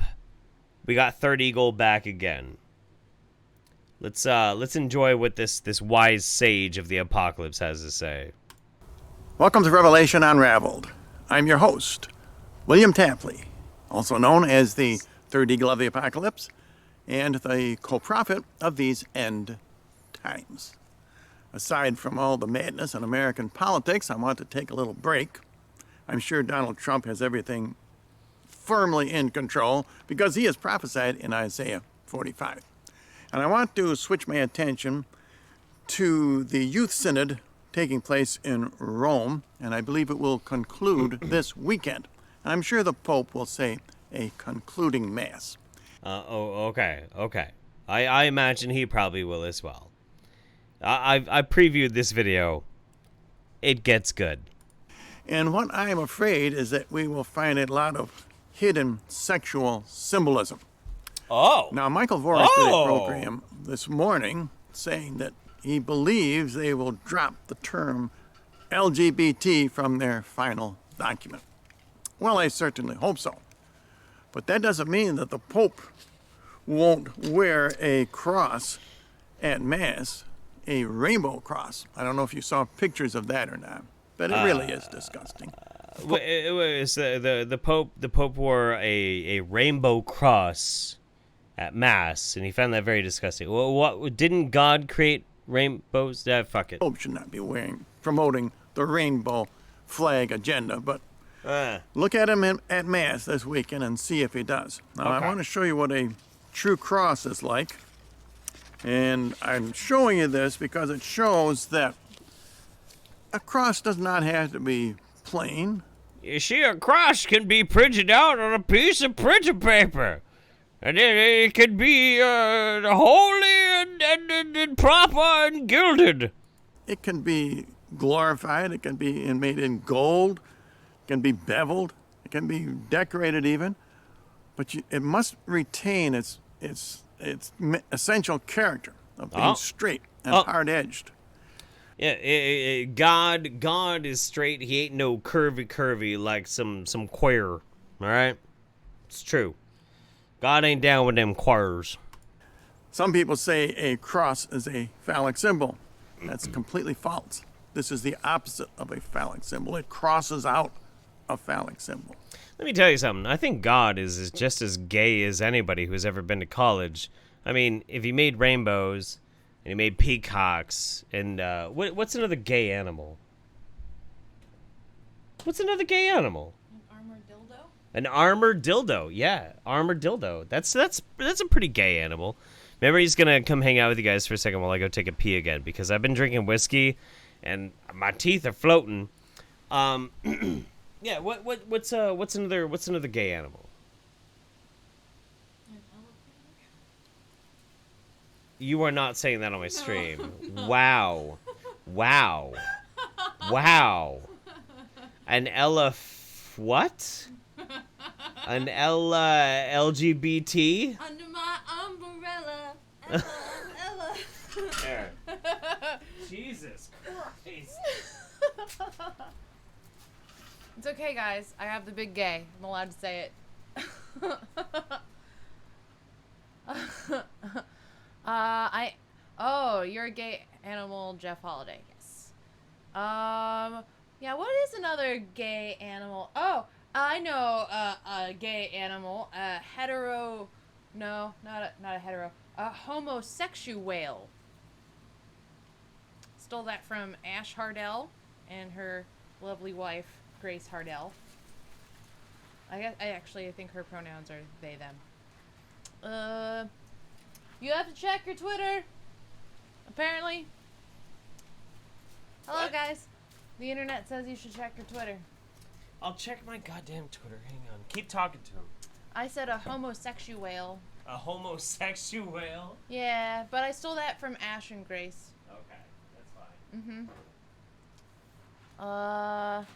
We got Third Eagle back again. Let's enjoy what this wise sage of the apocalypse has to say. Welcome to Revelation Unraveled. I'm your host, William Tapley, also known as the Third Eagle of the Apocalypse and the co-prophet of these end times. Aside from all the madness in American politics, I want to take a little break. I'm sure Donald Trump has everything firmly in control because he has prophesied in Isaiah 45. And I want to switch my attention to the Youth Synod taking place in Rome, and I believe it will conclude this weekend. And I'm sure the Pope will say a concluding Mass. Okay. I imagine he probably will as well. I previewed this video. It gets good. And what I am afraid is that we will find a lot of hidden sexual symbolism. Oh. Now, Michael Voris did a program this morning saying that he believes they will drop the term LGBT from their final document. Well, I certainly hope so. But that doesn't mean that the Pope won't wear a cross at Mass, a rainbow cross. I don't know if you saw pictures of that or not, but it really is disgusting. The Pope wore a rainbow cross at Mass, and he found that very disgusting. Well, what didn't God create rainbows? Fuck it. Pope should not be promoting the rainbow flag agenda, but look at him at Mass this weekend and see if he does. Now, I want to show you what a true cross is like. And I'm showing you this because it shows that a cross does not have to be plain. You see, a cross can be printed out on a piece of printer paper. And it can be holy and proper and gilded. It can be glorified. It can be made in gold. It can be beveled. It can be decorated even. But it must retain its essential character of being straight and hard-edged. Yeah, God is straight. He ain't no curvy like some queer. All right, it's true. God ain't down with them queers. Some people say a cross is a phallic symbol. That's completely false. This is the opposite of a phallic symbol. It crosses out a phallic symbol. Let me tell you something. I think God is just as gay as anybody who's ever been to college. I mean, if he made rainbows and he made peacocks and what's another gay animal? What's another gay animal? An armored dildo, yeah, armored dildo. That's a pretty gay animal. Maybe he's gonna come hang out with you guys for a second while I go take a pee again because I've been drinking whiskey, and my teeth are floating. Yeah, what's another gay animal? You are not saying that on my stream. No. Wow. An what? An LGBT? Under my umbrella. Ella. There. Jesus Christ. It's okay, guys. I have the big gay. I'm allowed to say it. You're a gay animal, Jeff Holiday. Yes. Yeah, what is another gay animal? Oh, I know a gay animal, a hetero, no, not a hetero, a homosexual. Stole that from Ash Hardell and her lovely wife, Grace Hardell. I think her pronouns are they, them. You have to check your Twitter, apparently. Hello, guys. The internet says you should check your Twitter. I'll check my goddamn Twitter. Hang on. Keep talking to him. I said a homosexual. A homosexual? Yeah, but I stole that from Ash and Grace. Okay, that's fine.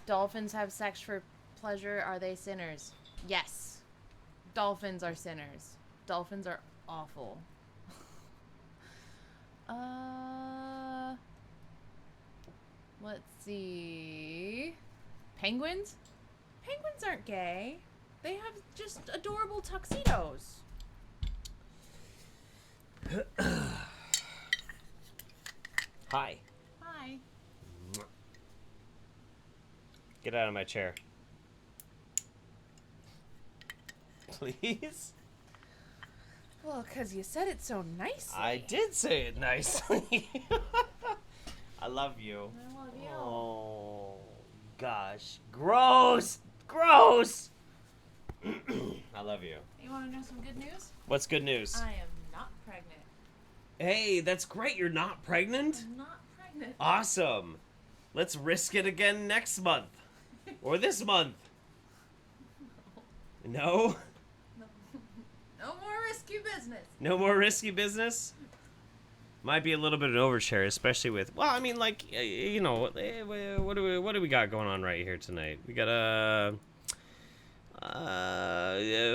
Dolphins have sex for pleasure. Are they sinners? Yes. Dolphins are sinners. Dolphins are awful. Let's see. Penguins? Penguins aren't gay. They have just adorable tuxedos. Hi. Hi. Get out of my chair. Please? Well, because you said it so nicely. I did say it nicely. I love you. I love you. Oh, gosh. Gross! Gross! I love you. You want to know some good news? What's good news? I am not pregnant. Hey, that's great. You're not pregnant? I'm not pregnant. pregnant. Awesome. Let's risk it again next month. Or this month. No? No more risky business. No more risky business? Might be a little bit of an overshare, especially with, well, I mean, like, you know, what do we got going on right here tonight? We got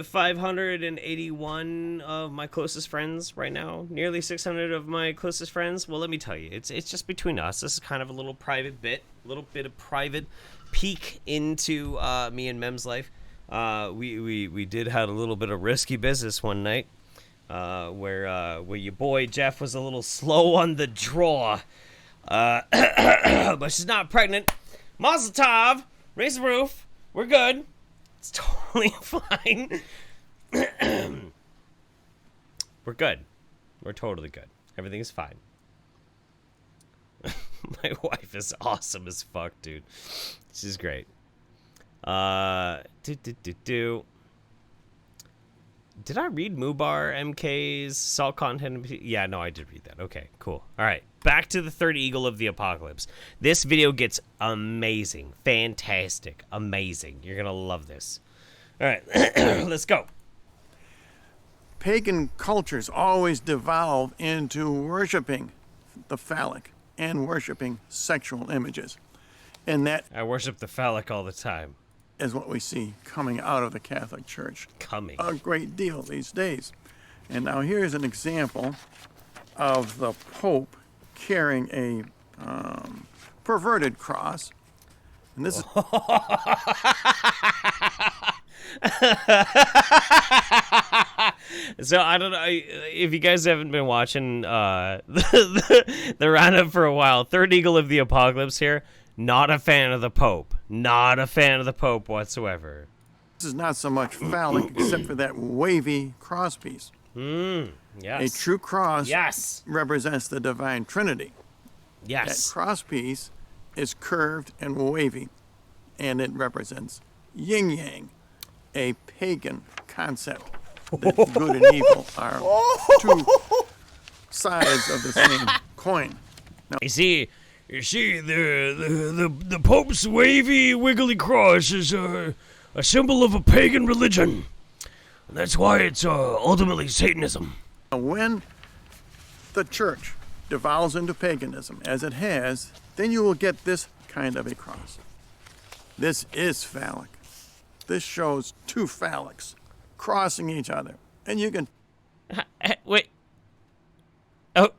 581 of my closest friends right now. Nearly 600 of my closest friends. Well, let me tell you, it's just between us. This is kind of a little private bit, a little bit of private peek into me and Mem's life. We did have a little bit of risky business one night. Where your boy Jeff was a little slow on the draw. But she's not pregnant. Mazel tov. Raise the roof. We're good. It's totally fine. We're good. We're totally good. Everything's fine. My wife is awesome as fuck, dude. She's great. Did I read Mubar MK's salt content? Yeah, no, I did read that. Okay, cool. All right, back to the third eagle of the apocalypse. This video gets amazing, fantastic, amazing. You're gonna love this. All right, let's go. Pagan cultures always devolve into worshiping the phallic and worshiping sexual images. And that I worship the phallic all the time. Is what we see coming out of the Catholic Church. A great deal these days. And now here's an example of the Pope carrying a perverted cross. And this is... So I don't know if you guys haven't been watching the Roundup for a while. Third eagle of the apocalypse here. Not a fan of the Pope. Not a fan of the Pope whatsoever. This is not so much phallic except for that wavy cross-piece. Yes. A true cross yes. represents the divine Trinity. Yes. That cross-piece is curved and wavy, and it represents yin-yang, a pagan concept that good and evil are two sides of the same coin. Now, You see, the Pope's wavy, wiggly cross is a symbol of a pagan religion. And that's why it's ultimately Satanism. When the church devolves into paganism, as it has, then you will get this kind of a cross. This is phallic. This shows two phallics crossing each other. And you can... Wait. Oh.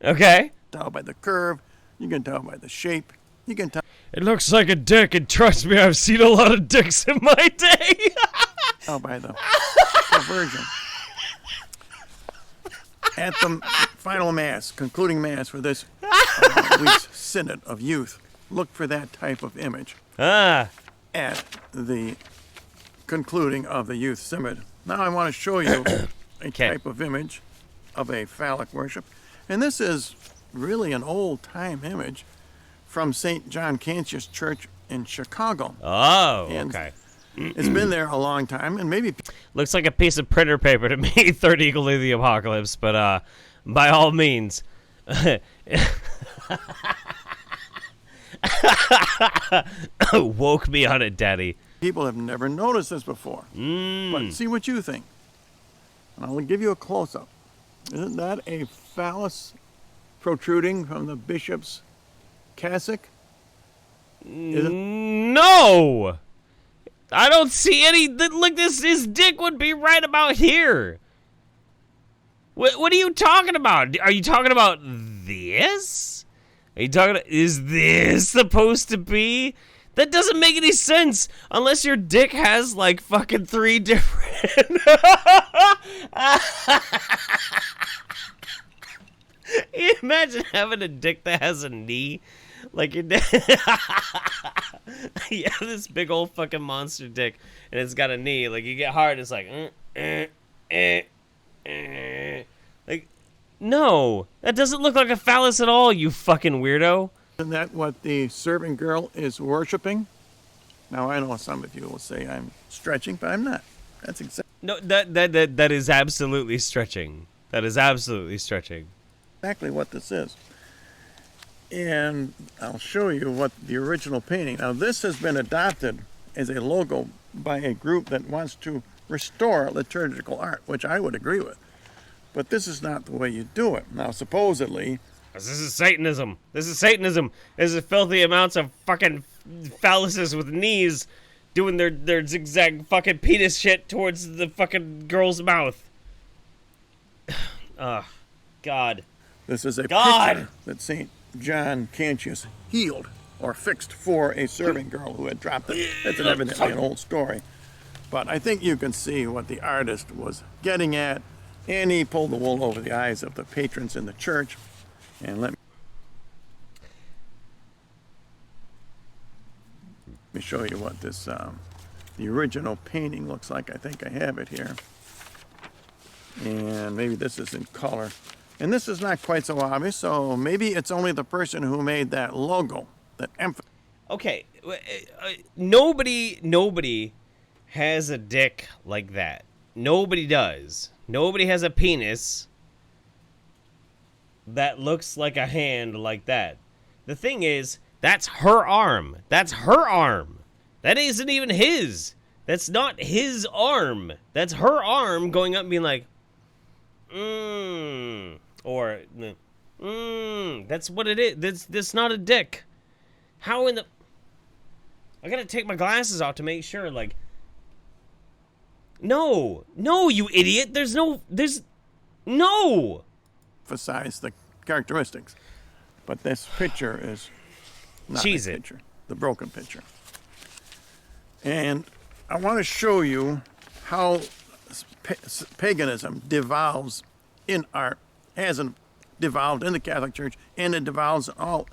Okay. Tell by the curve. You can tell by the shape. You can tell... It looks like a dick, and trust me, I've seen a lot of dicks in my day. Tell by the perversion. At the final mass, concluding mass for this week's Synod of Youth, look for that type of image at the concluding of the Youth Synod. Now I want to show you a type of image of a phallic worship. And this is really an old-time image from St. John Cantius Church in Chicago. Oh, and okay. It's been there a long time, and maybe... Looks like a piece of printer paper to me, Third Eagle of the Apocalypse, but by all means. Woke me on it, Daddy. People have never noticed this before. But see what you think. And I'll give you a close-up. Isn't that a phallus protruding from the bishop's cassock? No! I don't see any... Look, his dick would be right about here. What are you talking about? Are you talking about this? Are you talking... Is this supposed to be... That doesn't make any sense unless your dick has like fucking 3 different... You imagine having a dick that has a knee? Like your dick... Yeah, this big old fucking monster dick, and it's got a knee. Like, you get hard, it's like... Like, no. That doesn't look like a phallus at all, you fucking weirdo. Isn't that what the servant girl is worshiping? Now, I know some of you will say I'm stretching, but I'm not. That's exactly... No, that is absolutely stretching. That is absolutely stretching. exactly what this is. And I'll show you what the original painting. Now this has been adopted as a logo by a group that wants to restore liturgical art, which I would agree with. But this is not the way you do it. Now supposedly... This is Satanism. This is Satanism. This is filthy amounts of fucking phalluses with knees doing their zigzag fucking penis shit towards the fucking girl's mouth. God. This is a picture that St. John Cantius healed or fixed for a serving girl who had dropped it. That's evidently an old story. But I think you can see what the artist was getting at, and he pulled the wool over the eyes of the patrons in the church. And let me show you what this, the original painting looks like. I think I have it here. And maybe this is in color. And this is not quite so obvious, so maybe it's only the person who made that logo that emphasizes. Okay, nobody has a dick like that. Nobody does. Nobody has a penis that looks like a hand like that. The thing is, that's her arm. That's her arm. That isn't even his. That's not his arm. That's her arm going up and being like, or, that's what it is. That's not a dick. How in the... I gotta take my glasses off to make sure, like... No, you idiot. There's no... Emphasize the characteristics. But this picture is not Cheese a it. picture. The broken picture. And I want to show you how paganism devolves in art, hasn't devolved in the Catholic Church, and it devolves in all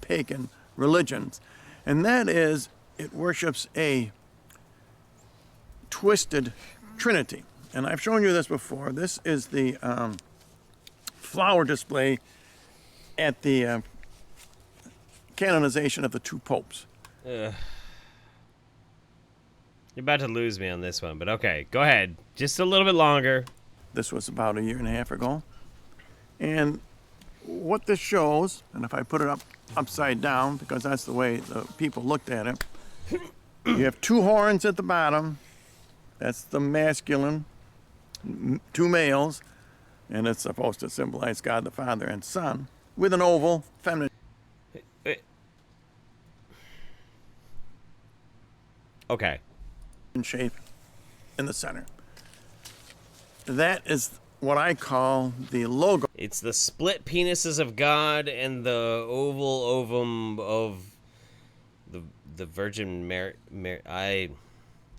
pagan religions. And that is, it worships a twisted trinity. And I've shown you this before. This is the flower display at the canonization of the two popes. You're about to lose me on this one, but okay, go ahead. Just a little bit longer. This was about 1.5 years ago. And what this shows, and if I put it upside down, because that's the way the people looked at it, you have two horns at the bottom. That's the masculine, two males, and it's supposed to symbolize God the Father and Son, with an oval, feminine. Okay. In shape in the center. That is what I call the logo. It's the split penises of God and the oval ovum of the Virgin Mary.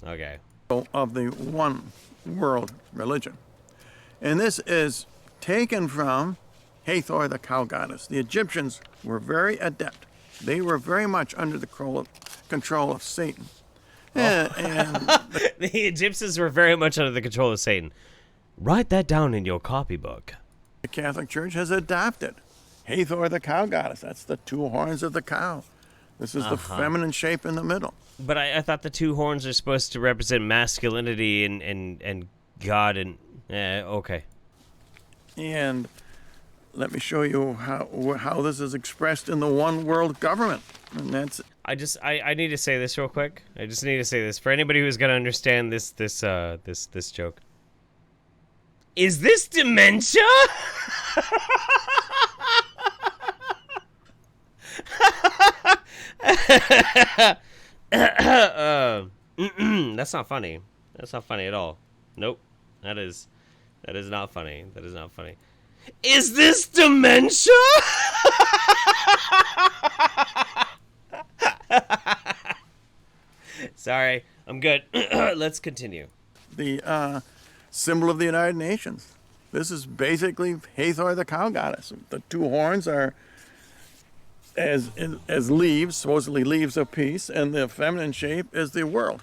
Okay. Of the one world religion. And this is taken from Hathor, the cow goddess. The Egyptians were very adept. They were very much under the control of Satan. And the Egyptians were very much under the control of Satan. Write that down in your copybook. The Catholic Church has adopted Hathor, the cow goddess. That's the two horns of the cow. This is the feminine shape in the middle. But I thought the two horns are supposed to represent masculinity and God and... okay. And let me show you how this is expressed in the one world government. And that's... I need to say this real quick. I just need to say this for anybody who's gonna understand this joke. Is this dementia? That's not funny. That's not funny at all. Nope. That is not funny. That is not funny. Is this dementia? Sorry, I'm good. Let's continue. The symbol of the United Nations. This is basically Hathor, the cow goddess. The two horns are as leaves, supposedly leaves of peace, and the feminine shape is the world.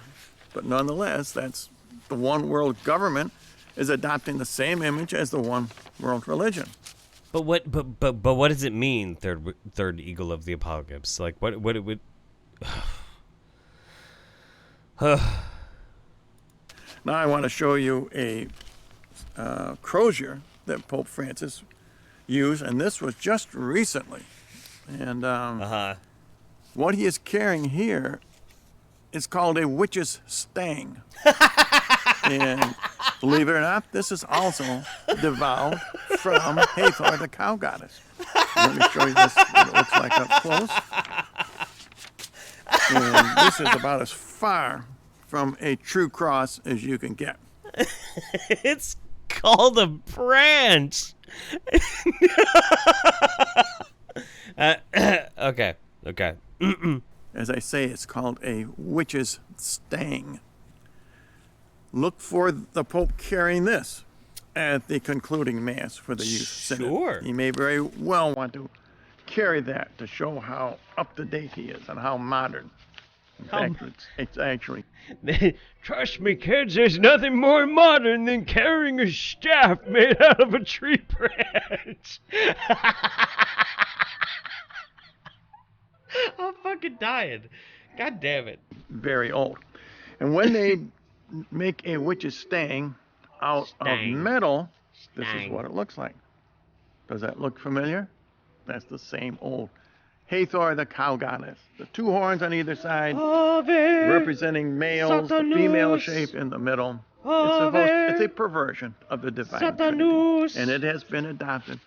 But nonetheless, that's the one world government is adopting the same image as the one world religion. But what does it mean? Third eagle of the apocalypse. Like what it would. Now I want to show you a crozier that Pope Francis use, and this was just recently. And what he is carrying here is called a witch's stang. And believe it or not, this is also devolved from Hathor, the cow goddess. Let me show you this, what it looks like up close. And this is about as far from a true cross as you can get. It's called a branch. Okay. As I say, it's called a witch's stang. Look for the Pope carrying this at the concluding Mass for the youth synod. Sure. He may very well want to carry that to show how up-to-date he is and how modern. In fact, it's actually... Trust me, kids, there's nothing more modern than carrying a staff made out of a tree branch. I'm fucking dying. God damn it. Very old. And when they make a witch's stang out of metal, this is what it looks like. Does that look familiar? That's the same old Hathor, the cow goddess. The two horns on either side, representing males, the female shape in the middle. It's a perversion of the divine Trinity, and it has been adopted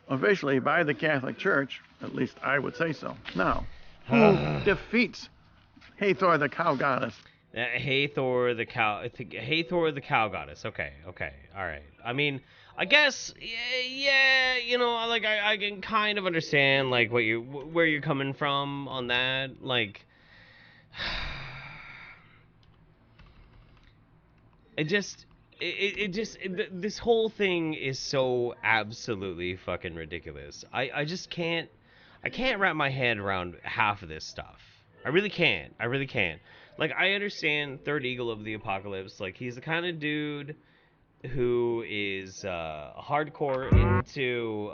officially by the Catholic Church. At least I would say so. Now, who defeats Hathor, the cow goddess? Hathor the cow goddess. Okay, all right. I mean, I guess, yeah, you know, like I can kind of understand like where you're coming from on that. Like, this whole thing is so absolutely fucking ridiculous. I just can't wrap my head around half of this stuff. I really can't. Like, I understand Third Eagle of the Apocalypse. Like, he's the kind of dude who is hardcore into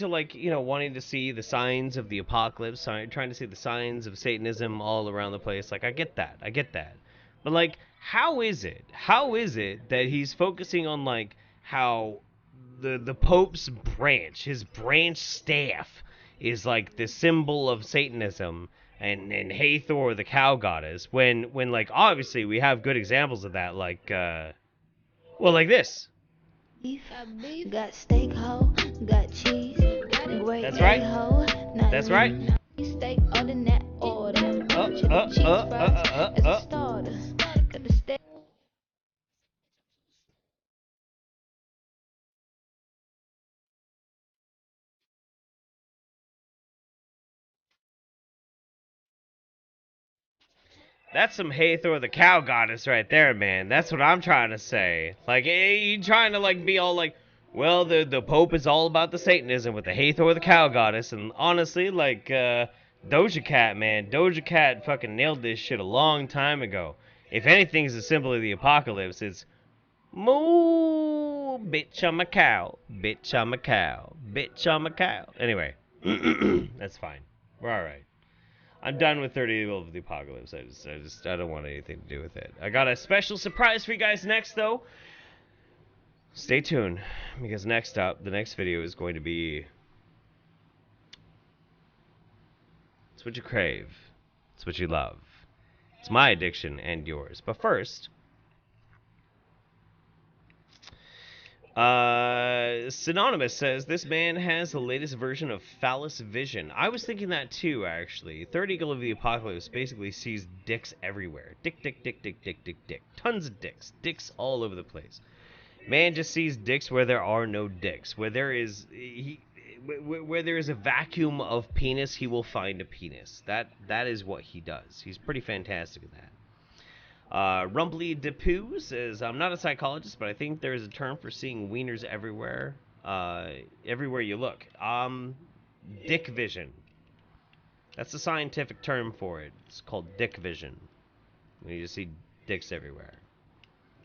like, you know, wanting to see the signs of the apocalypse, trying to see the signs of Satanism all around the place. Like, I get that. But like, how is it that he's focusing on like how the Pope's branch, his branch staff, is like the symbol of Satanism, and Hathor, the cow goddess, when like obviously we have good examples of that, like like this. Got steak ho, got cheese, great. That's right. That's right. Steak on the net order. That's some Hathor the cow goddess right there, man. That's what I'm trying to say. Like, you trying to like be all like, well, the Pope is all about the Satanism with the Hathor the cow goddess, and honestly, like, Doja Cat, man, Doja Cat fucking nailed this shit a long time ago. If anything's a symbol of the apocalypse, it's moo, bitch, I'm a cow, bitch, I'm a cow, bitch, I'm a cow. Anyway, that's fine. We're all right. I'm done with 30 Eagle of the Apocalypse. I don't want anything to do with it. I got a special surprise for you guys next, though. Stay tuned, because next up, the next video is going to be... It's what you crave. It's what you love. It's my addiction and yours. But first... Synonymous says, this man has the latest version of phallus vision. I was thinking that too, actually. Third Eagle of the Apocalypse basically sees dicks everywhere. Dick. Tons of dicks. Dicks all over the place. Man just sees dicks where there are no dicks. Where there is a vacuum of penis, he will find a penis. That is what he does. He's pretty fantastic at that. Rumbly Depew says, I'm not a psychologist, but I think there is a term for seeing wieners everywhere. Everywhere you look. Dick vision. That's the scientific term for it. It's called dick vision. When you just see dicks everywhere.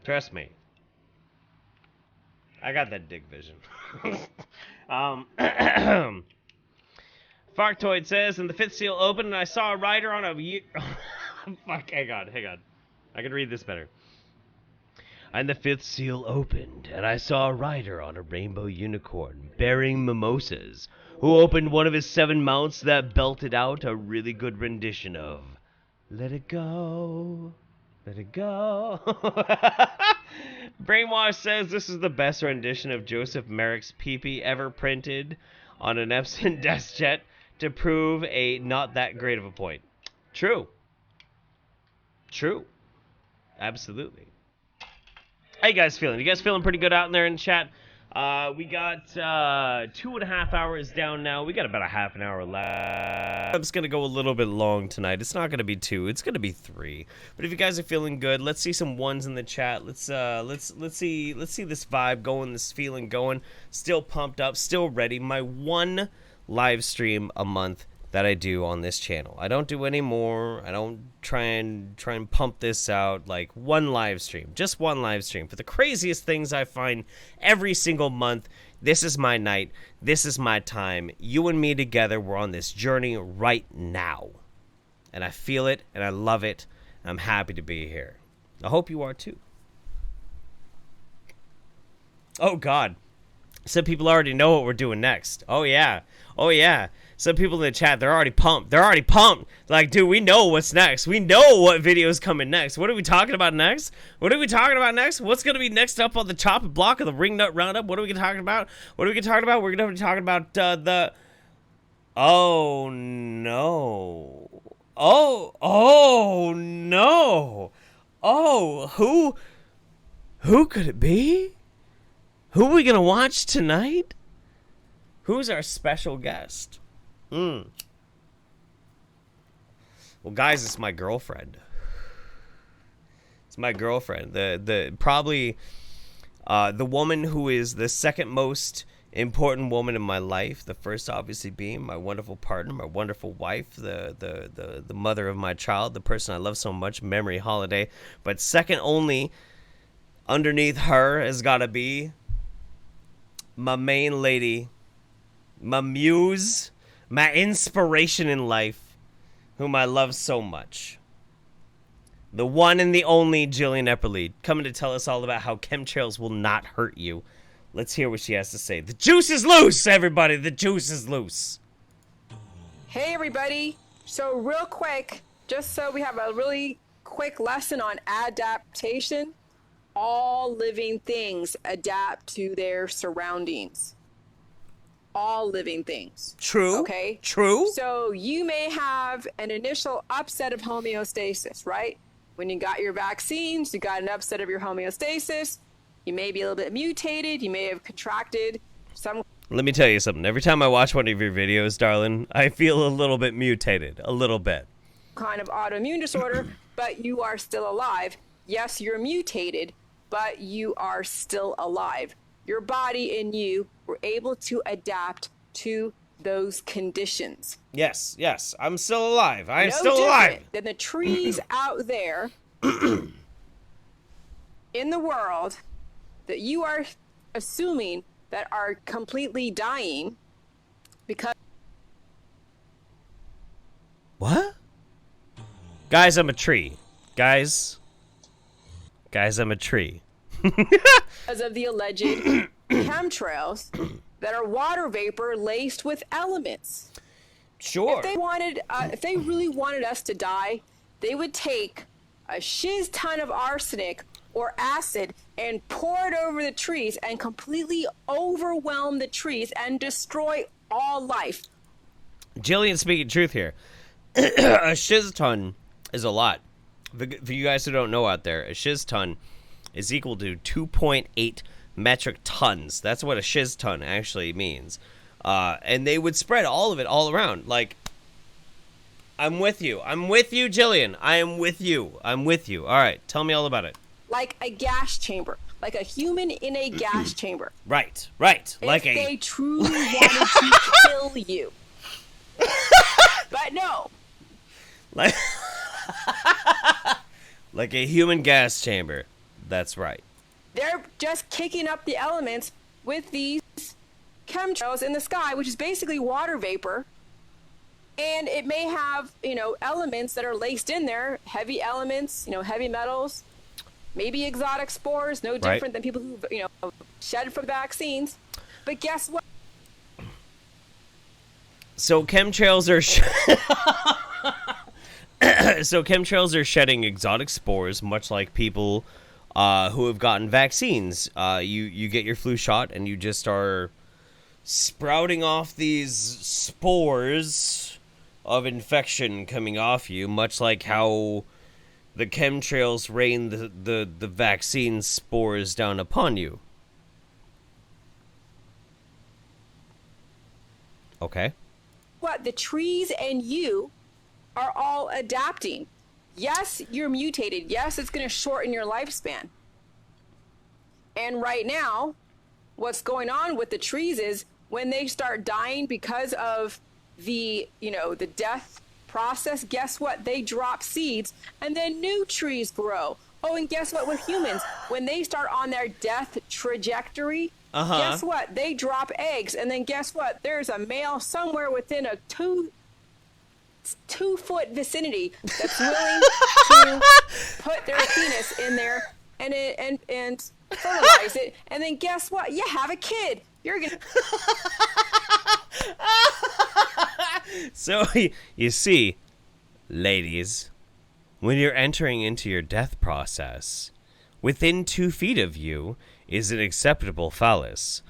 Trust me. I got that dick vision. Fartoid says, and the fifth seal opened and I saw a rider on a... Fuck, hang on. I can read this better. And the fifth seal opened, and I saw a rider on a rainbow unicorn bearing mimosas, who opened one of his 7 mouths that belted out a really good rendition of Let It Go, Let It Go. Brainwash says this is the best rendition of Joseph Merrick's pee-pee ever printed on an Epson desk jet to prove a not that great of a point. True. True. Absolutely. How you guys feeling? You guys feeling pretty good out in there in the chat? We got 2.5 hours down now. We got about a half an hour left. I'm just gonna go a little bit long tonight. It's not gonna be 2. It's gonna be 3. But if you guys are feeling good, let's see some ones in the chat. Let's see this vibe going, this feeling going. Still pumped up, still ready. My one live stream a month that I do on this channel. I don't do any more. I don't try and pump this out. Like one live stream, just one live stream for the craziest things I find every single month. This is my night. This is my time. You and me together, we're on this journey right now. And I feel it and I love it. And I'm happy to be here. I hope you are too. Oh God. Some people already know what we're doing next. Oh yeah. Oh yeah. Some people in the chat, they're already pumped. They're already pumped. Like, dude, we know what's next. We know what video is coming next. What are we talking about next? What are we talking about next? What's going to be next up on the chopping block of the Wingnut Roundup? What are we talking about? What are we talking about? We're going to be talking about the... Oh, no. Oh, no. Oh, who could it be? Who are we going to watch tonight? Who's our special guest? Well, guys, it's my girlfriend. It's my girlfriend. Probably the woman who is the second most important woman in my life. The first, obviously, being my wonderful partner, my wonderful wife, the mother of my child, the person I love so much, Memory Holiday. But second only underneath her has got to be my main lady, my muse, my inspiration in life, whom I love so much. The one and the only Jillian Epperly, coming to tell us all about how chemtrails will not hurt you. Let's hear what she has to say. The juice is loose, everybody. The juice is loose. Hey, everybody. So real quick, just so we have a really quick lesson on adaptation. All living things adapt to their surroundings. All living things. True. Okay? True. So you may have an initial upset of homeostasis, right? When you got your vaccines, you got an upset of your homeostasis. You may be a little bit mutated. You may have contracted some... Let me tell you something. Every time I watch one of your videos, darling, I feel a little bit mutated. A little bit. kind of autoimmune disorder, but you are still alive. Yes, you're mutated, but you are still alive. Your body and you were able to adapt to those conditions. Yes, yes, I'm still alive. I'm No still different alive. than the trees out there in the world that you are assuming that are completely dying because... What? Guys, I'm a tree. Guys, I'm a tree. because of the alleged chemtrails that are water vapor laced with elements. Sure. If they really wanted us to die, they would take a shiz ton of arsenic or acid and pour it over the trees and completely overwhelm the trees and destroy all life. Jillian speaking truth here. A shiz ton is a lot. For you guys who don't know out there, a shiz ton is equal to 2.8 metric tons. That's what a shiz ton actually means. And they would spread all of it all around. Like, I'm with you. I'm with you, Jillian. I am with you. I'm with you. All right, tell me all about it. Like a gas chamber. Like a human in a gas chamber. Right, right. If they truly wanted to kill you. But no. Like a human gas chamber. That's right. They're just kicking up the elements with these chemtrails in the sky, which is basically water vapor. And it may have, elements that are laced in there, heavy elements, heavy metals. maybe exotic spores, no different than people who, shed from vaccines. But guess what? So chemtrails are chemtrails are shedding exotic spores, much like people who have gotten vaccines. You get your flu shot, and you just are sprouting off these spores of infection coming off you, much like how the chemtrails rain the vaccine spores down upon you. Okay. What? The trees and you are all adapting. Yes, you're mutated. Yes, it's going to shorten your lifespan. And right now, what's going on with the trees is when they start dying because of the death process, guess what? They drop seeds and then new trees grow. Oh, and guess what with humans? When they start on their death trajectory, guess what? They drop eggs, and then guess what? There's a male somewhere within a 2-foot vicinity that's willing to put their penis in there and fertilize it, and then guess what? You have a kid. You're gonna. So you see, ladies, when you're entering into your death process, within 2 feet of you is an acceptable phallus.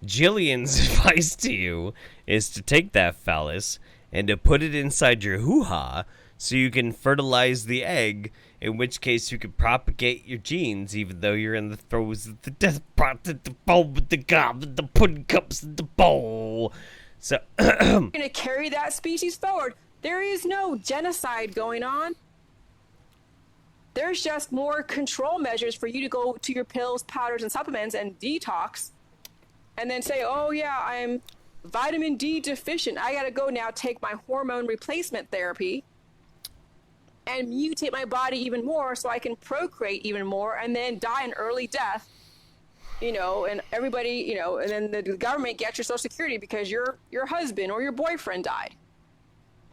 Jillian's advice to you is to take that phallus and to put it inside your hoo-ha so you can fertilize the egg, in which case you can propagate your genes even though you're in the throes of the death process, the bowl with the gob, the pudding cups, the bowl. So going to carry that species forward. There is no genocide going on. There's just more control measures for you to go to your pills, powders, and supplements and detox, and then say, oh yeah, I'm vitamin D deficient. I got to go now take my hormone replacement therapy and mutate my body even more so I can procreate even more and then die an early death, and everybody, and then the government gets your Social Security because your husband or your boyfriend died.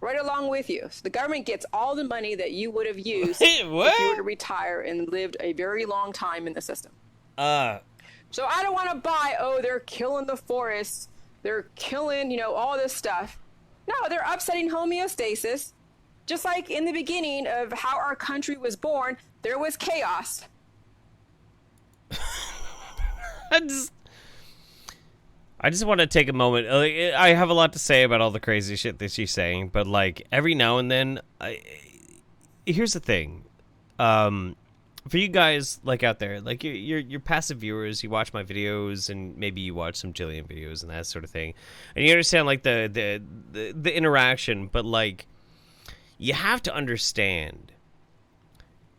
Right along with you. So the government gets all the money that you would have used if you were to retire and lived a very long time in the system. So I don't want to buy, they're killing the forests. They're killing, all this stuff. No, they're upsetting homeostasis. Just like in the beginning of how our country was born, there was chaos. I just want to take a moment. I have a lot to say about all the crazy shit that she's saying, but every now and then, here's the thing. For you guys out there, you're passive viewers, you watch my videos and maybe you watch some Jillian videos and that sort of thing, and you understand the interaction, but you have to understand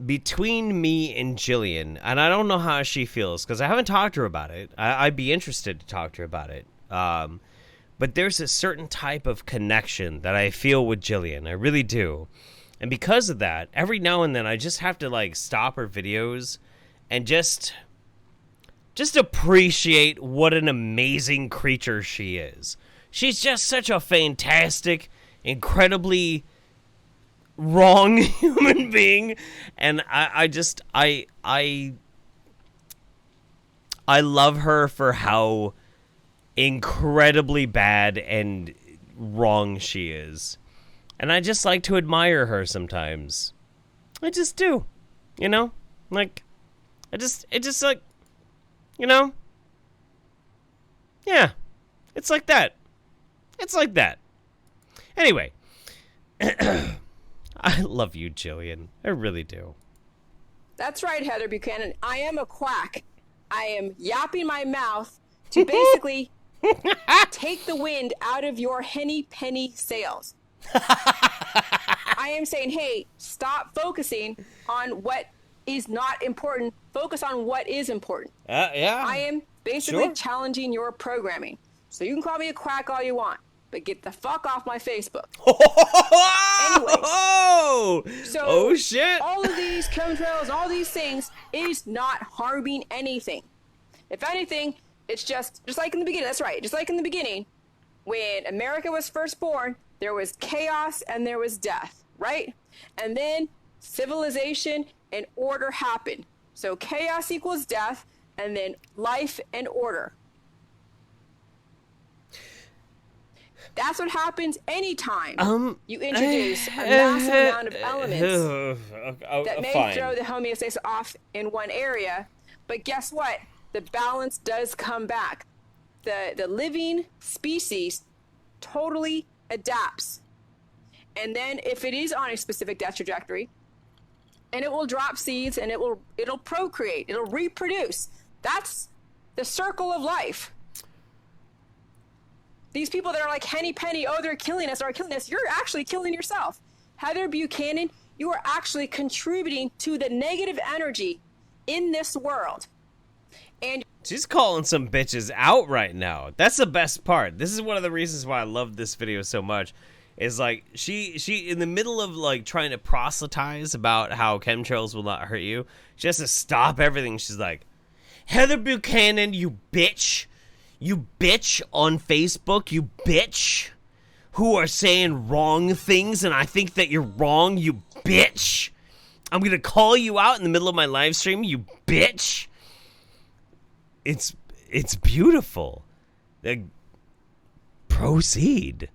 between me and Jillian, and I don't know how she feels because I haven't talked to her about it. I'd be interested to talk to her about it. But there's a certain type of connection that I feel with Jillian. I really do. And because of that, every now and then I just have to stop her videos and just appreciate what an amazing creature she is. She's just such a fantastic, incredibly wrong human being, and I love her for how incredibly bad and wrong she is, and I just like to admire her sometimes. I just do, yeah, it's like that. Anyway. I love you, Jillian. I really do. That's right, Heather Buchanan. I am a quack. I am yapping my mouth to basically take the wind out of your henny penny sails. I am saying, hey, stop focusing on what is not important. Focus on what is important. Yeah. I am basically Sure. challenging your programming. So you can call me a quack all you want, but get the fuck off my Facebook. Anyways, so oh shit! All of these chemtrails, all these things is not harming anything. If anything, it's just like in the beginning. That's right. Just like in the beginning, when America was first born, there was chaos and there was death, right? And then civilization and order happened. So chaos equals death, and then life and order. That's what happens anytime you introduce a massive amount of elements that may throw the homeostasis off in one area. But guess what? The balance does come back. The living species totally adapts. And then if it is on a specific death trajectory, and it will drop seeds and it'll procreate, it'll reproduce. That's the circle of life. These people that are like Henny Penny, oh, they're killing us, you're actually killing yourself. Heather Buchanan, you are actually contributing to the negative energy in this world. And she's calling some bitches out right now. That's the best part. This is one of the reasons why I love this video so much. Is like she in the middle of like trying to proselytize about how chemtrails will not hurt you, she has to stop everything. She's like, Heather Buchanan, you bitch on Facebook, you bitch who are saying wrong things, and I think that you're wrong, you bitch. I'm gonna call you out in the middle of my live stream, you bitch. It's beautiful. Proceed.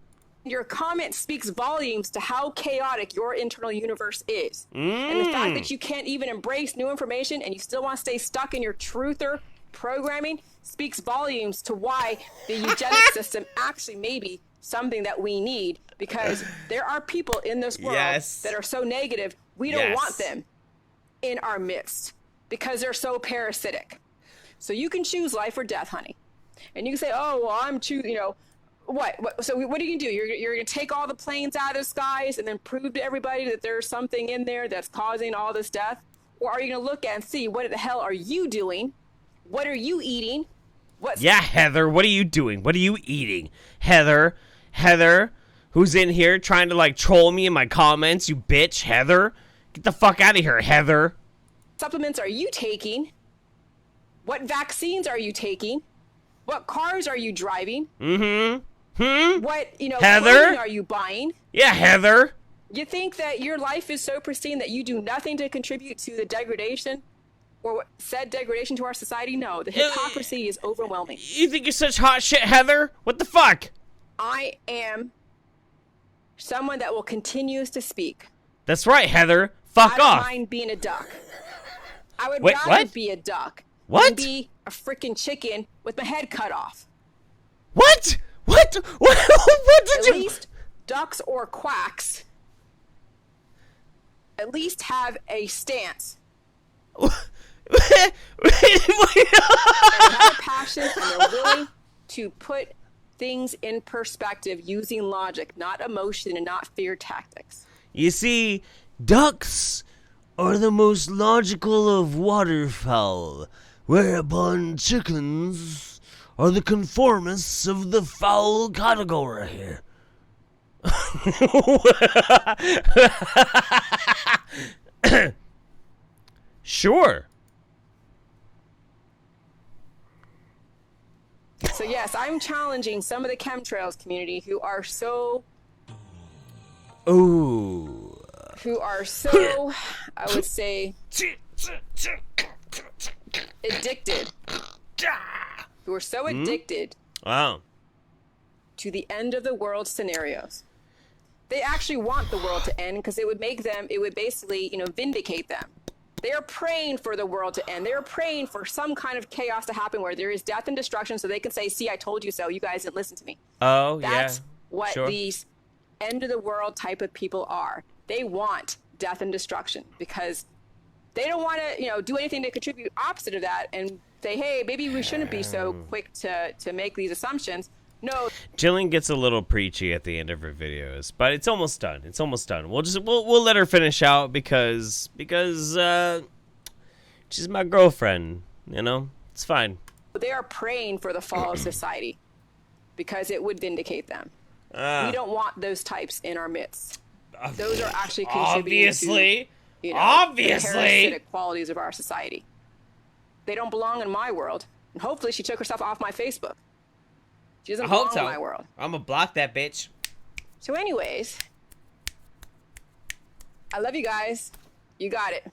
Your comment speaks volumes to how chaotic your internal universe is. And the fact that you can't even embrace new information and you still want to stay stuck in your truther programming speaks volumes to why the eugenic system actually may be something that we need, because there are people in this world that are so negative, we don't want them in our midst because they're so parasitic. So you can choose life or death, honey. And you can say, oh, well, I'm choosing, you know, what? So what are you gonna do? You're gonna take all the planes out of the skies and then prove to everybody that there's something in there that's causing all this death? Or are you gonna look at and see, what the hell are you doing? What are you eating? Yeah, Heather, what are you doing? What are you eating? Heather, who's in here trying to like troll me in my comments, you bitch, Heather. Get the fuck out of here, Heather. Supplements are you taking? What vaccines are you taking? What cars are you driving? What, Heather? clothing are you buying? Yeah, Heather. You think that your life is so pristine that you do nothing to contribute to the degradation or said degradation to our society? No, the hypocrisy is overwhelming. You think you're such hot shit, Heather? What the fuck? I am someone that will continue to speak. That's right, Heather. Fuck off. I don't mind being a duck. I would rather be a duck than be a freaking chicken with my head cut off. What? What did you... At least ducks or quacks at least have a stance. They have a passion and they're willing to put things in perspective using logic, not emotion and not fear tactics. You see, ducks are the most logical of waterfowl, whereupon chickens are the conformists of the fowl category. Sure. So yes, I'm challenging some of the chemtrails community who are so... Ooh. Who are so, I would say, addicted. Who are so addicted wow. to the end of the world scenarios. They actually want the world to end because it would make them, it would basically, vindicate them. They are praying for the world to end. They are praying for some kind of chaos to happen where there is death and destruction so they can say, see, I told you so. You guys didn't listen to me. Oh, That's yeah. what these end of the world type of people are. They want death and destruction because they don't want to, do anything to contribute opposite of that and say, hey, maybe we shouldn't be so quick to make these assumptions. No. Jillian gets a little preachy at the end of her videos, but it's almost done. It's almost done. We'll let her finish out because she's my girlfriend, It's fine. They are praying for the fall of society because it would vindicate them. We don't want those types in our midst. Those are actually contributing to the parasitic qualities of our society. They don't belong in my world. And hopefully she took herself off my Facebook. She doesn't belong in my world. I'm gonna block that bitch. So anyways, I love you guys. You got it.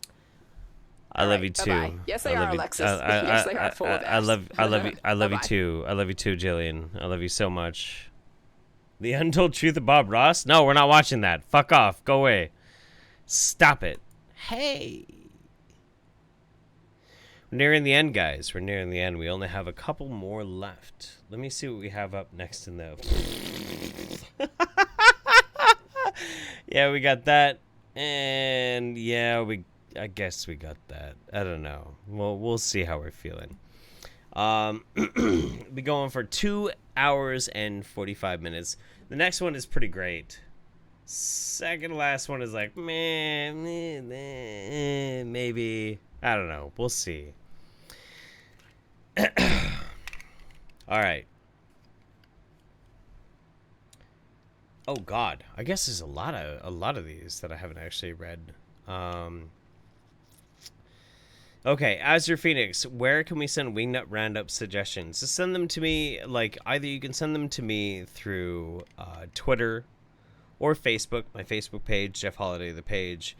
I love you too. Bye-bye. Yes, they are, Alexis. Yes, they are full of I love you. I love you Bye-bye. too. I love you too, Jillian. I love you so much. The Untold Truth of Bob Ross? No, we're not watching that. Fuck off. Go away. Stop it. Hey. We're nearing the end, guys. We're nearing the end. We only have a couple more left. Let me see what we have up next in the... Yeah, we got that. And yeah, I guess we got that. I don't know. Well, we'll see how we're feeling. Be going for 2 hours and 45 minutes. The next one is pretty great. Second last one is like, maybe. I don't know. We'll see. All right. Oh God, I guess there's a lot of these that I haven't actually read. Okay, Azure Phoenix, where can we send Wingnut Roundup suggestions? Just send them to me, like, either you can send them to me through Twitter or Facebook, my Facebook page, Jeff Holiday the page,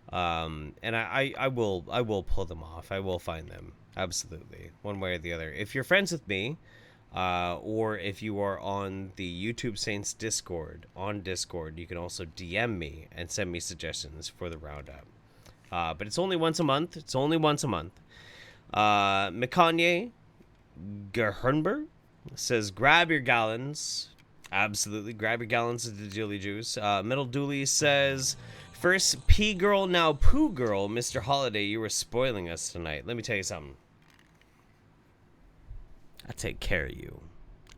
and I will pull them off. I will find them, absolutely, one way or the other. If you're friends with me, or if you are on the YouTube Saints Discord, you can also DM me and send me suggestions for the Roundup. But it's only once a month. Mikanye Gehernberg says, grab your gallons. Absolutely. Grab your gallons of the Dilly Juice. Middle Dooley says, first pee girl, now poo girl. Mr. Holiday, you were spoiling us tonight. Let me tell you something. I take care of you.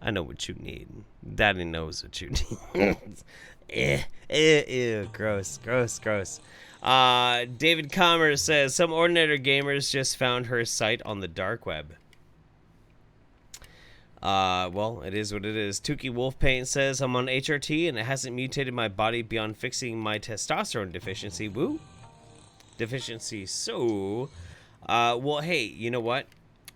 I know what you need. Daddy knows what you need. Ew, gross. David Commerce says, some ordinary gamers just found her site on the dark web. Well, it is what it is. Tuki Wolfpaint says, I'm on HRT and it hasn't mutated my body beyond fixing my testosterone deficiency. Woo. Deficiency. So, well, hey, you know what?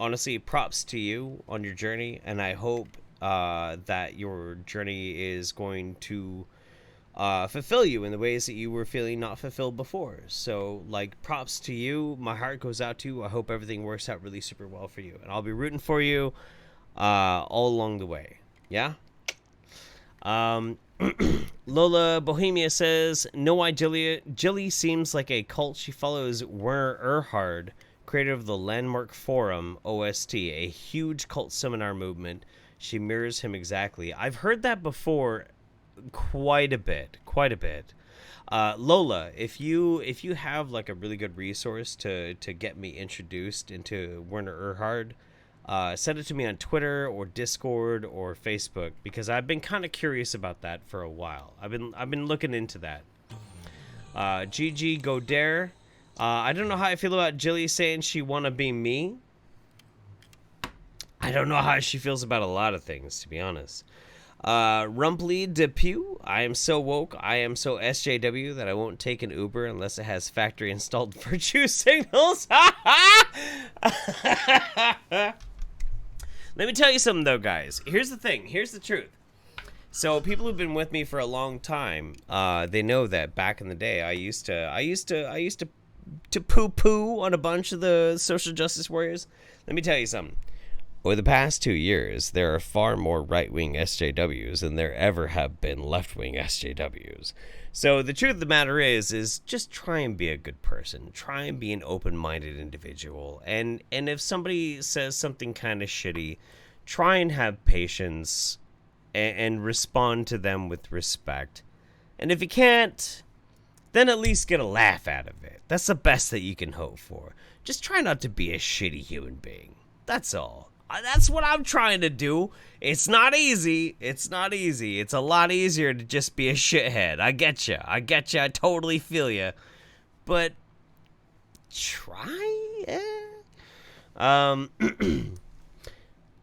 Honestly, props to you on your journey, and I hope that your journey is going to fulfill you in the ways that you were feeling not fulfilled before. So, like, props to you. My heart goes out to you. I hope everything works out really super well for you, and I'll be rooting for you all along the way. Yeah? Lola Bohemia says, no why Jilly seems like a cult. She follows Werner Erhard, creator of the Landmark Forum OST, a huge cult seminar movement. She mirrors him exactly. I've heard that before quite a bit. Lola, if you have like a really good resource to get me introduced into Werner Erhard, send it to me on Twitter or Discord or Facebook, because I've been kind of curious about that for a while. I've been looking into that. Gigi Godere, I don't know how I feel about Jilly saying she wanna be me. I don't know how she feels about a lot of things, to be honest. Rumpley Depew, I am so woke, I am so SJW that I won't take an Uber unless it has factory installed virtue signals. Let me tell you something though, guys. Here's the thing. Here's the truth. So people who've been with me for a long time, they know that back in the day, I used to poo-poo on a bunch of the social justice warriors. Let me tell you something. Over the past 2 years, there are far more right-wing SJWs than there ever have been left-wing SJWs. So the truth of the matter is just try and be a good person. Try and be an open-minded individual. And if somebody says something kind of shitty, try and have patience and respond to them with respect. And if you can't, then at least get a laugh out of it. That's the best that you can hope for. Just try not to be a shitty human being. That's all. That's what I'm trying to do. It's not easy. It's a lot easier to just be a shithead. I get you. I totally feel you. But try it.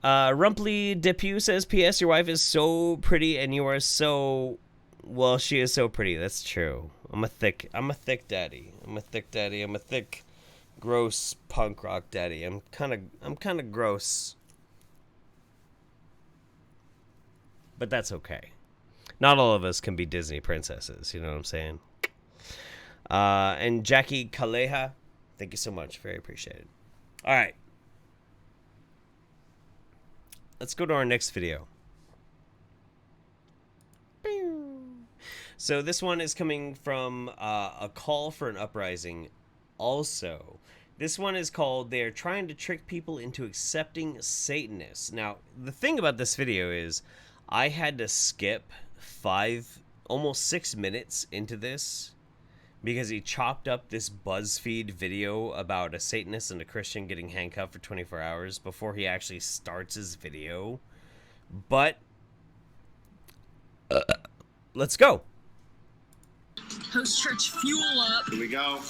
Rumpley Depew says, P.S. Your wife is so pretty and you are so... Well, she is so pretty. That's true. I'm a thick daddy. I'm a thick, gross punk rock daddy. I'm kind of gross. But that's okay. Not all of us can be Disney princesses, you know what I'm saying? And Jackie Kaleha Thank you so much. Very appreciated. All right. Let's go to our next video. So this one is coming from a call for an uprising also. This one is called "They're Trying to Trick People into Accepting Satanists." Now, the thing about this video is I had to skip almost 6 minutes into this because he chopped up this BuzzFeed video about a Satanist and a Christian getting handcuffed for 24 hours before he actually starts his video. But let's go. Post-church fuel up. Here we go.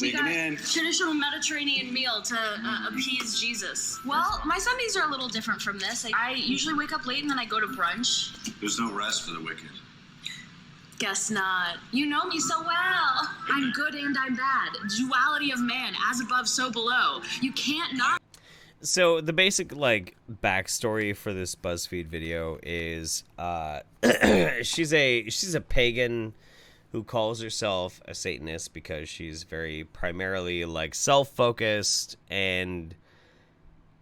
We got traditional Mediterranean meal to appease Jesus. Well, my Sundays are a little different from this. I usually wake up late and then I go to brunch. There's no rest for the wicked. Guess not. You know me so well. I'm good and I'm bad. Duality of man, as above, so below. You can't not. So the basic like backstory for this BuzzFeed video is she's a pagan who calls herself a Satanist because she's very primarily like self-focused and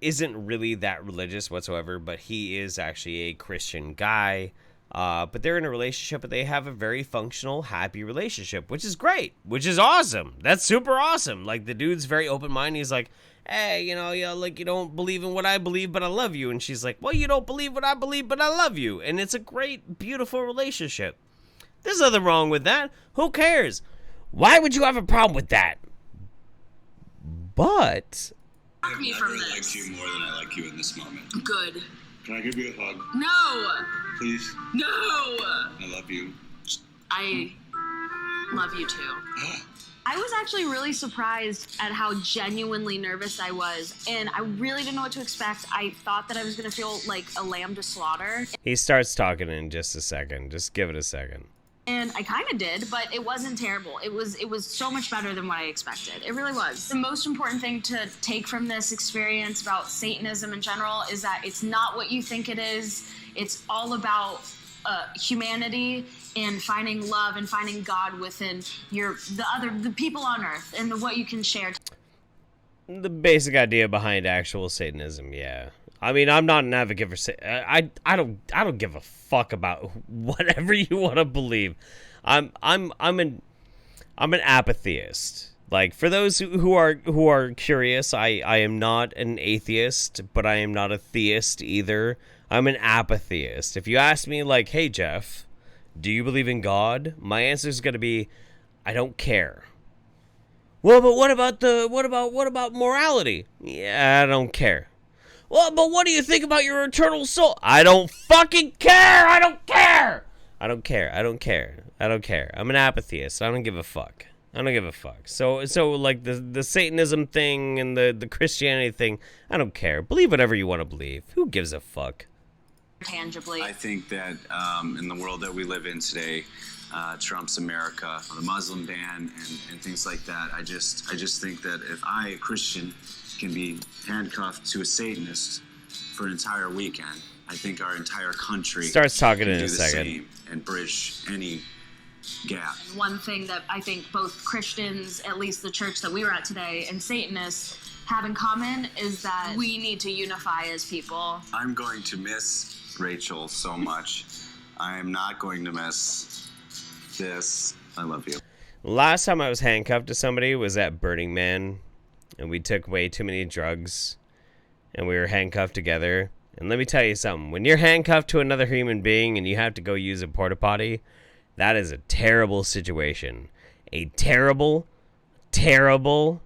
isn't really that religious whatsoever, but he is actually a Christian guy. But they're in a relationship, but they have a very functional, happy relationship, which is great, which is awesome. That's super awesome. Like, the dude's very open-minded. He's like, hey, you know, like, you don't believe in what I believe, but I love you. And she's like, well, you don't believe what I believe, but I love you. And it's a great, beautiful relationship. There's nothing wrong with that. Who cares? Why would you have a problem with that? But I've never liked you more than I like you in this moment. Good. Can I give you a hug? No. Please? No. I love you. I love you too. I was actually really surprised at how genuinely nervous I was, and I really didn't know what to expect. I thought that I was going to feel like a lamb to slaughter. he starts talking in just a second. Just give it a second. And I kind of did, but it wasn't terrible. It was so much better than what I expected. It really was. The most important thing to take from this experience about Satanism in general is that it's not what you think it is. It's all about humanity and finding love and finding God within the people on earth and what you can share. The basic idea behind actual Satanism, yeah. I mean, I'm not an advocate for I don't give a fuck about whatever you want to believe. I'm an apatheist. Like, for those who are curious, I am not an atheist, but I am not a theist either. I'm an apatheist. If you ask me, like, hey Jeff, do you believe in God? My answer is going to be, I don't care. Well, but what about morality? Yeah, I don't care. Well, but what do you think about your eternal soul? I don't fucking care. I don't care. I don't care. I don't care. I don't care. I'm an apatheist. I don't give a fuck. I don't give a fuck. So like the Satanism thing and the Christianity thing, I don't care. Believe whatever you want to believe. Who gives a fuck? Tangibly. I think that in the world that we live in today, Trump's America, the Muslim ban, and things like that, I just think that if I, a Christian, can be handcuffed to a Satanist for an entire weekend, I think our entire country starts talking can in do a the second same and bridge any gap. One thing that I think both Christians, at least the church that we were at today, and Satanists have in common is that we need to unify as people. I'm going to miss Rachel so much. I am not going to miss this. I love you. Last time I was handcuffed to somebody was at Burning Man, and we took way too many drugs, and we were handcuffed together. And let me tell you something. When you're handcuffed to another human being and you have to go use a porta potty, that is a terrible situation. A terrible, terrible,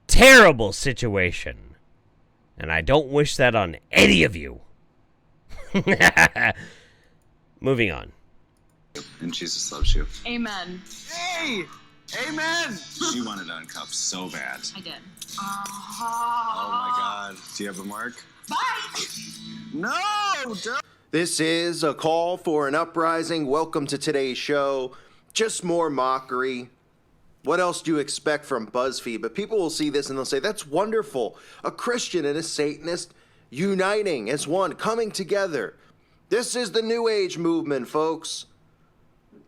terrible situation. And I don't wish that on any of you. Moving on. And Jesus loves you. Amen. Hey! Amen! She wanted to uncuff so bad. I did. Oh my God. Do you have a mark? Bye! No! Don't. This is a call for an uprising. Welcome to today's show. Just more mockery. What else do you expect from BuzzFeed? But people will see this and they'll say, that's wonderful. A Christian and a Satanist uniting as one, coming together. This is the New Age movement, folks.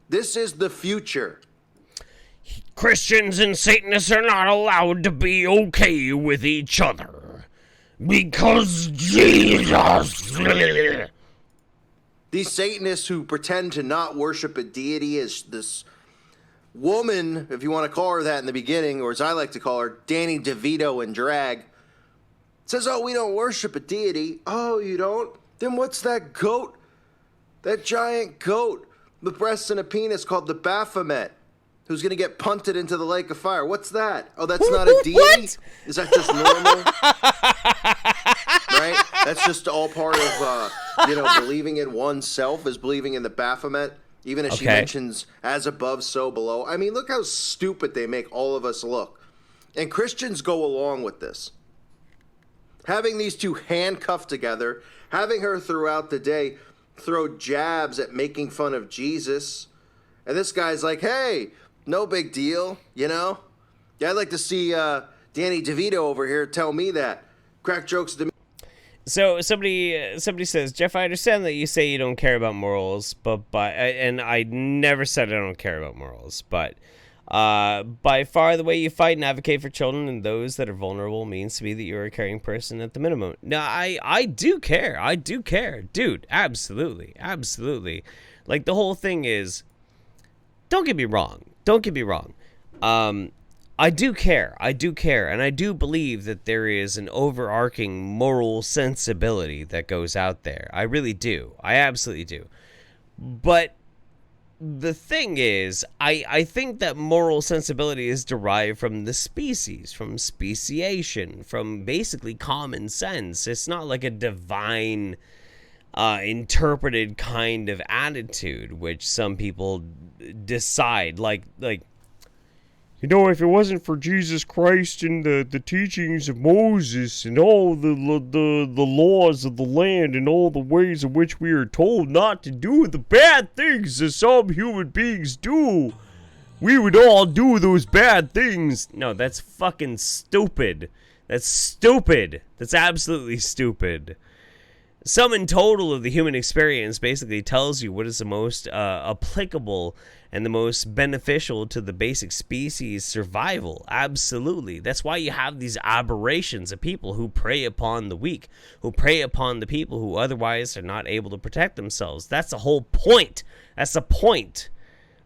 This is the future. Christians and Satanists are not allowed to be okay with each other because Jesus. These Satanists who pretend to not worship a deity, as this woman, if you want to call her that in the beginning, or as I like to call her, Danny DeVito in drag, says, oh, we don't worship a deity. Oh, you don't? Then what's that goat? That giant goat with breasts and a penis called the Baphomet, who's going to get punted into the lake of fire. What's that? Oh, that's not a deity? What? Is that just normal? Right? That's just all part of, believing in oneself, is believing in the Baphomet. Even as she mentions, as above, so below. I mean, look how stupid they make all of us look. And Christians go along with this. Having these two handcuffed together, having her throughout the day throw jabs at making fun of Jesus. And this guy's like, hey, no big deal, Yeah, I'd like to see Danny DeVito over here tell me that. Crack jokes to me. So somebody says, Jeff, I understand that you say you don't care about morals, and I never said I don't care about morals, but by far the way you fight and advocate for children and those that are vulnerable means to me that you're a caring person at the minimum. No, I do care. I do care. Dude, absolutely. Absolutely. Like, the whole thing is, don't get me wrong. I do care, and I do believe that there is an overarching moral sensibility that goes out there. I really do. I absolutely do. But the thing is, I think that moral sensibility is derived from the species, from speciation, from basically common sense. It's not like a divine interpreted kind of attitude, which some people decide, like if it wasn't for Jesus Christ and the teachings of Moses and all the laws of the land and all the ways in which we are told not to do the bad things that some human beings do, we would all do those bad things. No, that's fucking stupid. That's stupid. That's absolutely stupid. Sum and total of the human experience basically tells you what is the most applicable and the most beneficial to the basic species survival. Absolutely. That's why you have these aberrations of people who prey upon the weak, who prey upon the people who otherwise are not able to protect themselves. That's the whole point. That's the point.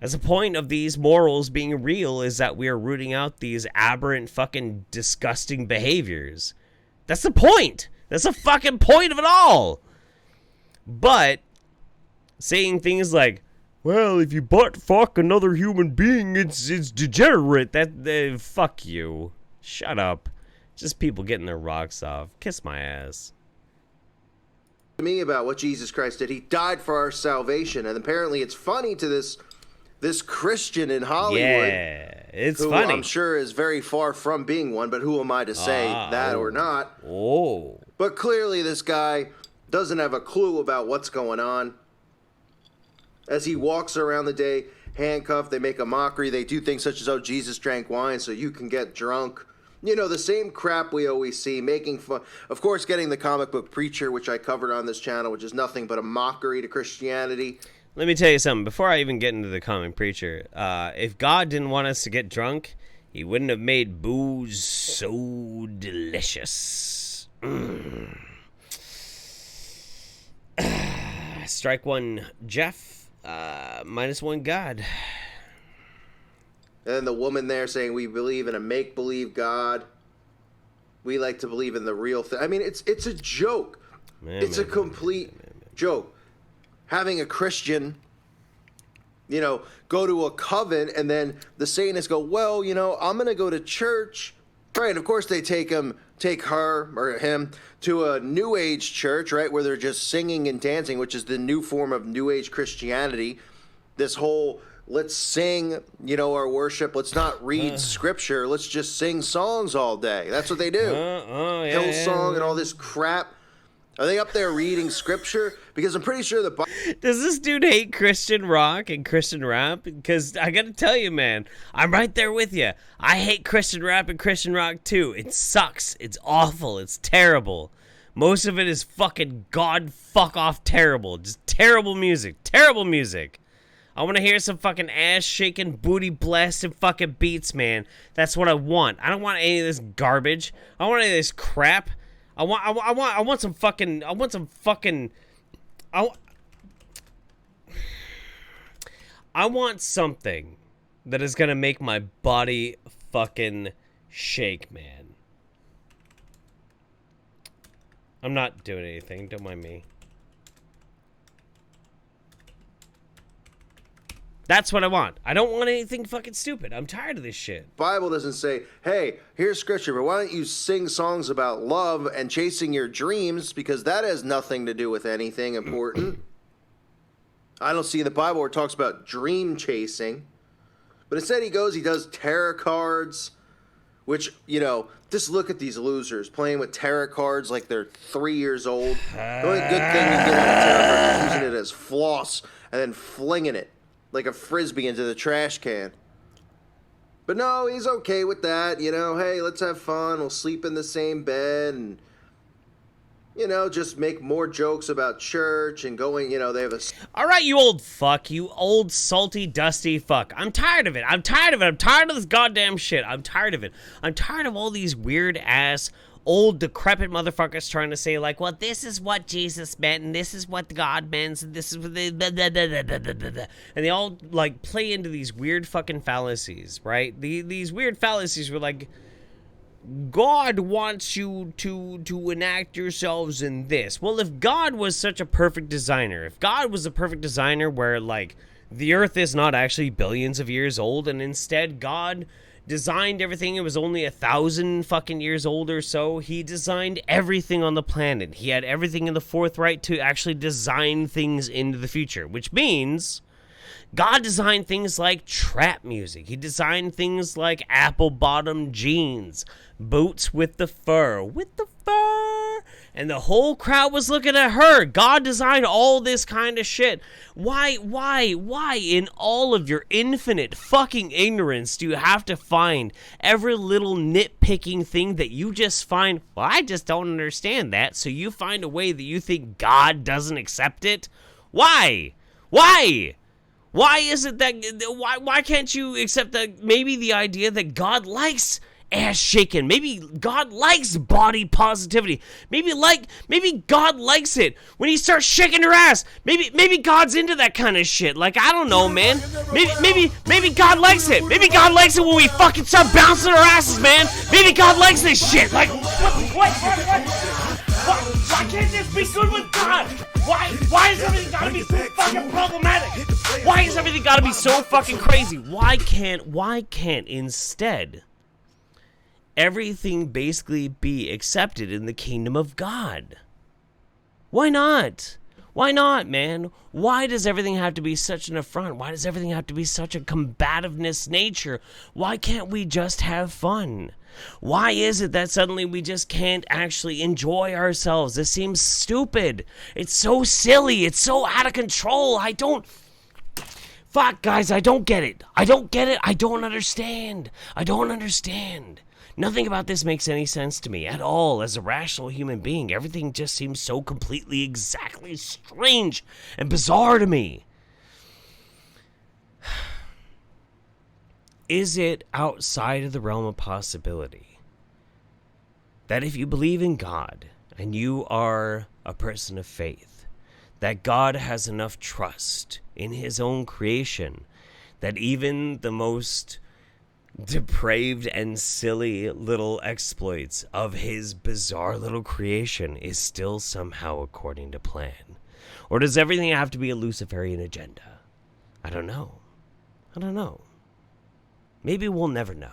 That's the point of these morals being real, is that we are rooting out these aberrant, fucking disgusting behaviors. That's the point. That's the fucking point of it all. But saying things like, well, if you butt fuck another human being, it's degenerate. That fuck you. Shut up. Just people getting their rocks off. Kiss my ass. To me about what Jesus Christ did. He died for our salvation, and apparently it's funny to this Christian in Hollywood. Yeah, it's who funny. I'm sure is very far from being one, but who am I to say that or not? Oh. But clearly this guy doesn't have a clue about what's going on. As he walks around the day handcuffed, they make a mockery. They do things such as, oh, Jesus drank wine so you can get drunk. The same crap we always see, making fun. Of course, getting the comic book preacher, which I covered on this channel, which is nothing but a mockery to Christianity. Let me tell you something. Before I even get into the comic preacher, if God didn't want us to get drunk, he wouldn't have made booze so delicious. Strike one, Jeff. -1 God. And the woman there saying we believe in a make-believe God. We like to believe in the real thing. I mean, it's a joke. It's a complete joke. Having a Christian, go to a coven, and then the Satanists go, well, I'm going to go to church. Right, and of course they take her or him to a New Age church, right, where they're just singing and dancing, which is the new form of New Age Christianity. This whole, let's sing, our worship. Let's not read scripture. Let's just sing songs all day. That's what they do. Hillsong and all this crap. Are they up there reading scripture? Because I'm pretty sure Does this dude hate Christian rock and Christian rap? Because I gotta tell you, man, I'm right there with you. I hate Christian rap and Christian rock too. It sucks. It's awful. It's terrible. Most of it is fucking god fuck off terrible. Just terrible music. Terrible music. I want to hear some fucking ass-shaking, booty-blasting fucking beats, man. That's what I want. I don't want any of this garbage. I don't want any of this crap. I want some fucking... I want something that is gonna make my body fucking shake, man. I'm not doing anything. Don't mind me. That's what I want. I don't want anything fucking stupid. I'm tired of this shit. Bible doesn't say, hey, here's scripture, but why don't you sing songs about love and chasing your dreams, because that has nothing to do with anything important. I don't see in the Bible where it talks about dream chasing. But instead he does tarot cards, which, you know, just look at these losers playing with tarot cards like they're 3 years old. The only good thing you get on a tarot card is using it as floss and then flinging it like a frisbee into the trash can. But no, he's okay with that, you know, hey, let's have fun, we'll sleep in the same bed, and, you know, just make more jokes about church and going, you know, they have a... All right, you old fuck, you old salty, dusty fuck. I'm tired of it. I'm tired of it. I'm tired of this goddamn shit. I'm tired of it. I'm tired of all these weird-ass, old, decrepit motherfuckers trying to say, like, well, this is what Jesus meant, and this is what God meant, and this is what they... And they all, like, play into these weird fucking fallacies, right? These weird fallacies were like... God wants you to enact yourselves in this. Well, if God was such a perfect designer, if God was a perfect designer where, like, the earth is not actually billions of years old, and instead God designed everything, it was only 1,000 fucking years old or so, he designed everything on the planet. He had everything in the forthright to actually design things into the future, which means... God designed things like trap music. He designed things like apple-bottom jeans, boots with the fur, and the whole crowd was looking at her. God designed all this kind of shit. Why in all of your infinite fucking ignorance do you have to find every little nitpicking thing that you just find, well, I just don't understand that, so you find a way that you think God doesn't accept it? Why? Why is it that, why can't you accept that maybe the idea that God likes ass shaking? Maybe God likes body positivity. Maybe God likes it when he starts shaking her ass. Maybe God's into that kind of shit. Like, I don't know, man. Maybe God likes it. Maybe God likes it when we fucking start bouncing our asses, man. Maybe God likes this shit. Like, what? Why can't this be good with God? Why is everything gotta be so fucking problematic? Why is everything gotta be so fucking crazy? Why can't instead everything basically be accepted in the kingdom of God? Why not? Why not, man? Why does everything have to be such an affront? Why does everything have to be such a combativeness nature? Why can't we just have fun? Why is it that suddenly we just can't actually enjoy ourselves? This seems stupid. It's so silly. It's so out of control. Fuck, guys, I don't get it. I don't understand. Nothing about this makes any sense to me at all as a rational human being. Everything just seems so completely, exactly strange and bizarre to me. Is it outside of the realm of possibility that if you believe in God and you are a person of faith, that God has enough trust in his own creation that even the most depraved and silly little exploits of his bizarre little creation is still somehow according to plan? Or does everything have to be a Luciferian agenda? I don't know. Maybe we'll never know.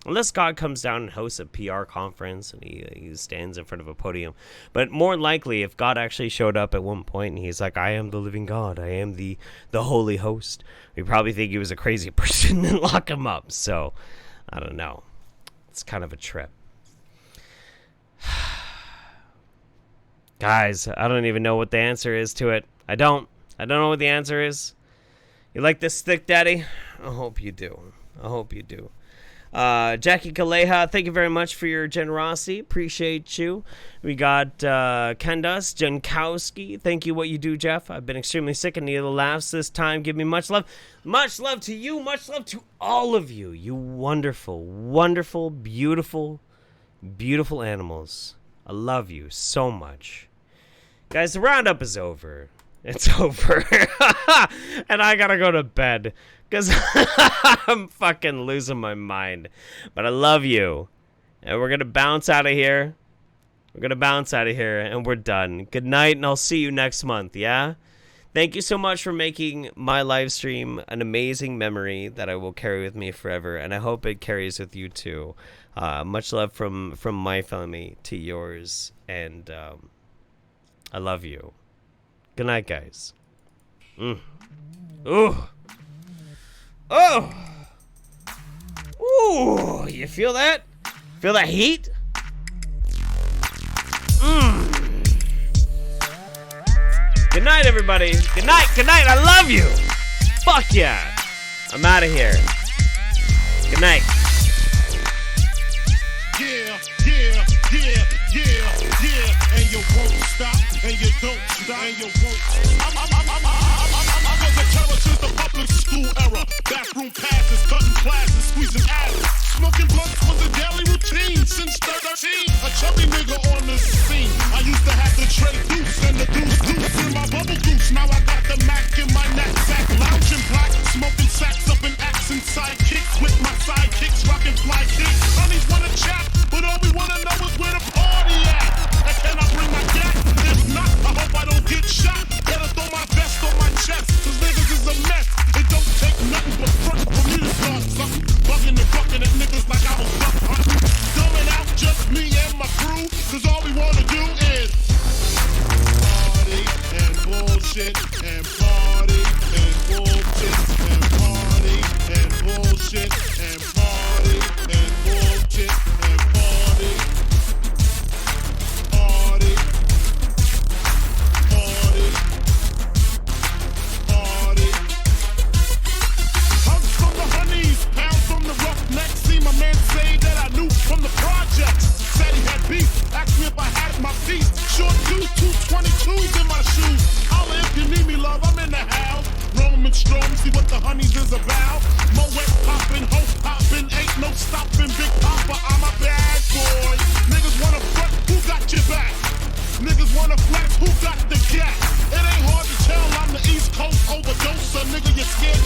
Unless God comes down and hosts a PR conference and he stands in front of a podium. But more likely, if God actually showed up at one point and he's like, I am the living God, I am the holy host, we probably think he was a crazy person and lock him up. So, I don't know. It's kind of a trip. Guys, I don't even know what the answer is to it. I don't know what the answer is. You like this stick, Daddy? I hope you do. Jackie Kaleha, thank you very much for your generosity. Appreciate you. We got Kendas Jankowski. Thank you, what you do, Jeff. I've been extremely sick and need the laughs this time. Give me much love. Much love to you. Much love to all of you. You wonderful, wonderful, beautiful, beautiful animals. I love you so much. Guys, the roundup is over. It's over. And I gotta go to bed. Because I'm fucking losing my mind. But I love you. And we're going to bounce out of here. We're going to bounce out of here. And we're done. Good night. And I'll see you next month. Yeah? Thank you so much for making my live stream an amazing memory that I will carry with me forever. And I hope it carries with you too. Much love from my family to yours. And I love you. Good night, guys. Ooh. Oh! Ooh, you feel that? Feel that heat? Good night, everybody. Good night, good night. I love you. Fuck yeah. I'm out of here. Good night. Yeah, yeah, yeah, yeah, yeah. And you won't stop, and you don't stop, and you won't. I was a terror since the public school era. Bathroom passes, cutting classes, squeezing asses. Smoking blunts was a daily routine since 13. A chubby nigga on the scene. I used to have the tray deuce and the deuce in my bubble goose. Now I got the Mac in my knapsack, lounging black, smoking sacks up in accent sidekicks with my sidekicks, rocking fly kicks. Honeys wanna chat, but all we wanna know is where the party at. And can I bring my gat? If not, I hope I don't get shot. Better throw my vest on my chest, cause niggas is a mess. It don't take nothing but front for me to start something. Bugging and bucking at niggas like I was duck hunting. Dumbing out just me and my crew, cause all we wanna do is party and bullshit and party and bullshit and party and bullshit and party and bullshit and party. Party. Party. Party. Hugs from the honeys, pounds from the roughnecks. See my man say that I knew from the projects. Said he had beef, asked me if I had my piece. Short dude, 222s in my shoes. Holla if you need me, love, I'm in the house. Roam and stroll, see what the honeys is about. Moet poppin', hope poppin', ain't no stoppin'. Big Papa, I'm a bad boy. Niggas wanna front, who got your back? Niggas wanna flex, who got the gat? It ain't hard to tell, I'm the East Coast overdoser. Nigga, you scared